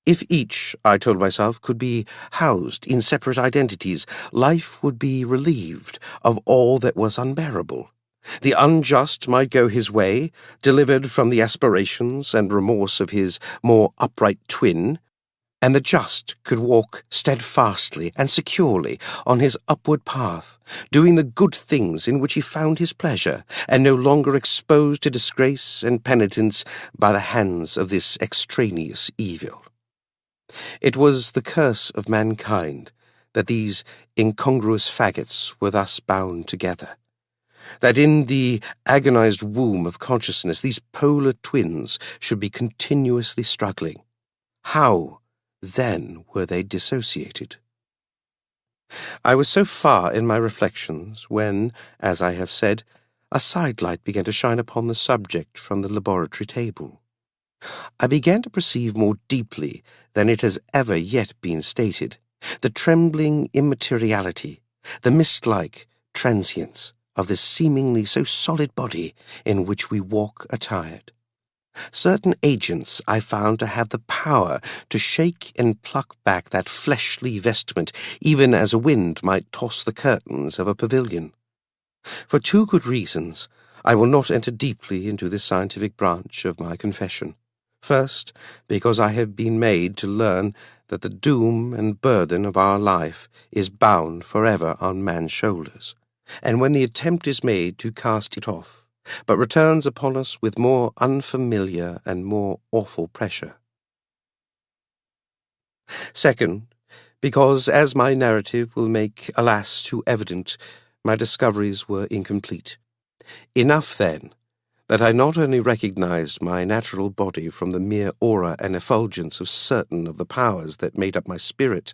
[SPEAKER 2] If each, I told myself, could be housed in separate identities, life would be relieved of all that was unbearable. The unjust might go his way, delivered from the aspirations and remorse of his more upright twin, and the just could walk steadfastly and securely on his upward path, doing the good things in which he found his pleasure, and no longer exposed to disgrace and penitence by the hands of this extraneous evil. It was the curse of mankind that these incongruous faggots were thus bound together.
[SPEAKER 1] that in the agonized womb of consciousness these polar twins should be continuously struggling. How, then, were they dissociated? I was so far in my reflections when, as I have said, a sidelight began to shine upon the subject from the laboratory table. I began to perceive more deeply than it has ever yet been stated the trembling immateriality, the mist-like transience of this seemingly so solid body in which we walk attired. Certain agents I found to have the power to shake and pluck back that fleshly vestment, even as a wind might toss the curtains of a pavilion. For two good reasons, I will not enter deeply into this scientific branch of my confession. First, because I have been made to learn that the doom and burden of our life is bound forever on man's shoulders, and when the attempt is made to cast it off, but returns upon us with more unfamiliar and more awful pressure. Second, because, as my narrative will make, alas, too evident, my discoveries were incomplete. Enough, then, that I not only recognized my natural body from the mere aura and effulgence of certain of the powers that made up my spirit,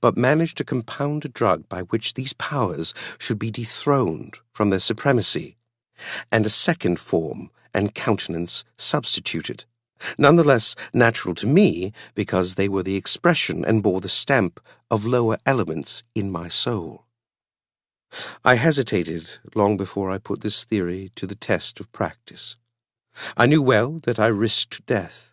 [SPEAKER 1] but managed to compound a drug by which these powers should be dethroned from their supremacy, and a second form and countenance substituted, none the less natural to me because they were the expression and bore the stamp of lower elements in my soul. I hesitated long before I put this theory to the test of practice. I knew well that I risked death,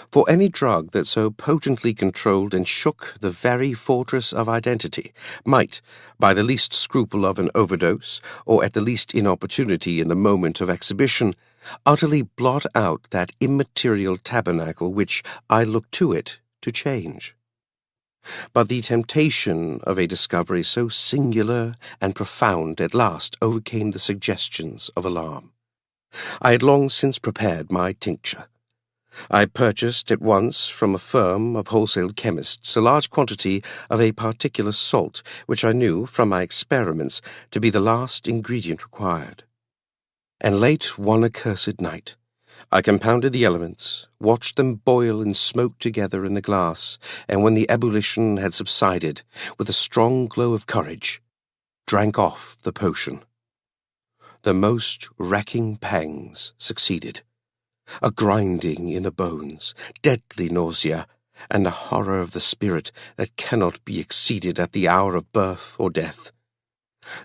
[SPEAKER 1] for any drug that so potently controlled and shook the very fortress of identity might, by the least scruple of an overdose, or at the least inopportunity in the moment of exhibition, utterly blot out that immaterial tabernacle which I looked to it to change. But the temptation of a discovery so singular and profound at last overcame the suggestions of alarm. I had long since prepared my tincture. I purchased at once from a firm of wholesale chemists a large quantity of a particular salt which I knew, from my experiments, to be the last ingredient required. And late one accursed night, I compounded the elements, watched them boil and smoke together in the glass, and when the ebullition had subsided, with a strong glow of courage, drank off the potion. The most racking pangs succeeded. A grinding in the bones, deadly nausea, and a horror of the spirit that cannot be exceeded at the hour of birth or death.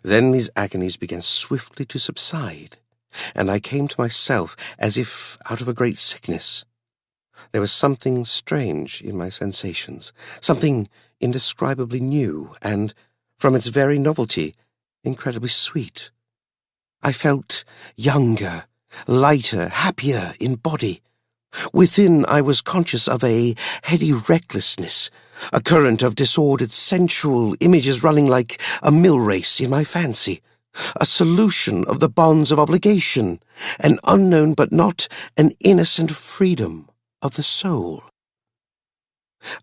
[SPEAKER 1] Then these agonies began swiftly to subside, and I came to myself as if out of a great sickness. There was something strange in my sensations, something indescribably new, and, from its very novelty, incredibly sweet. I felt younger, lighter, happier in body. Within I was conscious of a heady recklessness, a current of disordered sensual images running like a mill race in my fancy, a solution of the bonds of obligation, an unknown but not an innocent freedom of the soul.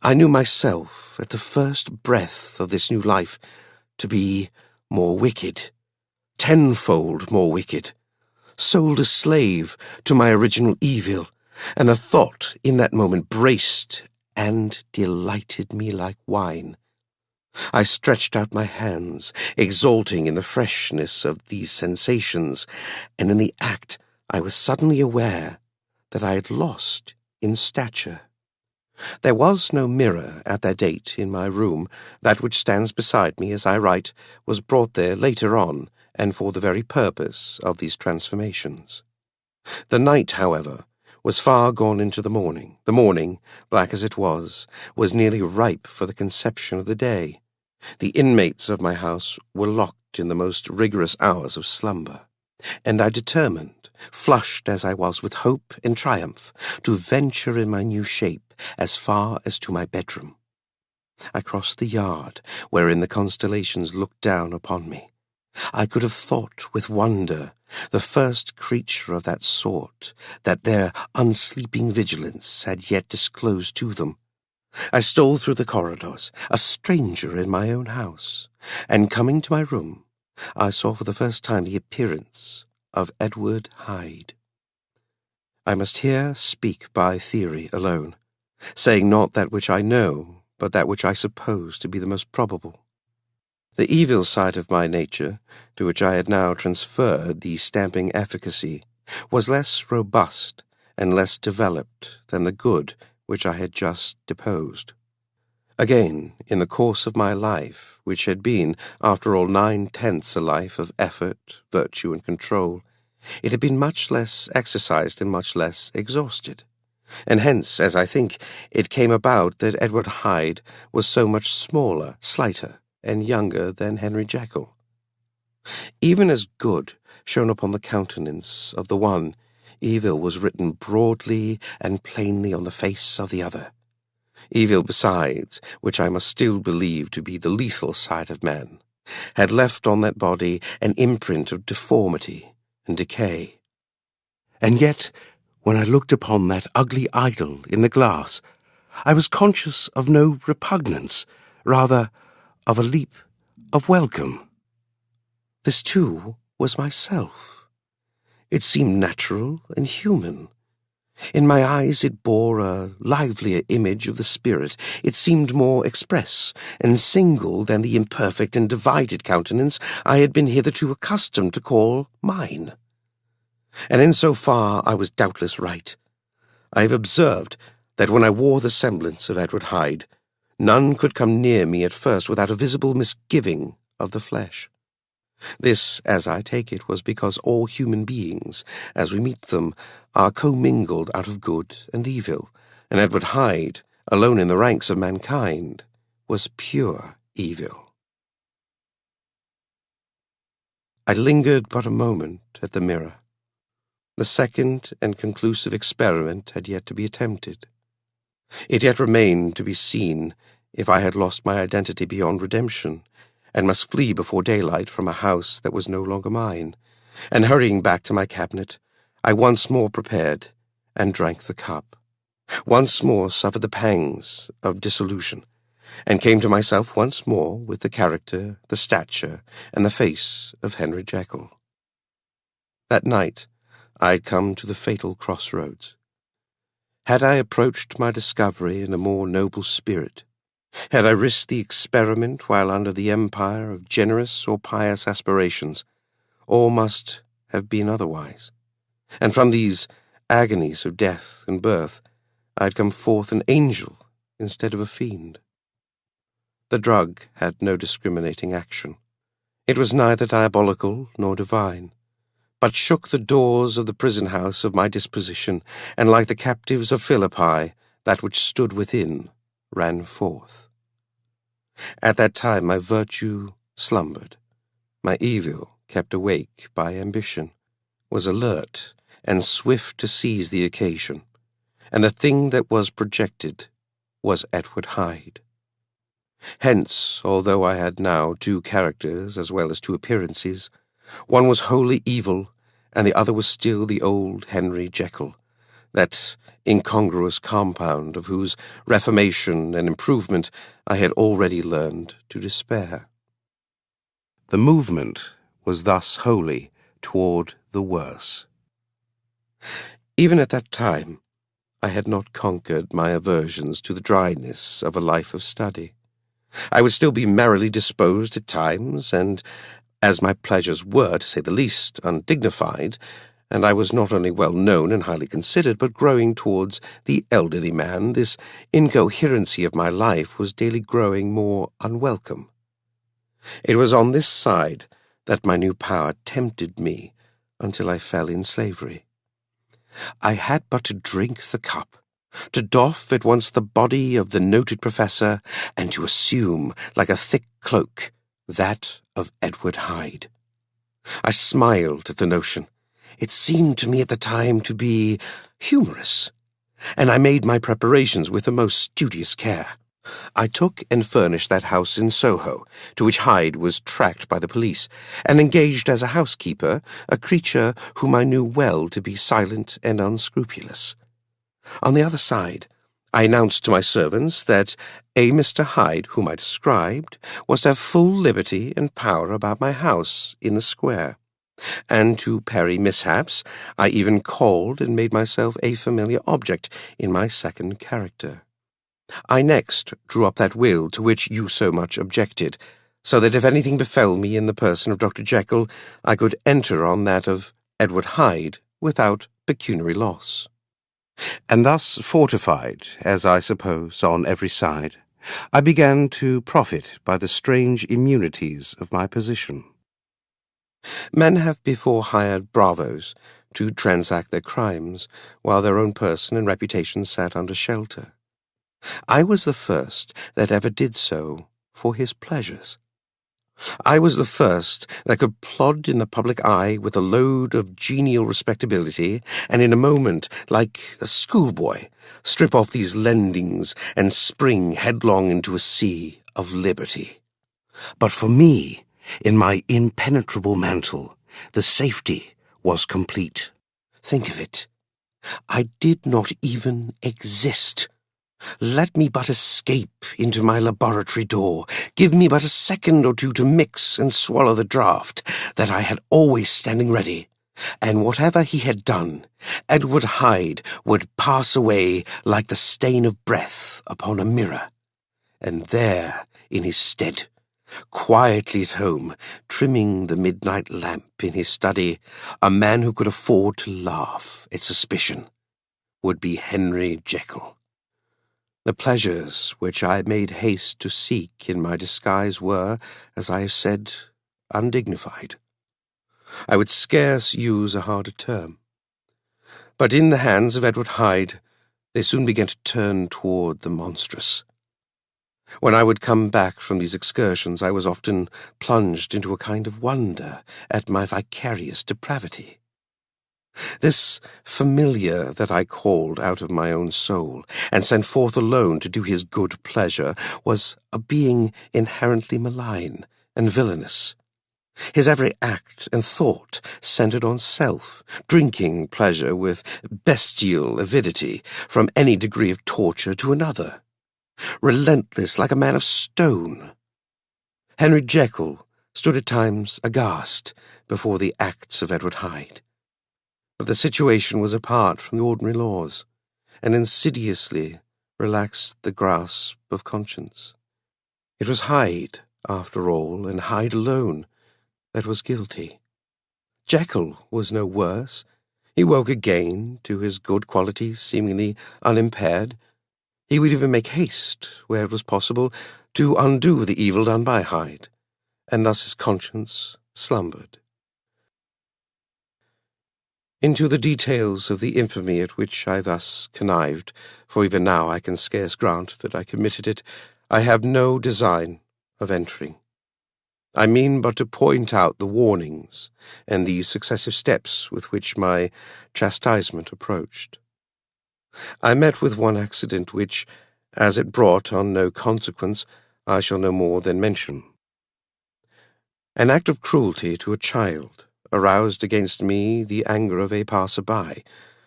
[SPEAKER 1] I knew myself, at the first breath of this new life, to be more wicked, tenfold more wicked, sold a slave to my original evil, and the thought in that moment braced and delighted me like wine. I stretched out my hands, exulting in the freshness of these sensations, and in the act I was suddenly aware that I had lost in stature. There was no mirror at that date in my room. That which stands beside me as I write was brought there later on, and for the very purpose of these transformations. The night, however, was far gone into the morning. The morning, black as it was nearly ripe for the conception of the day. The inmates of my house were locked in the most rigorous hours of slumber, and I determined, flushed as I was with hope and triumph, to venture in my new shape as far as to my bedroom. I crossed the yard, wherein the constellations looked down upon me. I could have thought with wonder, the first creature of that sort, that their unsleeping vigilance had yet disclosed to them. I stole through the corridors, a stranger in my own house, and coming to my room,
[SPEAKER 2] I saw for the first time the appearance of Edward Hyde. I must here speak by theory alone, saying not that which I know, but that which I suppose to be the most probable. The evil side of my nature, to which I had now transferred the stamping efficacy, was less robust and less developed than the good which I had just deposed. Again, in the course of my life, which had been, after all, 9/10 a life of effort, virtue, and control, it had been much less exercised and much less exhausted. And hence, as I think, it came about that Edward Hyde was so much smaller, slighter, and younger than Henry Jekyll. Even as good shone upon the countenance of the one, evil was written broadly and plainly on the face of the other. Evil, besides, which I must still believe to be the lethal side of man, had left on that body an imprint of deformity and decay. And yet, when I looked upon that ugly idol in the glass, I was conscious of no repugnance, rather of a leap of welcome. This, too, was myself. It seemed natural and human. In my eyes it bore a livelier image of the spirit. It seemed more express and single than the imperfect and divided countenance I had been hitherto accustomed to call mine. And in so far I was doubtless right. I have observed that when I wore the semblance of Edward Hyde, none could come near me at first without a visible misgiving of the flesh. This, as I take it, was because all human beings, as we meet them, are commingled out of good and evil, and Edward Hyde, alone in the ranks of mankind, was pure evil. I lingered but a moment at the mirror. The second and conclusive experiment had yet to be attempted. It yet remained to be seen if I had lost my identity beyond redemption, and must flee before daylight from a house that was no longer mine, and hurrying back to my cabinet, I once more prepared and drank the cup, once more suffered the pangs of dissolution, and came to myself once more with the character, the stature, and the face of Henry Jekyll. That night I had come to the fatal crossroads. Had I approached my discovery in a more noble spirit, had I risked the experiment while under the empire of generous or pious aspirations, all must have been otherwise. And from these agonies of death and birth, I had come forth an angel instead of a fiend. The drug had no discriminating action. It was neither diabolical nor divine, but shook the doors of the prison-house of my disposition, and like the captives of Philippi, that which stood within ran forth. At that time my virtue slumbered, my evil, kept awake by ambition, was alert and swift to seize the occasion, and the thing that was projected was Edward Hyde. Hence, although I had now two characters as well as two appearances, one was wholly evil, and the other was still the old Henry Jekyll, that incongruous compound of whose reformation and improvement I had already learned to despair. The movement was thus wholly toward the worse. Even at that time, I had not conquered my aversions to the dryness of a life of study. I would still be merrily disposed at times, and, as my pleasures were, to say the least, undignified, and I was not only well known and highly considered, but growing towards the elderly man, this incoherency of my life was daily growing more unwelcome. It was on this side that my new power tempted me until I fell in slavery. I had but to drink the cup, to doff at once the body of the noted professor, and to assume, like a thick cloak, that of Edward Hyde. I smiled at the notion. It seemed to me at the time to be humorous, and I made my preparations with the most studious care. I took and furnished that house in Soho, to which Hyde was tracked by the police, and engaged as a housekeeper a creature whom I knew well to be silent and unscrupulous. On the other side, I announced to my servants that a Mr. Hyde, whom I described, was to have full liberty and power about my house in the square. And to parry mishaps, I even called and made myself a familiar object in my second character. I next drew up that will to which you so much objected, so that if anything befell me in the person of Dr. Jekyll, I could enter on that of Edward Hyde without pecuniary loss. And thus fortified, as I suppose, on every side, I began to profit by the strange immunities of my position. Men have before hired bravos to transact their crimes, while their own person and reputation sat under shelter. I was the first that ever did so for his pleasures. I was the first that could plod in the public eye with a load of genial respectability, and in a moment, like a schoolboy, strip off these lendings and spring headlong into a sea of liberty. But for me, in my impenetrable mantle, the safety was complete. Think of it. I did not even exist. Let me but escape into my laboratory door, give me but a second or two to mix and swallow the draught that I had always standing ready, and whatever he had done, Edward Hyde would pass away like the stain of breath upon a mirror, and there, in his stead, quietly at home, trimming the midnight lamp in his study, a man who could afford to laugh at suspicion, would be Henry Jekyll. The pleasures which I made haste to seek in my disguise were, as I have said, undignified. I would scarce use a harder term. But in the hands of Edward Hyde, they soon began to turn toward the monstrous. When I would come back from these excursions, I was often plunged into a kind of wonder at my vicarious depravity. This familiar that I called out of my own soul, and sent forth alone to do his good pleasure, was a being inherently malign and villainous. His every act and thought centred on self, drinking pleasure with bestial avidity from any degree of torture to another, relentless like a man of stone. Henry Jekyll stood at times aghast before the acts of Edward Hyde. But the situation was apart from the ordinary laws, and insidiously relaxed the grasp of conscience. It was Hyde, after all, and Hyde alone, that was guilty. Jekyll was no worse. He woke again to his good qualities seemingly unimpaired. He would even make haste, where it was possible, to undo the evil done by Hyde, and thus his conscience slumbered. Into the details of the infamy at which I thus connived, for even now I can scarce grant that I committed it, I have no design of entering. I mean but to point out the warnings and the successive steps with which my chastisement approached. I met with one accident which, as it brought on no consequence, I shall no more than mention. An act of cruelty to a child aroused against me the anger of a passer-by,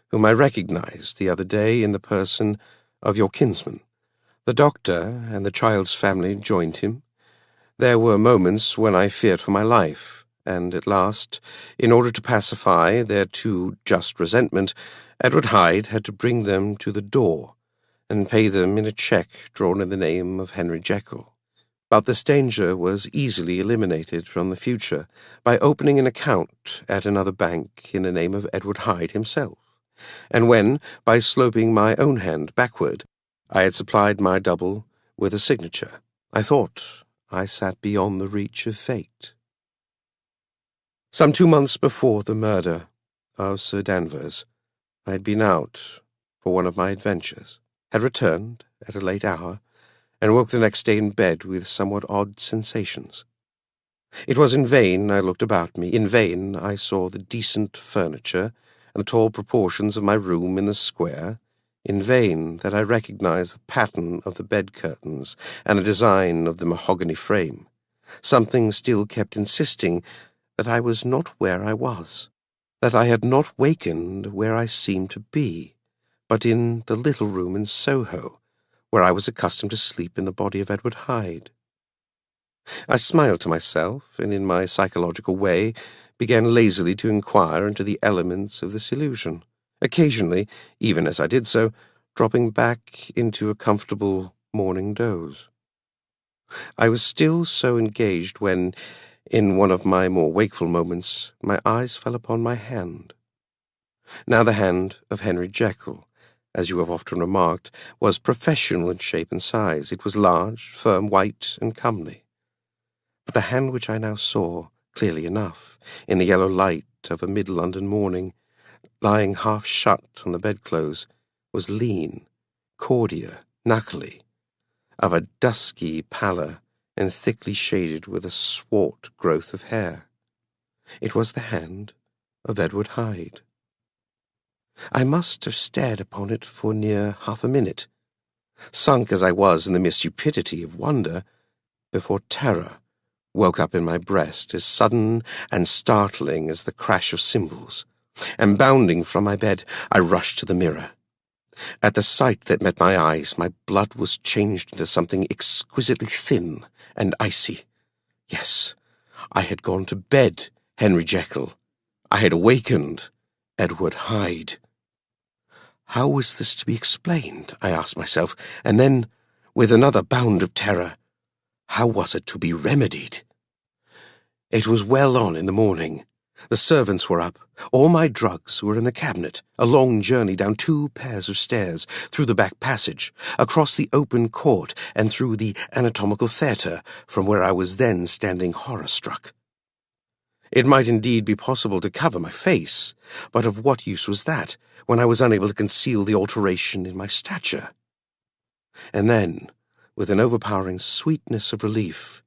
[SPEAKER 2] whom I recognized the other day in the person of your kinsman. The doctor and the child's family joined him. There were moments when I feared for my life, and at last, in order to pacify their too just resentment, Edward Hyde had to bring them to the door, and pay them in a cheque drawn in the name of Henry Jekyll. But this danger was easily eliminated from the future by opening an account at another bank in the name of Edward Hyde himself, and when, by sloping my own hand backward, I had supplied my double with a signature, I thought I sat beyond the reach of fate. Some 2 months before the murder of Sir Danvers, I had been out for one of my adventures, had returned at a late hour, and woke the next day in bed with somewhat odd sensations. It was in vain I looked about me, in vain I saw the decent furniture and the tall proportions of my room in the square, in vain that I recognized the pattern of the bed curtains and the design of the mahogany frame. Something still kept insisting that I was not where I was, that I had not wakened where I seemed to be,
[SPEAKER 1] but in the little room in Soho, where I was accustomed to sleep in the body of Edward Hyde. I smiled to myself, and in my psychological way began lazily to inquire into the elements of this illusion, occasionally, even as I did so, dropping back into a comfortable morning doze. I was still so engaged when, in one of my more wakeful moments, my eyes fell upon my hand. Now the hand of Henry Jekyll, as you have often remarked, was professional in shape and size. It was large, firm, white, and comely. But the hand which I now saw, clearly enough, in the yellow light of a mid-London morning, lying half shut on the bedclothes, was lean, cordial, knuckly, of a dusky pallor and thickly shaded with a swart growth of hair. It was the hand of Edward Hyde. I must have stared upon it for near half a minute, sunk as I was in the mere stupidity of wonder, before terror woke up in my breast as sudden and startling as the crash of cymbals, and bounding from my bed, I rushed to the mirror. At the sight that met my eyes, my blood was changed into something exquisitely thin and icy. Yes, I had gone to bed, Henry Jekyll. I had awakened Edward Hyde. How was this to be explained, I asked myself, and then, with another bound of terror, how was it to be remedied? It was well on in the morning. The servants were up. All my drugs were in the cabinet. A long journey down 2 pairs of stairs, through the back passage, across the open court, and through the anatomical theatre, from where I was then standing horror-struck. It might indeed be possible to cover my face, but of what use was that, when I was unable to conceal the alteration in my stature? And then, with an overpowering sweetness of relief,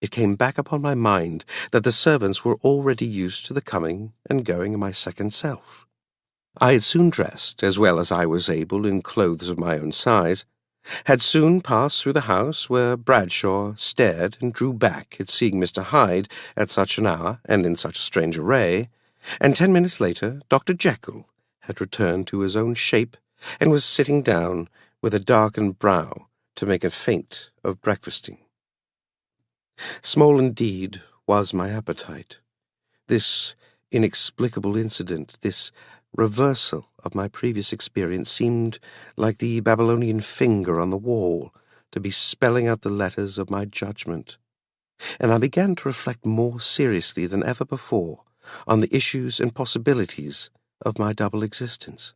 [SPEAKER 1] it came back upon my mind that the servants were already used to the coming and going of my second self. I had soon dressed, as well as I was able in clothes of my own size, had soon passed through the house where Bradshaw stared and drew back at seeing Mr. Hyde at such an hour and in such strange array, and 10 minutes later Dr. Jekyll had returned to his own shape and was sitting down with a darkened brow to make a feint of breakfasting. Small indeed was my appetite. This inexplicable incident, this reversal of my previous experience, seemed like the Babylonian finger on the wall to be spelling out the letters of my judgment, and I began to reflect more seriously than ever before on the issues and possibilities of my double existence.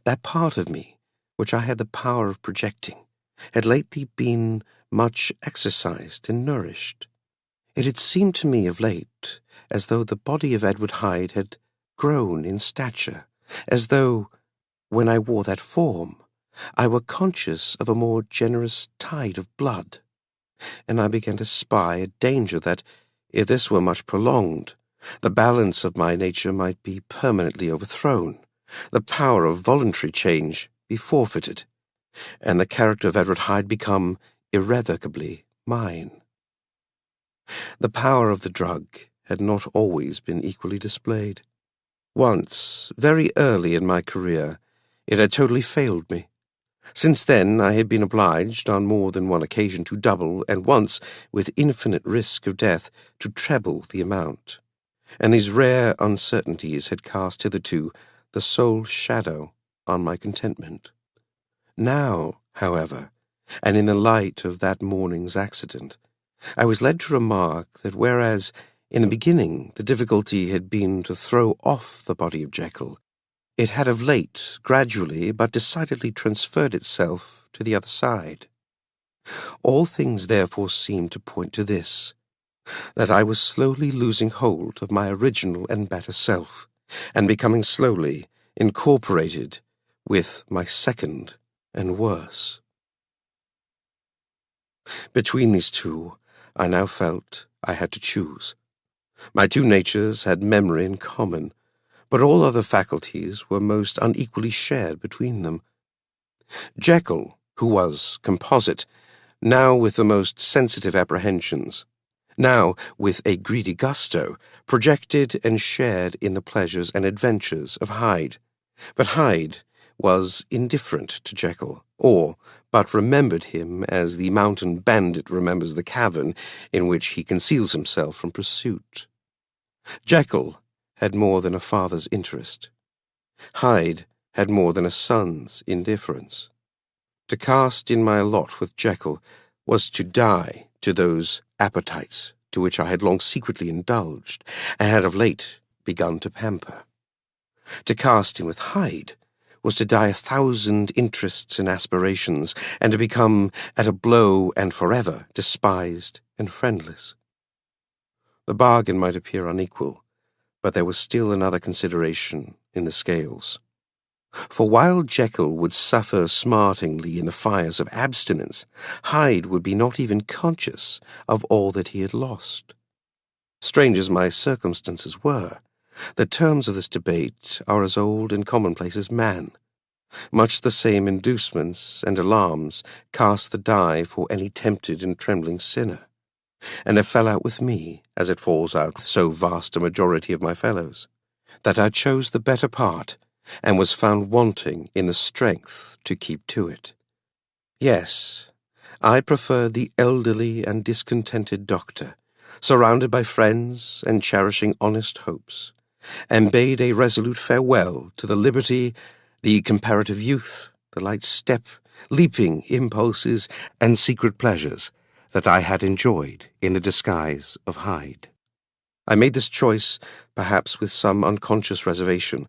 [SPEAKER 1] That part of me, which I had the power of projecting, had lately been much exercised and nourished. It had seemed to me of late as though the body of Edward Hyde had grown in stature, as though, when I wore that form, I were conscious of a more generous tide of blood, and I began to spy a danger that, if this were much prolonged, the balance of my nature might be permanently overthrown, the power of voluntary change be forfeited, and the character of Edward Hyde become irrevocably mine. The power of the drug had not always been equally displayed. Once, very early in my career, it had totally failed me. Since then I had been obliged on more than one occasion to double, and once, with infinite risk of death, to treble the amount, and these rare uncertainties had cast hitherto the sole shadow on my contentment. Now, however, and in the light of that morning's accident, I was led to remark that whereas, in the beginning, the difficulty had been to throw off the body of Jekyll, it had of late gradually but decidedly transferred itself to the other side. All things therefore seemed to point to this, that I was slowly losing hold of my original and better self, and becoming slowly incorporated with my second and worse. Between these two, I now felt I had to choose. My two natures had memory in common, but all other faculties were most unequally shared between them. Jekyll, who was composite, now with the most sensitive apprehensions, now with a greedy gusto, projected and shared in the pleasures and adventures of Hyde. But Hyde, was indifferent to Jekyll, but remembered him as the mountain bandit remembers the cavern in which he conceals himself from pursuit. Jekyll had more than a father's interest. Hyde had more than a son's indifference. To cast in my lot with Jekyll was to die to those appetites to which I had long secretly indulged, and had of late begun to pamper. To cast in with Hyde was to die 1,000 interests and aspirations, and to become, at a blow and forever, despised and friendless. The bargain might appear unequal, but there was still another consideration in the scales. For while Jekyll would suffer smartingly in the fires of abstinence, Hyde would be not even conscious of all that he had lost. Strange as my circumstances were, the terms of this debate are as old and commonplace as man. Much the same inducements and alarms cast the die for any tempted and trembling sinner, and it fell out with me, as it falls out with so vast a majority of my fellows, that I chose the better part, and was found wanting in the strength to keep to it. Yes, I preferred the elderly and discontented doctor, surrounded by friends and cherishing honest hopes, and bade a resolute farewell to the liberty, the comparative youth, the light step, leaping impulses, and secret pleasures that I had enjoyed in the disguise of Hyde. I made this choice, perhaps with some unconscious reservation,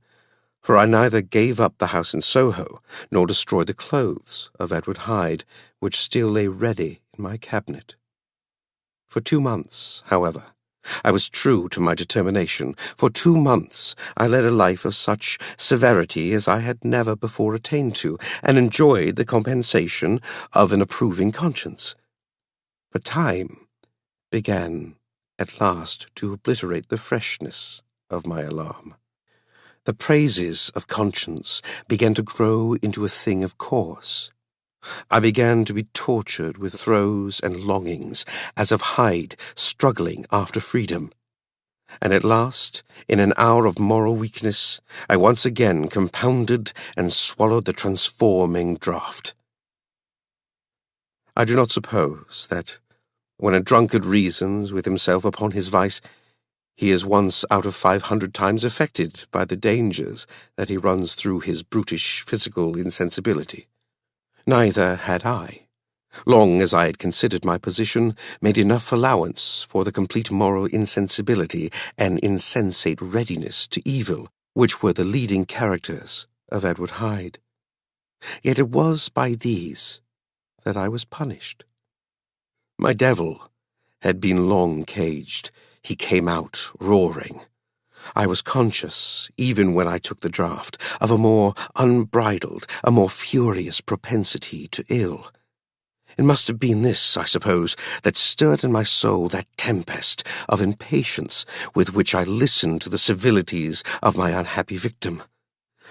[SPEAKER 1] for I neither gave up the house in Soho, nor destroyed the clothes of Edward Hyde, which still lay ready in my cabinet. For 2 months, however, I was true to my determination. For 2 months I led a life of such severity as I had never before attained to, and enjoyed the compensation of an approving conscience. But time began at last to obliterate the freshness of my alarm. The praises of conscience began to grow into a thing of course. I began to be tortured with throes and longings, as of Hyde struggling after freedom. And at last, in an hour of moral weakness, I once again compounded and swallowed the transforming draught. I do not suppose that, when a drunkard reasons with himself upon his vice, he is once out of 500 times affected by the dangers that he runs through his brutish physical insensibility. Neither had I, long as I had considered my position, made enough allowance for the complete moral insensibility and insensate readiness to evil, which were the leading characters of Edward Hyde. Yet it was by these that I was punished. My devil had been long caged. He came out roaring. I was conscious, even when I took the draught, of a more unbridled, a more furious propensity to ill. It must have been this, I suppose, that stirred in my soul that tempest of impatience with which I listened to the civilities of my unhappy victim.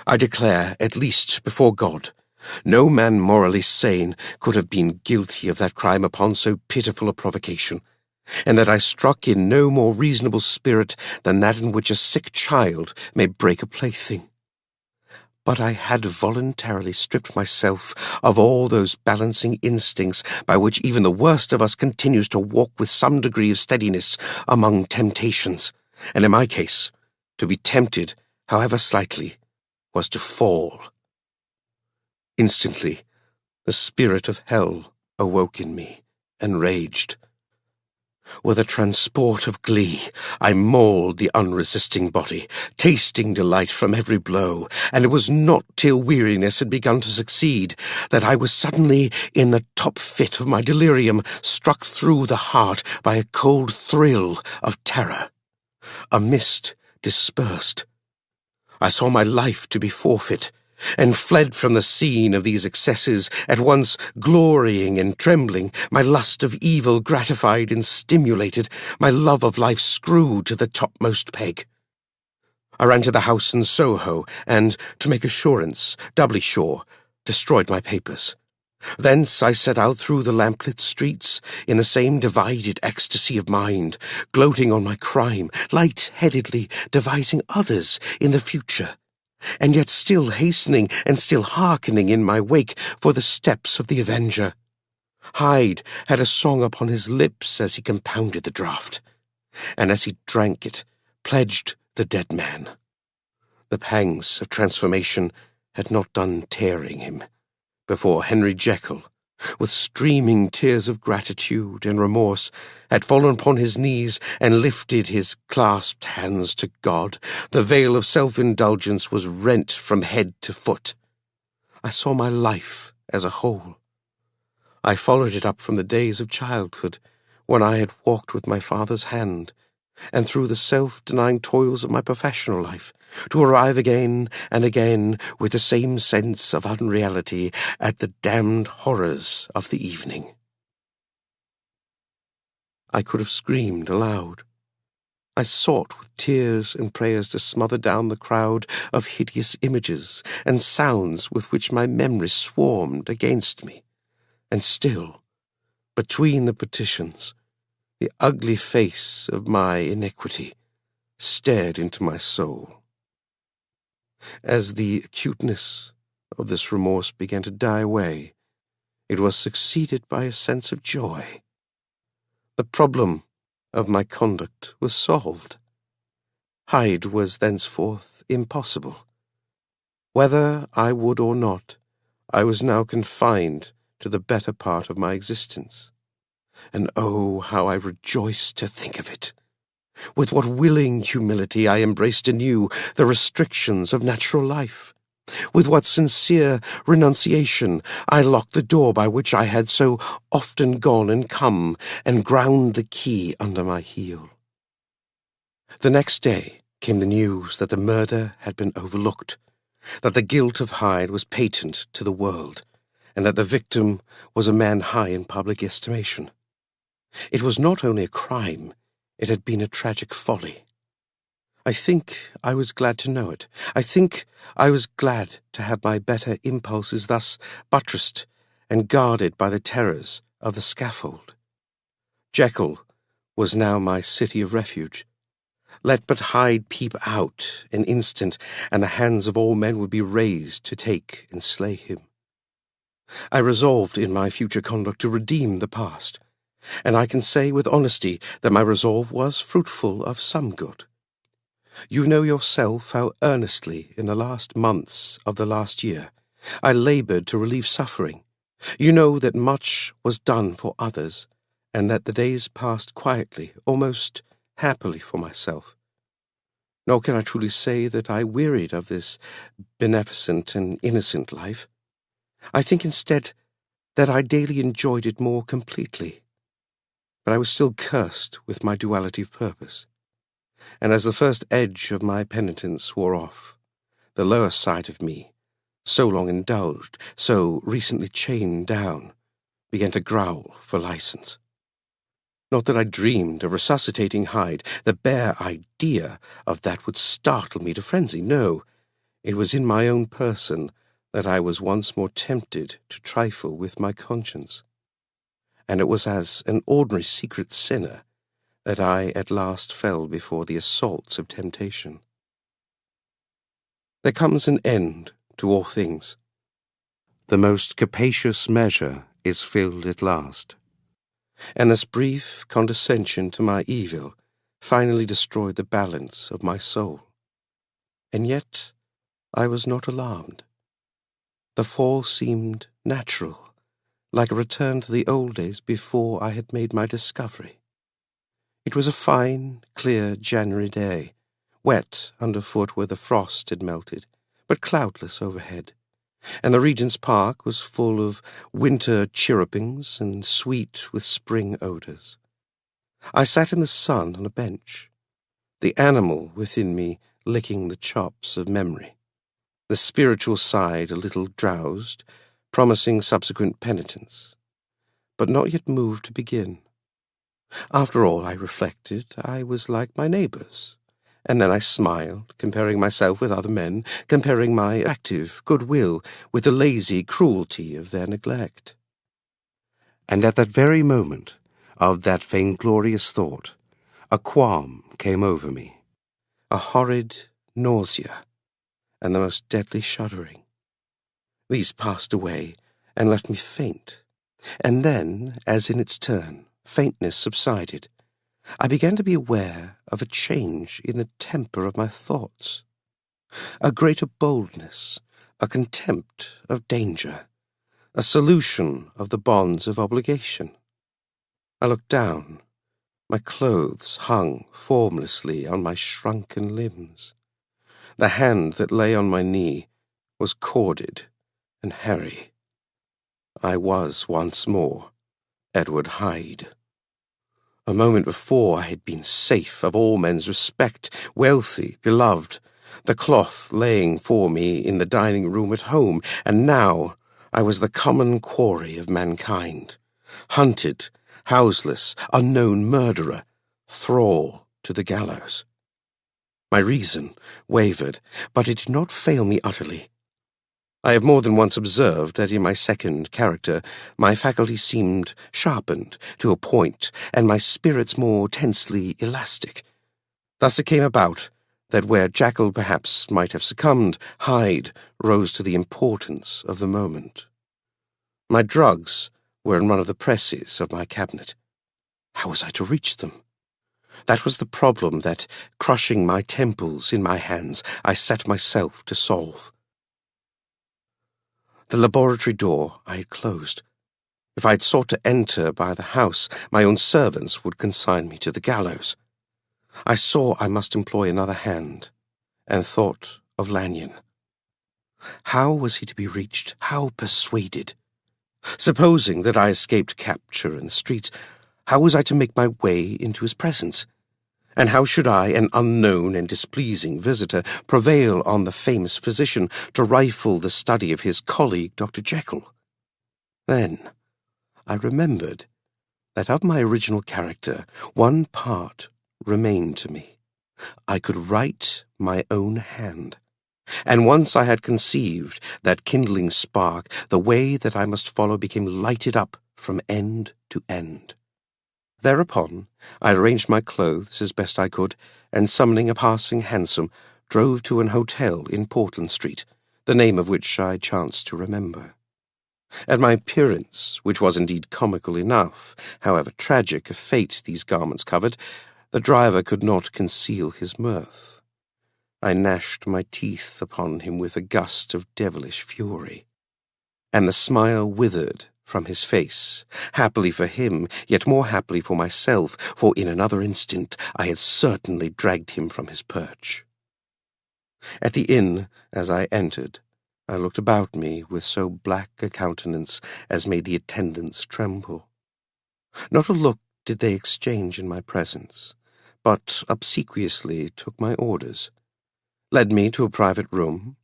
[SPEAKER 1] I declare, at least before God, no man morally sane could have been guilty of that crime upon so pitiful a provocation, and that I struck in no more reasonable spirit than that in which a sick child may break a plaything. But I had voluntarily stripped myself of all those balancing instincts by which even the worst of us continues to walk with some degree of steadiness among temptations, and in my case, to be tempted, however slightly, was to fall. Instantly, the spirit of hell awoke in me and raged. With a transport of glee, I mauled the unresisting body, tasting delight from every blow, and it was not till weariness had begun to succeed that I was suddenly, in the top fit of my delirium, struck through the heart by a cold thrill of terror. A mist dispersed. I saw my life to be forfeit, and fled from the scene of these excesses, at once glorying and trembling, my lust of evil gratified and stimulated, my love of life screwed to the topmost peg. I ran to the house in Soho, and, to make assurance doubly sure, destroyed my papers. Thence I set out through the lamplit streets, in the same divided ecstasy of mind, gloating on my crime, light-headedly devising others in the future,
[SPEAKER 2] and yet still hastening and still hearkening in my wake for the steps of the avenger. Hyde had a song upon his lips as he compounded the draught, and as he drank it, pledged the dead man. The pangs of transformation had not done tearing him, before Henry Jekyll, with streaming tears of gratitude and remorse, had fallen upon his knees and lifted his clasped hands to God. The veil of self-indulgence was rent from head to foot. I saw my life as a whole. I followed it up from the days of childhood, when I had walked with my father's hand, and through the self-denying toils of my professional life, to arrive again and again with the same sense of unreality at the damned horrors of the evening. I could have screamed aloud. I sought with tears and prayers to smother down the crowd of hideous images and sounds with which my memory swarmed against me, and still, between the petitions, the ugly face of my iniquity stared into my soul. As the acuteness of this remorse began to die away, it was succeeded by a sense of joy. The problem of my conduct was solved. Hyde was thenceforth impossible. Whether I would or not, I was now confined to the better part of my existence. And oh, how I rejoiced to think of it! With what willing humility I embraced anew the restrictions of natural life. With what sincere renunciation I locked the door by which I had so often gone and come, and ground the key under my heel. The next day came the news that the murder had been overlooked, that the guilt of Hyde was patent to the world, and that the victim was a man high in public estimation. It was not only a crime, it had been a tragic folly. I think I was glad to know it. I think I was glad to have my better impulses thus buttressed and guarded by the terrors of the scaffold. Jekyll was now my city of refuge. Let but Hyde peep out an instant, and the hands of all men would be raised to take and slay him. I resolved in my future conduct to redeem the past, and I can say with honesty that my resolve was fruitful of some good. You know yourself how earnestly, in the last months of the last year, I laboured to relieve suffering. You know that much was done for others, and that the days passed quietly, almost happily for myself. Nor can I truly say that I wearied of this beneficent and innocent life. I think instead that I daily enjoyed it more completely. But I was still cursed with my duality of purpose, and as the first edge of my penitence wore off, the lower side of me, so long indulged, so recently chained down, began to growl for license. Not that I dreamed of resuscitating Hyde. The bare idea of that would startle me to frenzy. No, it was in my own person that I was once more tempted to trifle with my conscience. And it was as an ordinary secret sinner that I at last fell before the assaults of temptation. There comes an end to all things. The most capacious measure is filled at last, and this brief condescension to my evil finally destroyed the balance of my soul. And yet I was not alarmed. The fall seemed natural, like a return to the old days before I had made my discovery. It was a fine, clear January day, wet underfoot where the frost had melted, but cloudless overhead, and the Regent's Park was full of winter chirrupings and sweet with spring odours. I sat in the sun on a bench, the animal within me licking the chops of memory, the spiritual side a little drowsed, promising subsequent penitence, but not yet moved to begin. After all, I reflected, I was like my neighbours, and then I smiled, comparing myself with other men, comparing my active goodwill with the lazy cruelty of their neglect. And at that very moment of that vainglorious thought, a qualm came over me, a horrid nausea, and the most deadly shuddering. These passed away and left me faint, and then, as in its turn, faintness subsided, I began to be aware of a change in the temper of my thoughts, a greater boldness, a contempt of danger, a solution of the bonds of obligation. I looked down. My clothes hung formlessly on my shrunken limbs. The hand that lay on my knee was corded and hairy. I was once more Edward Hyde. A moment before I had been safe of all men's respect, wealthy, beloved, the cloth laying for me in the dining-room at home, and now I was the common quarry of mankind, hunted, houseless, unknown murderer, thrall to the gallows. My reason wavered, but it did not fail me utterly. I have more than once observed that in my second character my faculties seemed sharpened to a point, and my spirits more tensely elastic. Thus it came about that where Jekyll perhaps might have succumbed, Hyde rose to the importance of the moment. My drugs were in one of the presses of my cabinet. How was I to reach them? That was the problem that, crushing my temples in my hands, I set myself to solve. The laboratory door I had closed. If I had sought to enter by the house, my own servants would consign me to the gallows. I saw I must employ another hand, and thought of Lanyon. How was he to be reached? How persuaded? Supposing that I escaped capture in the streets, how was I to make my way into his presence? And how should I, an unknown and displeasing visitor, prevail on the famous physician to rifle the study of his colleague, Dr. Jekyll? Then I remembered that of my original character, one part remained to me. I could write my own hand. And once I had conceived that kindling spark, the way that I must follow became lighted up from end to end. Thereupon I arranged my clothes as best I could, and summoning a passing hansom, drove to an hotel in Portland Street, the name of which I chanced to remember. At my appearance, which was indeed comical enough, however tragic a fate these garments covered, the driver could not conceal his mirth. I gnashed my teeth upon him with a gust of devilish fury, and the smile withered from his face, happily for him, yet more happily for myself, for in another instant I had certainly dragged him from his perch. At the inn, as I entered, I looked about me with so black a countenance as made the attendants tremble. Not a look did they exchange in my presence, but obsequiously took my orders, led me to a private room,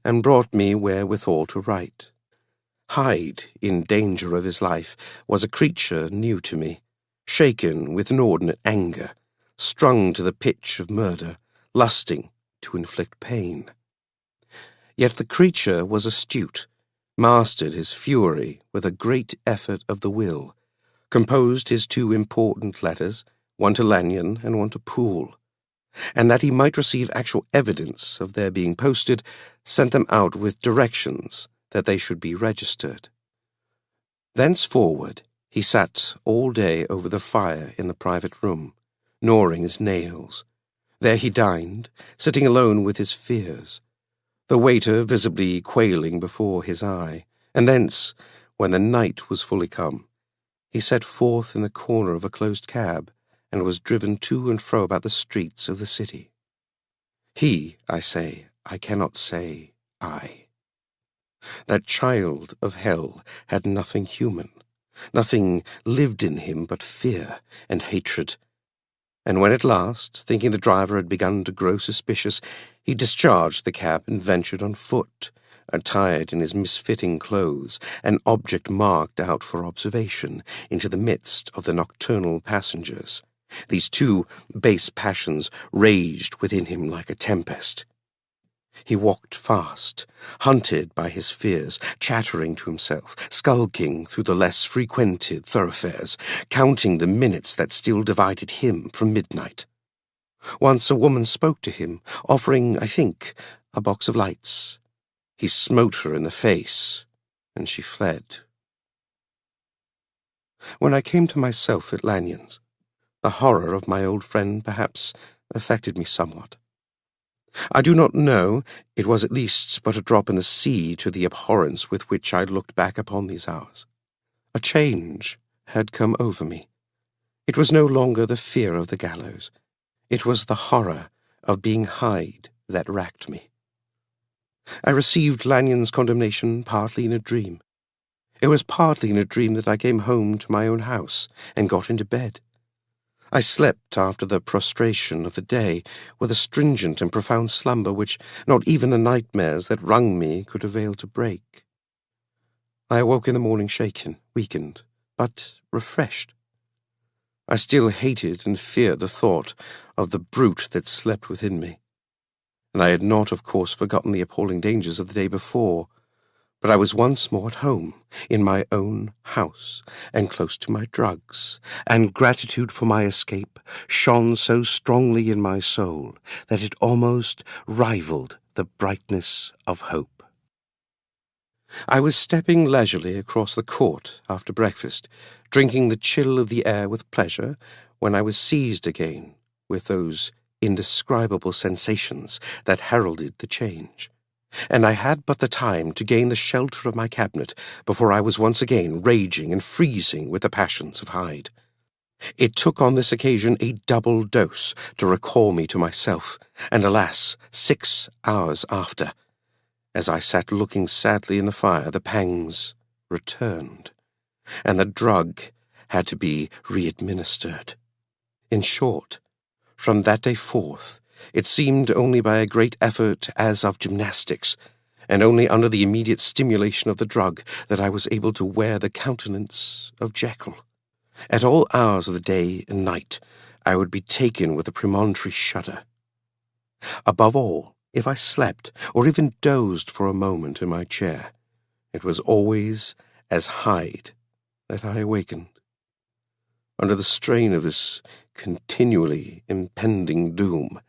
[SPEAKER 2] and brought me wherewithal to write. Hyde, in danger of his life, was a creature new to me, shaken with inordinate anger, strung to the pitch of murder, lusting to inflict pain. Yet the creature was astute, mastered his fury with a great effort of the will, composed his two important letters, one to Lanyon and one to Poole, and that he might receive actual evidence of their being posted, sent them out with directions that they should be registered. Thenceforward he sat all day over the fire in the private room, gnawing his nails. There he dined, sitting alone with his fears, the waiter visibly quailing before his eye, and thence, when the night was fully come, he set forth in the corner of a closed cab, and was driven to and fro about the streets of the city. He, I say, I cannot say I. That child of hell had nothing human, nothing lived in him but fear and hatred, and when at last, thinking the driver had begun to grow suspicious, he discharged the cab and ventured on foot, attired in his misfitting clothes, an object marked out for observation, into the midst of the nocturnal passengers. These two base passions raged within him like a tempest. He walked fast, hunted by his fears, chattering to himself, skulking through the less frequented thoroughfares, counting the minutes that still divided him from midnight. Once a woman spoke to him, offering, I think,
[SPEAKER 1] a box of lights. He smote her in the face, and she fled. When I came to myself at Lanyon's, the horror of my old friend perhaps affected me somewhat. I do not know, it was at least but a drop in the sea to the abhorrence with which I looked back upon these hours. A change had come over me. It was no longer the fear of the gallows. It was the horror of being Hyde that racked me. I received Lanyon's condemnation partly in a dream. It was partly in a dream that I came home to my own house and got into bed. I slept after the prostration of the day with a stringent and profound slumber which not even the nightmares that wrung me could avail to break. I awoke in the morning shaken, weakened, but refreshed. I still hated and feared the thought of the brute that slept within me, and I had not, of course, forgotten the appalling dangers of the day before, but I was once more at home, in my own house, and close to my drugs, and gratitude for my escape shone so strongly in my soul that it almost rivaled the brightness of hope. I was stepping leisurely across the court after breakfast, drinking the chill of the air with pleasure, when I was seized again with those indescribable sensations that heralded the change, and I had but the time to gain the shelter of my cabinet before I was once again raging and freezing with the passions of Hyde. It took on this occasion a double dose to recall me to myself, and alas, 6 hours after, as I sat looking sadly in the fire, the pangs returned, and the drug had to be re-administered. In short, from that day forth, it seemed only by a great effort as of gymnastics, and only under the immediate stimulation of the drug, that I was able to wear the countenance of Jekyll. At all hours of the day and night, I would be taken with a premonitory shudder. Above all, if I slept, or even dozed for a moment in my chair, it was always as Hyde that I awakened. Under the strain of this continually impending doom,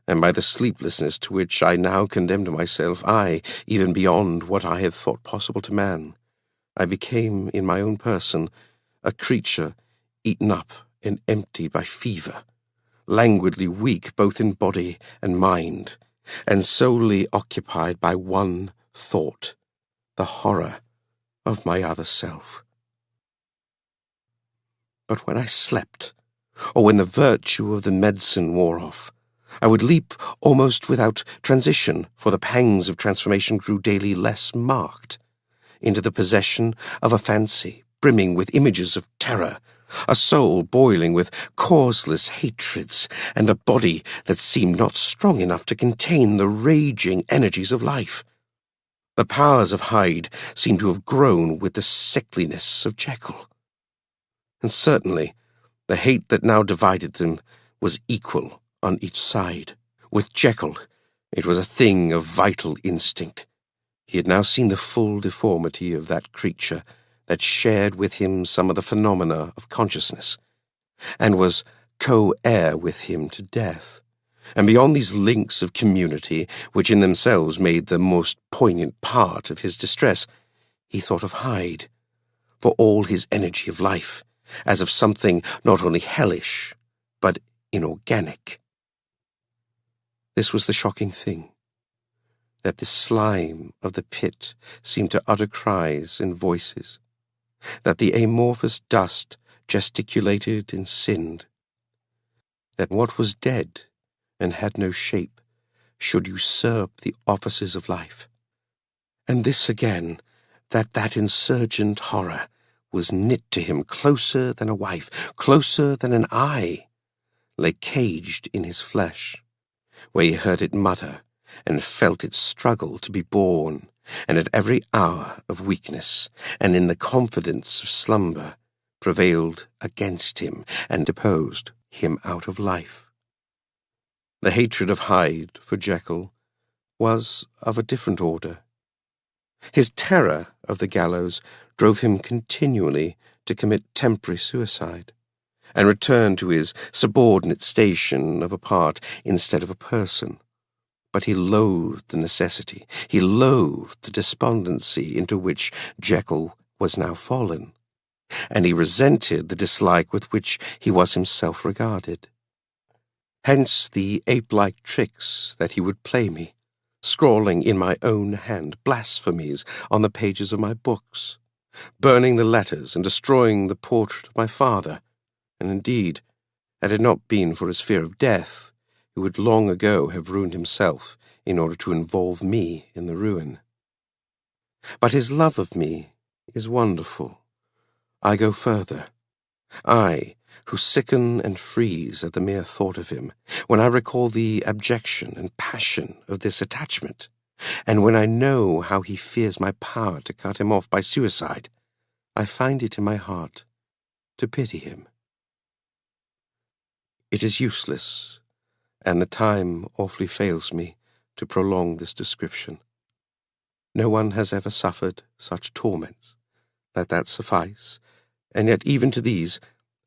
[SPEAKER 1] and by the sleeplessness to which I now condemned myself, even beyond what I had thought possible to man, I became, in my own person, a creature eaten up and emptied by fever, languidly weak both in body and mind, and solely occupied by one thought, the horror of my other self. But when I slept, or when the virtue of the medicine wore off, I would leap almost without transition, for the pangs of transformation grew daily less marked, into the possession of a fancy brimming with images of terror, a soul boiling with causeless hatreds, and a body that seemed not strong enough to contain the raging energies of life. The powers of Hyde seemed to have grown with the sickliness of Jekyll, and certainly the hate that now divided them was equal on each side. With Jekyll, it was a thing of vital instinct. He had now seen the full deformity of that creature that shared with him some of the phenomena of consciousness, and was co-heir with him to death. And beyond these links of community, which in themselves made the most poignant part of his distress, he thought of Hyde, for all his energy of life, as of something not only hellish, but inorganic. This was the shocking thing, that this slime of the pit seemed to utter cries and voices, that the amorphous dust gesticulated and sinned, that what was dead and had no shape should usurp the offices of life, and this again, that insurgent horror was knit to him closer than a wife, closer than an eye, lay caged in his flesh, where he heard it mutter and felt it struggle to be born, and at every hour of weakness, and in the confidence of slumber, prevailed against him and deposed him out of life. The hatred of Hyde for Jekyll was of a different order. His terror of the gallows drove him continually to commit temporary suicide, and return to his subordinate station of a part instead of a person. But he loathed the necessity, he loathed the despondency into which Jekyll was now fallen, and he resented the dislike with which he was himself regarded. Hence the ape-like tricks that he would play me, scrawling in my own hand blasphemies on the pages of my books, burning the letters and destroying the portrait of my father, and indeed, had it not been for his fear of death, he would long ago have ruined himself in order to involve me in the ruin. But his love of me is wonderful. I go further. I, who sicken and freeze at the mere thought of him, when I recall the abjection and passion of this attachment, and when I know how he fears my power to cut him off by suicide, I find it in my heart to pity him. It is useless, and the time awfully fails me to prolong this description. No one has ever suffered such torments. Let that suffice, and yet even to these,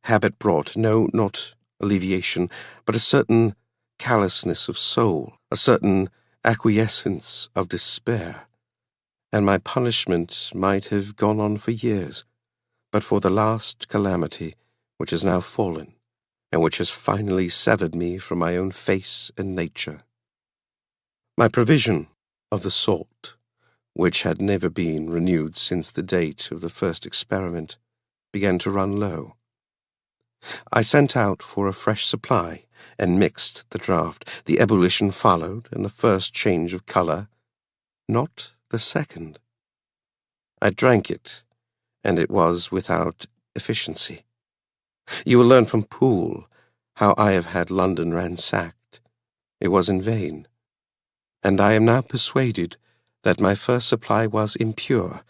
[SPEAKER 1] habit brought no, not alleviation, but a certain callousness of soul, a certain acquiescence of despair, and my punishment might have gone on for years, but for the last calamity which has now fallen, and which has finally severed me from my own face and nature. My provision of the sort, which had never been renewed since the date of the first experiment, began to run low. I sent out for a fresh supply and mixed the draught. The ebullition followed, and the first change of colour, not the second. I drank it, and it was without efficiency. You will learn from Poole how I have had London ransacked. It was in vain, and I am now persuaded that my first supply was impure,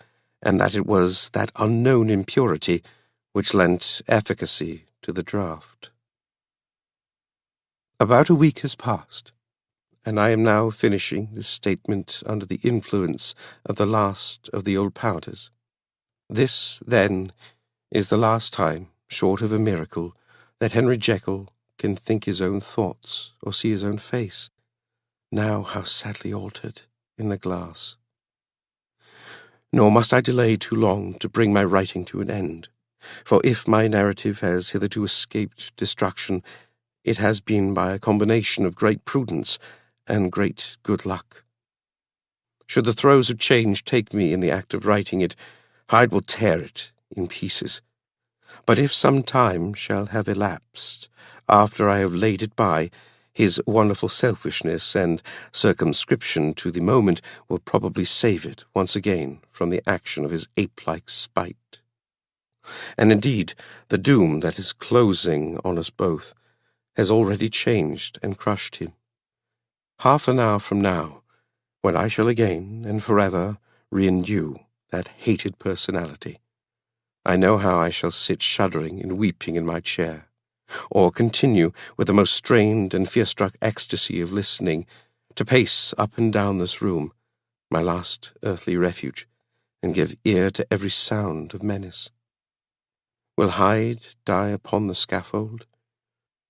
[SPEAKER 1] and that it was that unknown impurity which lent efficacy to the draught. About a week has passed, and I am now finishing this statement under the influence of the last of the old powders. This, then, is the last time, short of a miracle, that Henry Jekyll can think his own thoughts or see his own face, now how sadly altered in the glass. Nor must I delay too long to bring my writing to an end, for if my narrative has hitherto escaped destruction, it has been by a combination of great prudence and great good luck. Should the throes of change take me in the act of writing it, Hyde will tear it in pieces. But if some time shall have elapsed after I have laid it by, his wonderful selfishness and circumscription to the moment will probably save it once again from the action of his ape-like spite. And indeed, the doom that is closing on us both has already changed and crushed him. Half an hour from now, when I shall again and forever renew that hated personality, I know how I shall sit shuddering and weeping in my chair, or continue with the most strained and fear-struck ecstasy of listening to pace up and down this room, my last earthly refuge, and give ear to every sound of menace. Will Hyde die upon the scaffold,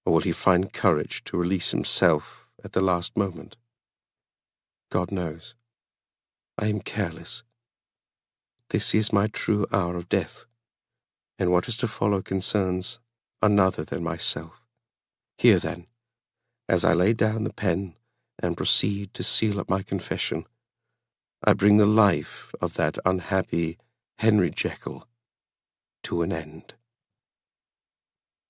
[SPEAKER 1] or will he find courage to release himself at the last moment? God knows. I am careless. This is my true hour of death, and what is to follow concerns another than myself. Here, then, as I lay down the pen and proceed to seal up my confession, I bring the life of that unhappy Henry Jekyll to an end.